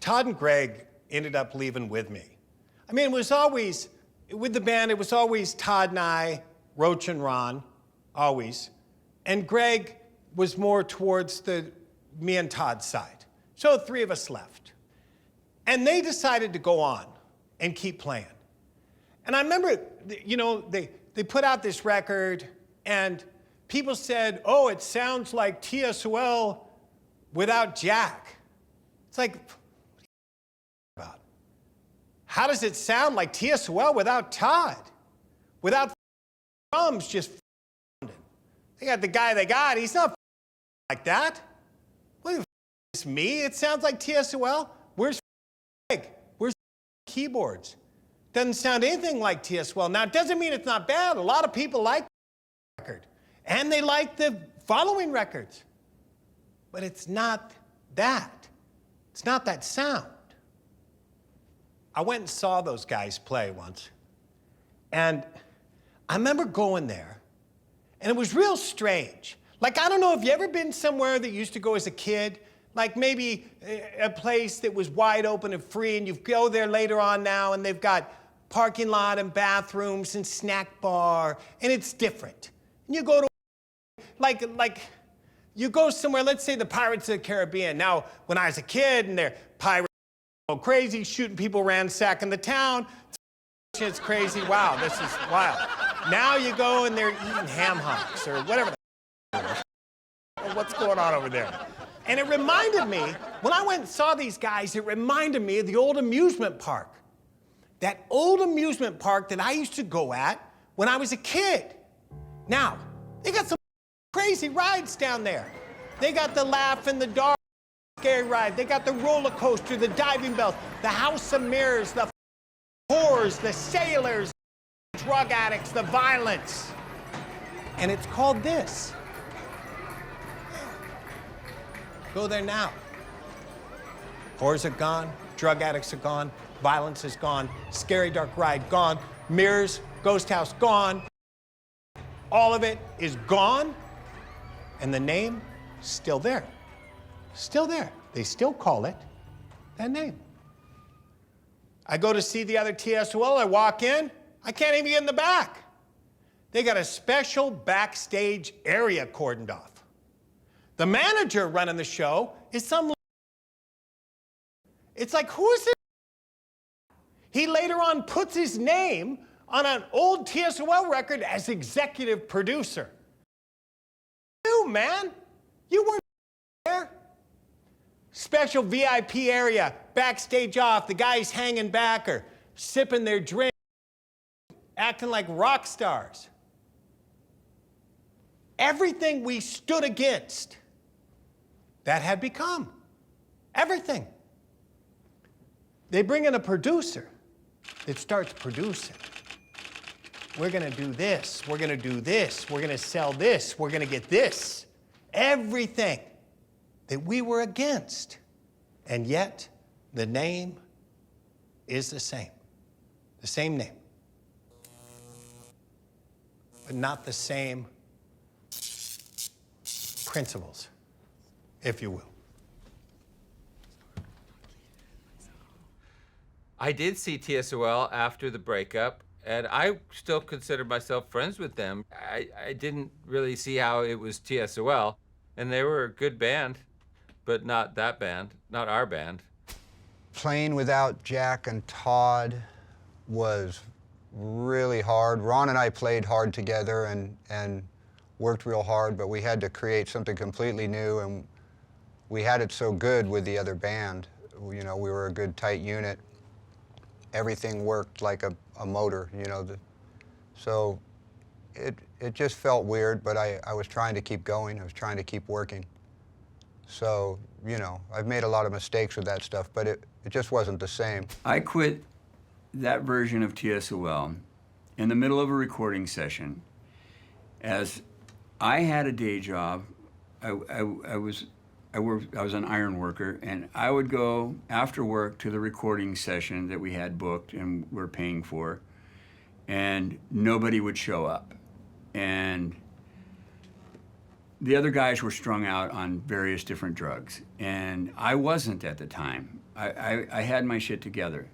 Todd and Greg ended up leaving with me. I mean, it was always, with the band, it was always Todd and I, Roach and Ron, always. And Greg was more towards me and Todd's side. So the three of us left. And they decided to go on and keep playing. And I remember, you know, they put out this record, and people said, oh, it sounds like TSOL without Jack. It's like, what are you about? How does it sound like TSOL without Todd? Without drums just they got the guy they got, he's not like that. What the it's me? It sounds like TSOL. Where's Greg? Where's keyboards? Doesn't sound anything like TSOL. Now, it doesn't mean it's not bad. A lot of people like the record, and they like the following records. But it's not that. It's not that sound. I went and saw those guys play once, and I remember going there, and it was real strange. Like, I don't know if you ever been somewhere that you used to go as a kid, like maybe a place that was wide open and free, and you go there later on now, and they've got parking lot and bathrooms and snack bar, and it's different. And you go to, like you go somewhere, let's say the Pirates of the Caribbean. Now, when I was a kid, and they're pirates go crazy, shooting people, ransacking the town, it's crazy, wow, this is wild. Now you go, and they're eating ham hocks, or whatever what's going on over there. And it reminded me, when I went and saw these guys, it reminded me of the old amusement park. That old amusement park that I used to go at when I was a kid. Now, they got some crazy rides down there. They got the Laugh in the Dark scary ride. They got the roller coaster, the diving bell, the House of Mirrors, the whores, the sailors, the drug addicts, the violence. And it's called this. Go there now. Whores are gone, drug addicts are gone, violence is gone, scary dark ride gone, mirrors, ghost house gone. All of it is gone, and the name still there. Still there. They still call it that name. I go to see the other TSOL, I walk in, I can't even get in the back. They got a special backstage area cordoned off. The manager running the show is some. It's like, who is this? He later on puts his name on an old TSOL record as executive producer. You, man, you weren't there. Special VIP area, backstage off, the guys hanging back or sipping their drink, acting like rock stars. Everything we stood against, that had become everything. They bring in a producer that starts producing. We're gonna do this, we're gonna do this, we're gonna sell this, we're gonna get this. everything that we were against. And yet, the name is the same name, but not the same principles, if you will. I did see TSOL after the breakup, and I still consider myself friends with them. I didn't really see how it was TSOL, and they were a good band, but not that band, not our band. Playing without Jack and Todd was really hard. Ron and I played hard together and worked real hard, but we had to create something completely new, and we had it so good with the other band. You know, we were a good, tight unit. Everything worked like a motor, you know. So it just felt weird, but I was trying to keep going. I was trying to keep working. So, you know, I've made a lot of mistakes with that stuff, but it just wasn't the same. I quit that version of TSOL in the middle of a recording session, as I had a day job. I was an iron worker, and I would go after work to the recording session that we had booked and were paying for, and nobody would show up. And the other guys were strung out on various different drugs, and I wasn't at the time. I had my shit together.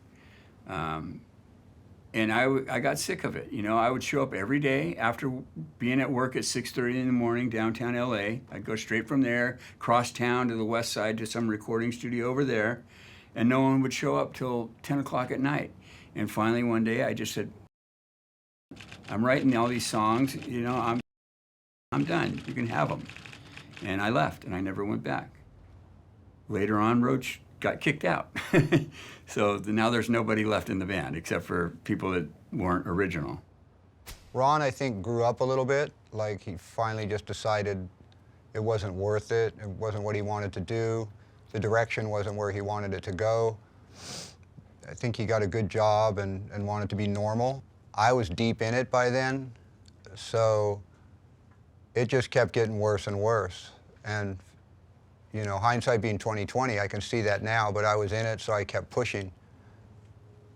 And I got sick of it. You know, I would show up every day after being at work at 6:30 in the morning downtown LA. I'd go straight from there, cross town to the west side to some recording studio over there, and no one would show up till 10 o'clock at night. And finally one day I just said, I'm writing all these songs, you know, I'm done, you can have them. And I left, and I never went back. Later on, Roach got kicked out. So now there's nobody left in the band except for people that weren't original. Ron, I think, grew up a little bit. Like, he finally just decided it wasn't worth it. It wasn't what he wanted to do. The direction wasn't where he wanted it to go. I think he got a good job and wanted to be normal. I was deep in it by then, so it just kept getting worse and worse. And you know, hindsight being 20/20, I can see that now, but I was in it, so I kept pushing.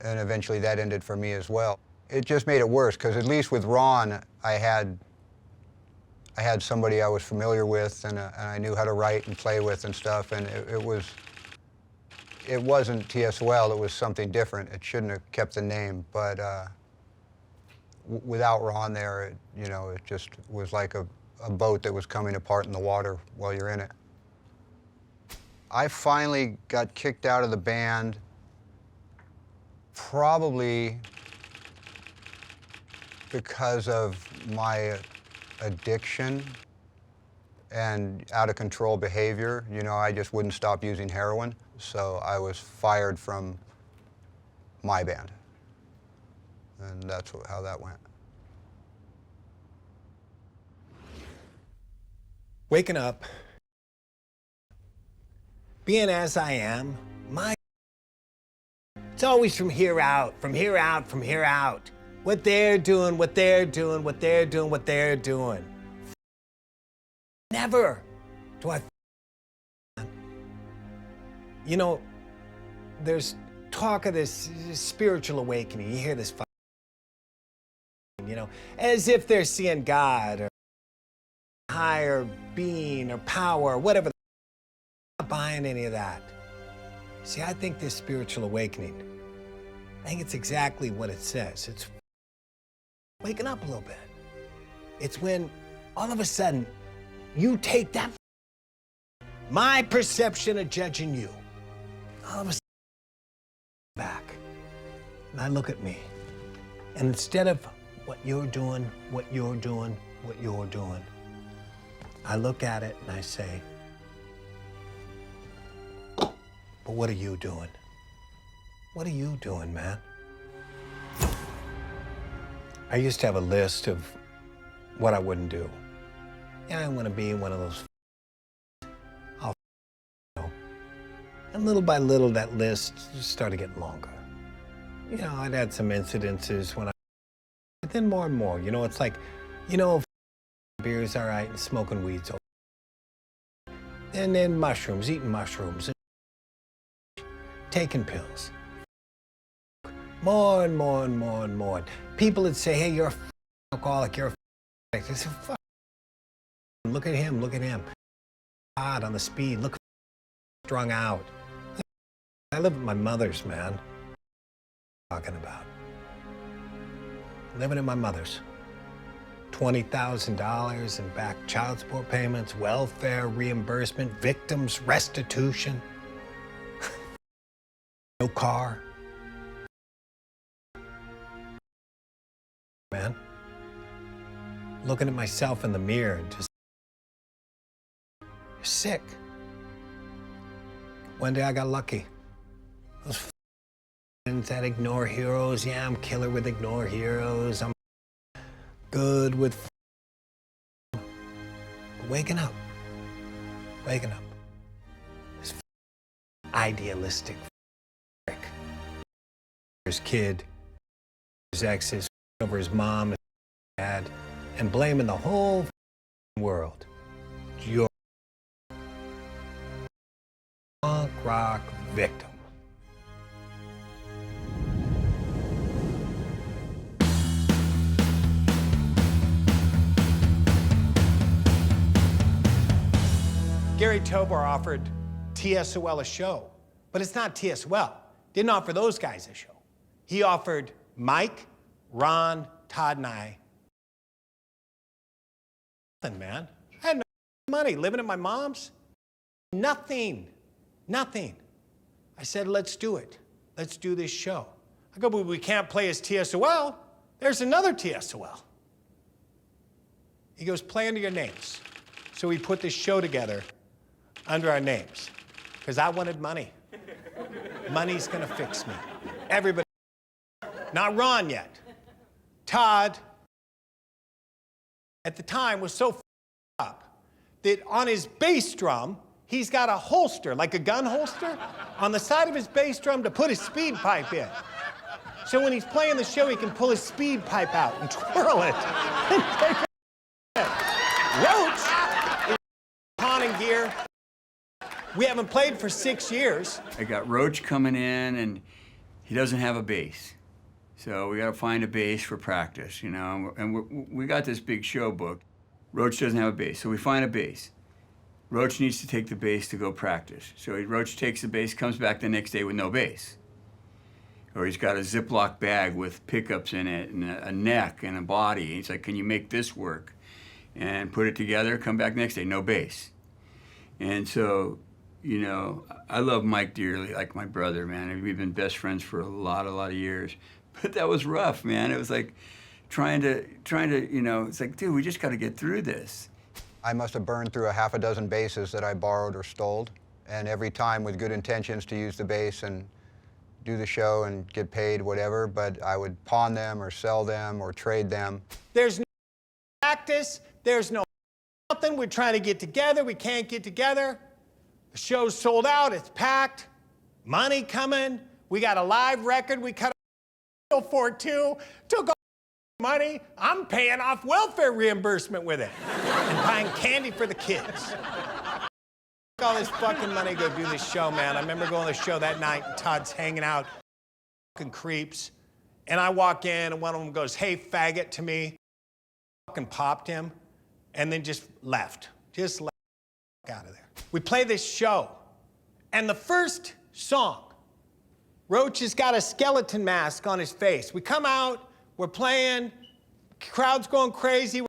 And eventually that ended for me as well. It just made it worse, because at least with Ron, I had somebody I was familiar with, and I knew how to write and play with and stuff, and it wasn't TSOL, it was something different. It shouldn't have kept the name, but without Ron there, you know, it just was like a boat that was coming apart in the water while you're in it. I finally got kicked out of the band probably because of my addiction and out-of-control behavior. You know, I just wouldn't stop using heroin, so I was fired from my band. And that's how that went. Waking up, being as I am, it's always from here out, from here out, from here out. What they're doing, what they're doing, what they're doing, what they're doing. Never do I. You know, there's talk of this spiritual awakening. You hear this, you know, as if they're seeing God or higher being or power, whatever. I'm not buying any of that. See, I think this spiritual awakening, I think it's exactly what it says. It's waking up a little bit. It's when all of a sudden you take that, my perception of judging you, all of a sudden back, and I look at me, and instead of what you're doing, what you're doing, what you're doing, I look at it and I say, but what are you doing? What are you doing, man? I used to have a list of what I wouldn't do. Yeah, I'm gonna be one of those. I'll, you know. And little by little, that list just started getting longer. You know, I'd had some incidences when but then more and more. You know, it's like, you know, beer's all right and smoking weed's okay. And then mushrooms, eating mushrooms, taking pills. More and more and more and more. People would say, hey, you're a alcoholic, you're a addict. I said, fuck. Look at him, look at him. Todd on the speed, look strung out. I live with my mother's, man. Talking about. Living at my mother's. $20,000 in back child support payments, welfare reimbursement, victims restitution. No car. Man. Looking at myself in the mirror and just, you're sick. One day I got lucky. Those that ignore heroes, yeah, I'm killer with ignore heroes. I'm good with waking up. Waking up. This idealistic prick. His kid, his exes, over his mom, his dad, and blaming the whole world. You're a punk rock victim. Gary Tobar offered T.S.O.L a show, but it's not T.S.O.L. Didn't offer those guys a show. He offered Mike, Ron, Todd, and I. Nothing, man. I had no money living at my mom's. Nothing. Nothing. I said, let's do it. Let's do this show. I go, but we can't play as T.S.O.L. There's another T.S.O.L. He goes, play under your names. So we put this show together under our names, because I wanted money. Money's gonna fix me. Everybody, not Ron yet. Todd, at the time, was so up that on his bass drum, he's got a holster, like a gun holster, on the side of his bass drum to put his speed pipe in. So when he's playing the show, he can pull his speed pipe out and twirl it and take it. Roach is pawning gear. We haven't played for 6 years. I got Roach coming in, and he doesn't have a bass. So we got to find a bass for practice, you know, and we got this big show booked. Roach doesn't have a bass, so we find a bass. Roach needs to take the bass to go practice. So Roach takes the bass, comes back the next day with no bass. Or he's got a Ziploc bag with pickups in it and a neck and a body. He's like, can you make this work? And put it together, come back next day, no bass. And so, you know, I love Mike dearly, like my brother, man. We've been best friends for a lot of years. But that was rough, man. It was like trying to, you know, it's like, dude, we just got to get through this. I must have burned through a half a dozen basses that I borrowed or stole, and every time with good intentions to use the bass and do the show and get paid, whatever, but I would pawn them or sell them or trade them. There's no practice, there's no nothing. We're trying to get together, we can't get together. The show's sold out, it's packed, money coming, we got a live record, we cut a for it too, took all the money, I'm paying off welfare reimbursement with it, and buying candy for the kids. All this fucking money to go do this show, man. I remember going to the show that night, and Todd's hanging out, fucking creeps, and I walk in, and one of them goes, hey, faggot, to me. Fucking popped him, and then just left. Just left out of there. We play this show, and the first song, Roach has got a skeleton mask on his face. We come out, we're playing, crowd's going crazy, we're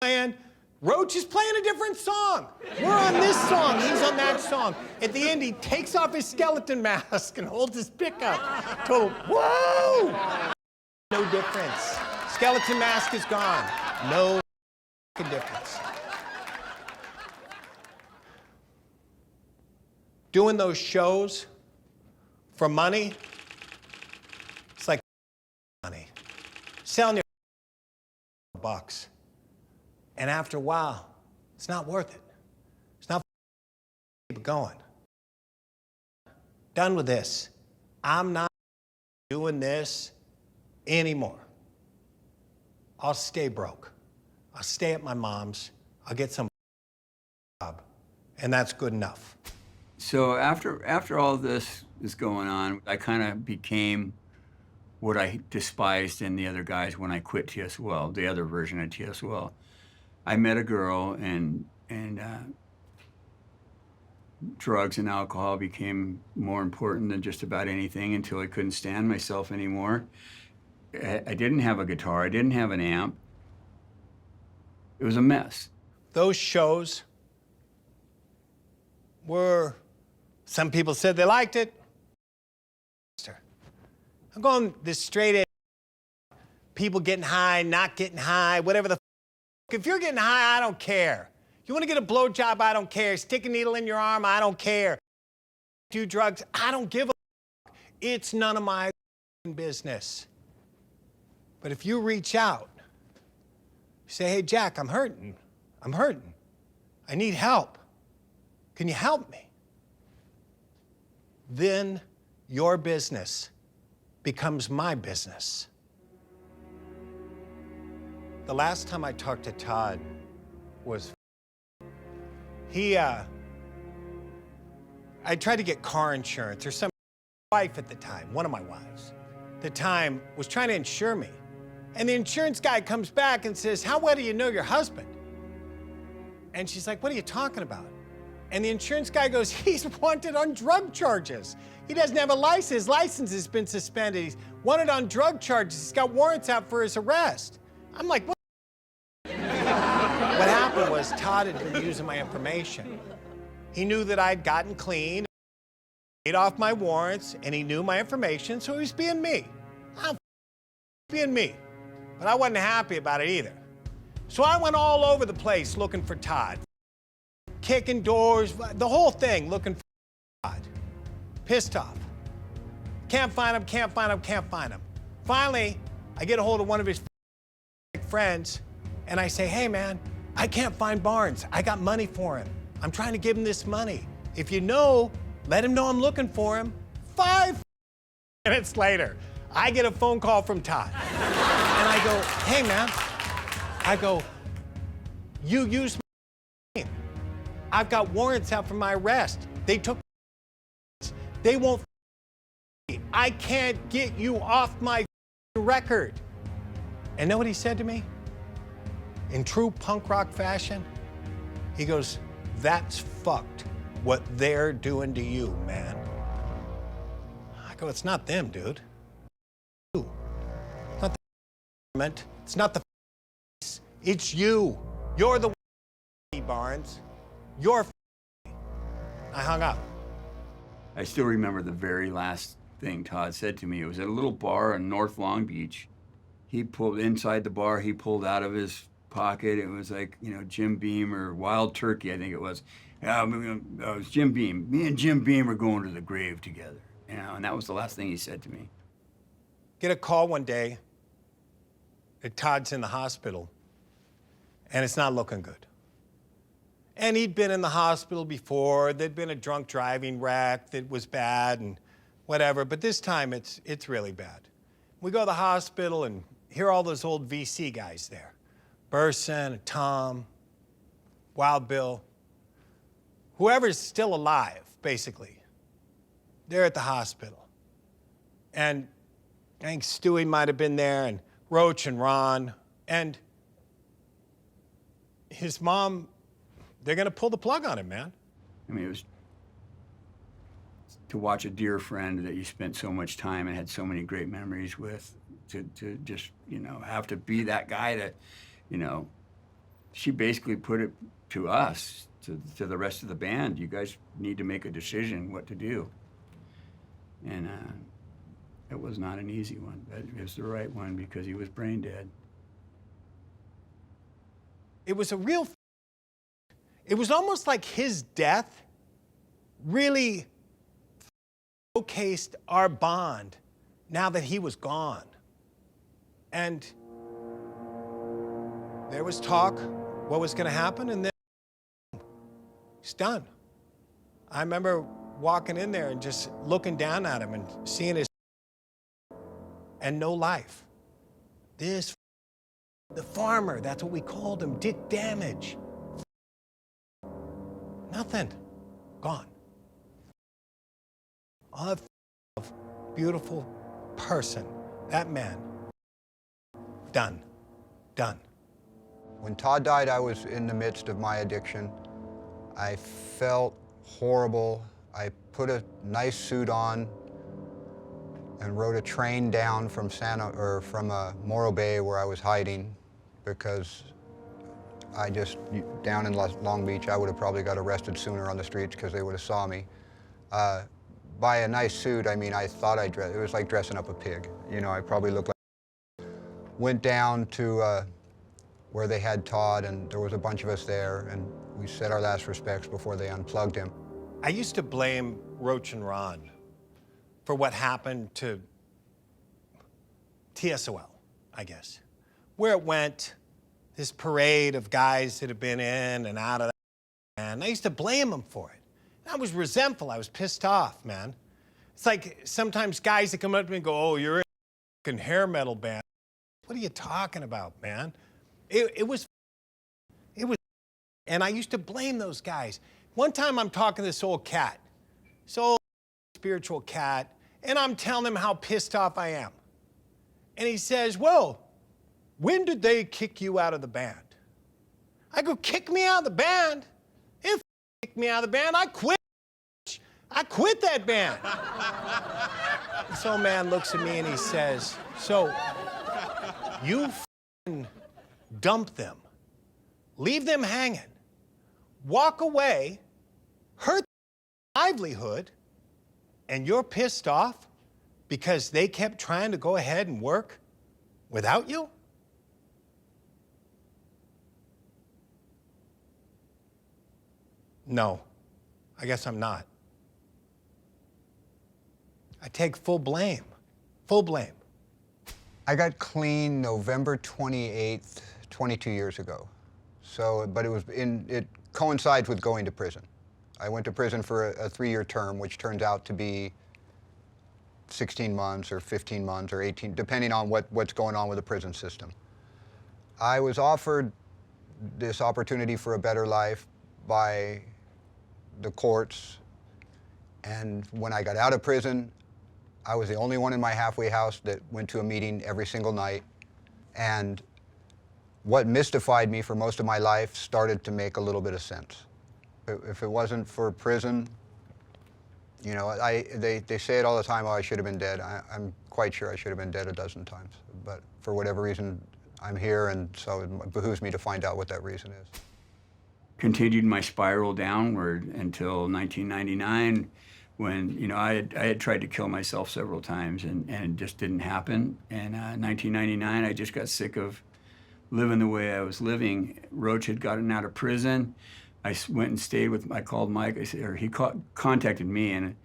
playing. Roach is playing a different song. We're on this song, he's on that song. At the end, he takes off his skeleton mask and holds his pickup. Total, whoa! No difference. Skeleton mask is gone. No difference. Doing those shows for money, it's like money. Selling your bucks. And after a while, it's not worth it. It's not keep it going. Done with this. I'm not doing this anymore. I'll stay broke. I'll stay at my mom's. I'll get some job. and that's good enough. So after all this is going on, I kind of became what I despised in the other guys when I quit T.S.O.L, the other version of T.S.O.L. I met a girl, and drugs and alcohol became more important than just about anything until I couldn't stand myself anymore. I didn't have a guitar. I didn't have an amp. It was a mess. Those shows were, some people said they liked it. I'm going this straight edge, people getting high, not getting high, whatever the f. If you're getting high, I don't care. You want to get a blowjob, I don't care. Stick a needle in your arm, I don't care. Do drugs, I don't give a f. It's none of my business. But if you reach out, say, hey, Jack, I'm hurting. I need help. Can you help me? Then your business becomes my business. The last time I talked to Todd was, I tried to get car insurance, or some wife at the time, one of my wives, at the time was trying to insure me. And the insurance guy comes back and says, how well do you know your husband? And she's like, what are you talking about? And the insurance guy goes, he's wanted on drug charges. He doesn't have a license. His license has been suspended. He's wanted on drug charges. He's got warrants out for his arrest. I'm like, what? What happened was Todd had been using my information. He knew that I'd gotten clean, paid off my warrants, and he knew my information, so he was being me. I'm being me. But I wasn't happy about it either. So I went all over the place looking for Todd. Kicking doors, the whole thing, looking for Todd. Pissed off. Can't find him. Finally, I get a hold of one of his friends, and I say, hey man, I can't find Barnes. I got money for him. I'm trying to give him this money. If you know, let him know I'm looking for him. 5 minutes later, I get a phone call from Todd. And I go, hey man, you used my name. I've got warrants out for my arrest. They took, they won't, I can't get you off my record. And know what he said to me? In true punk rock fashion, he goes, that's fucked what they're doing to you, man. I go, it's not them, dude. It's not the government. It's not the it's you. You're the Barnes. You're I hung up. I still remember the very last thing Todd said to me. It was at a little bar in North Long Beach. He pulled inside the bar, he pulled out of his pocket. It was like, you know, Jim Beam or Wild Turkey, I think it was. It was Jim Beam. Me and Jim Beam are going to the grave together. You know, and that was the last thing he said to me. Get a call one day that Todd's in the hospital, and it's not looking good. And he'd been in the hospital before. There'd been a drunk driving wreck that was bad and whatever, but this time it's really bad. We go to the hospital and hear all those old VC guys there. Burson, Tom, Wild Bill, whoever's still alive, basically. They're at the hospital. And I think Stewie might have been there, and Roach and Ron, and his mom, they're gonna pull the plug on him, man. I mean, it was to watch a dear friend that you spent so much time and had so many great memories with, to just, you know, have to be that guy that, you know, she basically put it to us, to the rest of the band, you guys need to make a decision what to do. And it was not an easy one, but it was the right one because he was brain dead. It was a real, it was almost like his death really showcased our bond now that he was gone. And there was talk what was going to happen, and then it's done. I remember walking in there and just looking down at him and seeing his and no life. This, the farmer, that's what we called him, did damage. Nothing. Gone. A beautiful person. That man. Done. Done. When Todd died, I was in the midst of my addiction. I felt horrible. I put a nice suit on and rode a train down from Morro Bay, where I was hiding, because down in Long Beach, I would have probably got arrested sooner on the streets because they would have saw me. By a nice suit, I mean, I thought it was like dressing up a pig. You know, I probably looked like. Went down to where they had Todd, and there was a bunch of us there, and we said our last respects before they unplugged him. I used to blame Roach and Ron for what happened to T.S.O.L, I guess. Where it went, this parade of guys that had been in and out of that, and I used to blame them for it. I was resentful, I was pissed off, man. It's like sometimes guys that come up to me and go, oh, you're in a hair metal band. What are you talking about, man? It was, and I used to blame those guys. One time I'm talking to this old cat, this old spiritual cat, and I'm telling him how pissed off I am. And he says, well, when did they kick you out of the band? I go, kick me out of the band? If they kick me out of the band, I quit. I quit that band. This old man looks at me and he says, so you dump them, leave them hanging, walk away, hurt their livelihood, and you're pissed off because they kept trying to go ahead and work without you? No, I guess I'm not. I take full blame, full blame. I got clean November 28th, 22 years ago. So, but it coincides with going to prison. I went to prison for a 3-year term, which turns out to be 16 months or 15 months or 18, depending on what's going on with the prison system. I was offered this opportunity for a better life by the courts, and when I got out of prison, I was the only one in my halfway house that went to a meeting every single night, and what mystified me for most of my life started to make a little bit of sense. If it wasn't for prison, you know, they say it all the time, oh, I should have been dead. I'm quite sure I should have been dead a dozen times. But for whatever reason, I'm here, and so it behooves me to find out what that reason is. Continued my spiral downward until 1999, when, you know, I had tried to kill myself several times, and it just didn't happen. And 1999, I just got sick of living the way I was living. Roach had gotten out of prison. I went and stayed with, I called Mike, he contacted me, and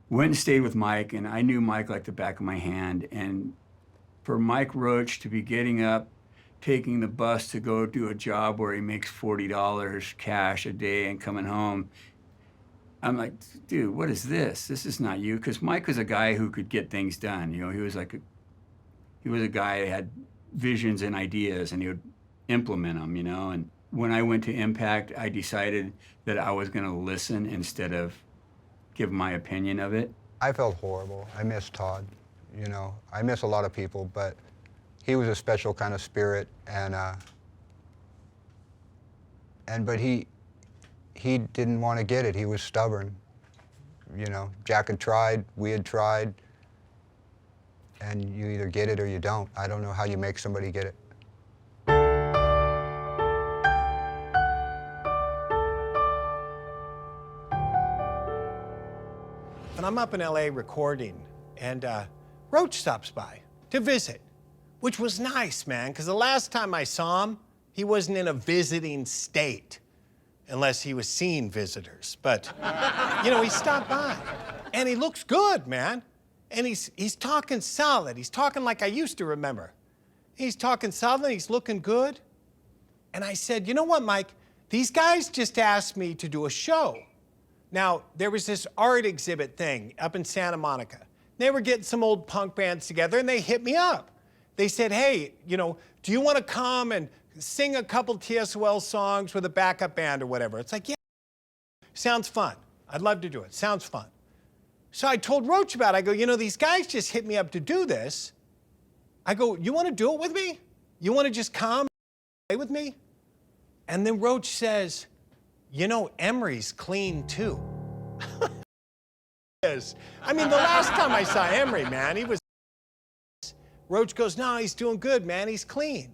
went and stayed with Mike, and I knew Mike like the back of my hand. And for Mike Roach to be getting up, taking the bus to go do a job where he makes $40 cash a day and coming home, I'm like, dude, what is this? This is not you. Because Mike was a guy who could get things done. You know, he was a guy that had visions and ideas, and he would implement them, you know. And when I went to Impact, I decided that I was going to listen instead of give my opinion of it. I felt horrible. I miss Todd, you know. I miss a lot of people, but he was a special kind of spirit, but he didn't want to get it. He was stubborn. You know, Jack had tried, we had tried, and you either get it or you don't. I don't know how you make somebody get it. And I'm up in LA recording, and Roach stops by to visit, which was nice, man, because the last time I saw him, he wasn't in a visiting state, unless he was seeing visitors. But, you know, he stopped by, and he looks good, man. And he's talking solid. He's talking like I used to remember. He's talking solid, he's looking good. And I said, you know what, Mike? These guys just asked me to do a show. Now, there was this art exhibit thing up in Santa Monica. They were getting some old punk bands together, and they hit me up. They said, hey, you know, do you want to come and sing a couple T.S.O.L songs with a backup band or whatever? It's like, yeah. Sounds fun. I'd love to do it. Sounds fun. So I told Roach about it. I go, you know, these guys just hit me up to do this. I go, you want to do it with me? You want to just come and play with me? And then Roach says, you know, Emory's clean too. I mean, the last time I saw Emory, man, he was. Roach goes, no, he's doing good, man. He's clean.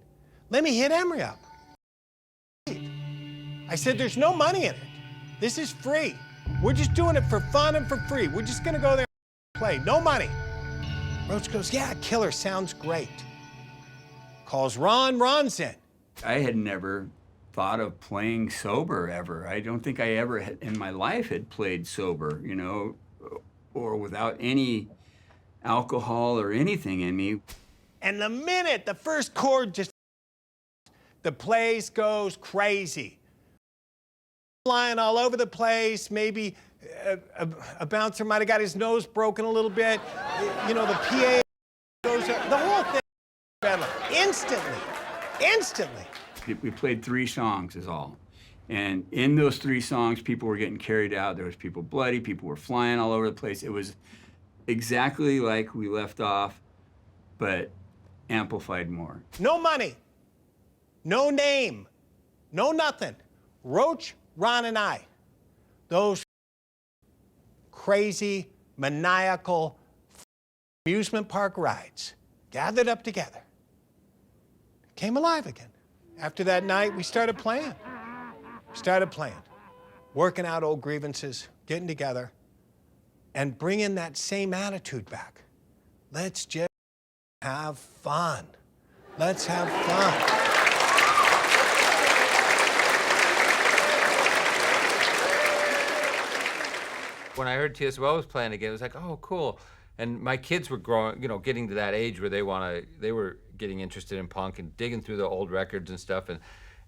Let me hit Emory up. I said, there's no money in it. This is free. We're just doing it for fun and for free. We're just going to go there and play. No money. Roach goes, yeah, killer, sounds great. Calls Ron. Ron's in. I had never thought of playing sober ever. I don't think I ever had, in my life had played sober, you know, or without any alcohol or anything in me. And the minute the first chord just, the place goes crazy. Flying all over the place, maybe a bouncer might have got his nose broken a little bit. You know, the PA goes, the whole thing, instantly. We played 3 songs is all. And in those 3 songs, people were getting carried out. There was people bloody, people were flying all over the place. It was exactly like we left off, but amplified more. No money, no name, no nothing. Roach, Ron, and I, those crazy, maniacal amusement park rides, gathered up together, came alive again. After that night, we started playing. Working out old grievances, getting together, and bringing that same attitude back. Let's just have fun. Let's have fun. When I heard T.S.O.L was playing again, it was like, oh, cool. And my kids were growing, you know, getting to that age where they were getting interested in punk and digging through the old records and stuff. And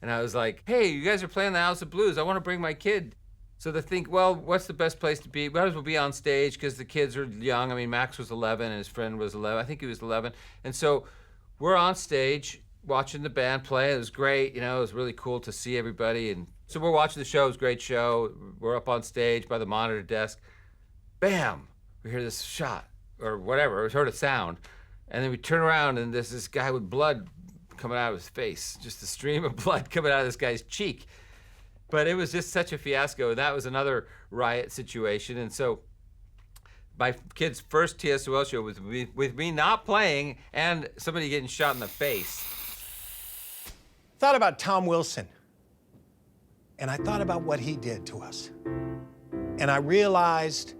I was like, hey, you guys are playing the House of Blues. I want to bring my kid. So they think, well, what's the best place to be? Might as well be on stage because the kids are young. I mean, Max was 11 and his friend was 11. I think he was 11. And so we're on stage watching the band play. It was great. You know, it was really cool to see everybody. And so we're watching the show. It was a great show. We're up on stage by the monitor desk. Bam! We hear this shot or whatever. We heard a sound. And then we turn around and there's this guy with blood coming out of his face. Just a stream of blood coming out of this guy's cheek. But it was just such a fiasco. That was another Riot situation. And so my kid's first T.S.O.L show was with me not playing and somebody getting shot in the face. Thought about Tom Wilson. And I thought about what he did to us. And I realized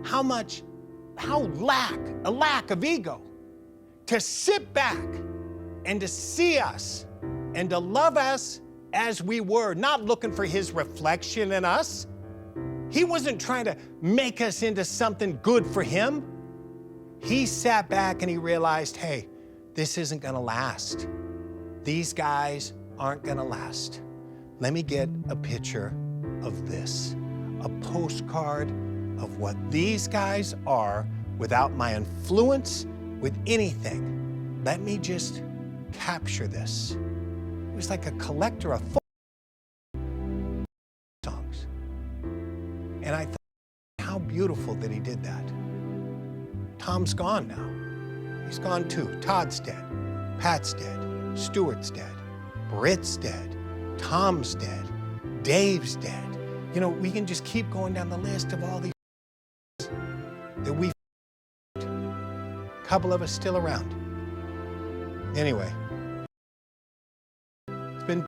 a lack of ego to sit back and to see us and to love us as we were, not looking for his reflection in us. He wasn't trying to make us into something good for him. He sat back and he realized, hey, this isn't gonna last. These guys aren't gonna last. Let me get a picture of this, a postcard of what these guys are without my influence with anything. Let me just capture this. It was like a collector of songs. And I thought, how beautiful that he did that. Tom's gone now. He's gone too. Todd's dead. Pat's dead. Stuart's dead. Britt's dead. Tom's dead. Dave's dead. You know, we can just keep going down the list of all these that we. A couple of us still around. Anyway, it's been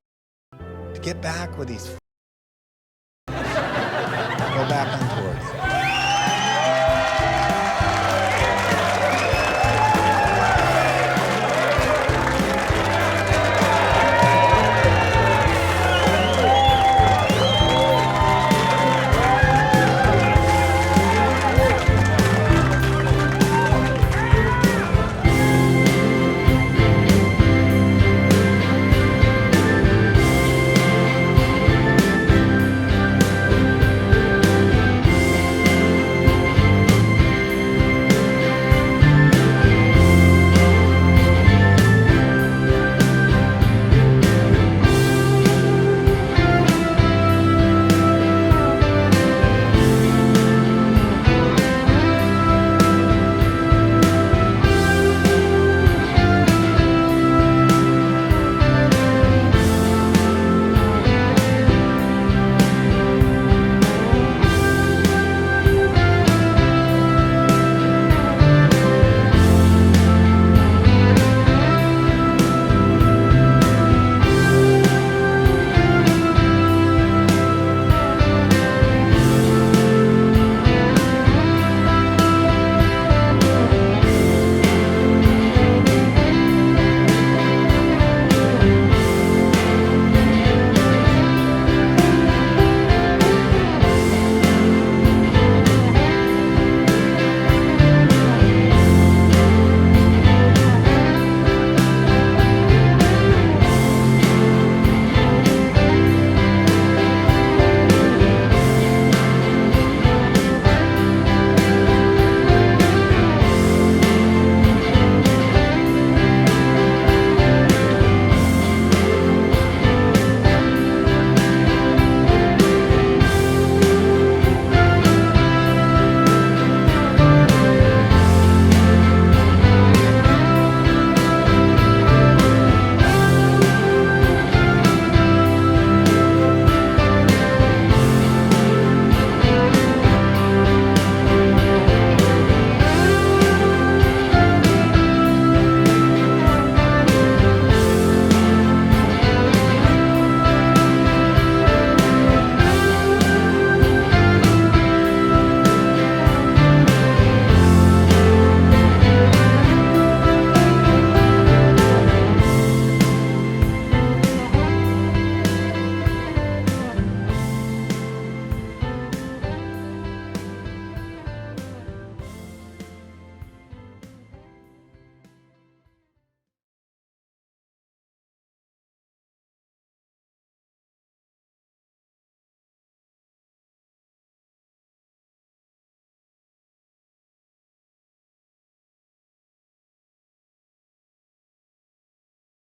to get back with these. Go back on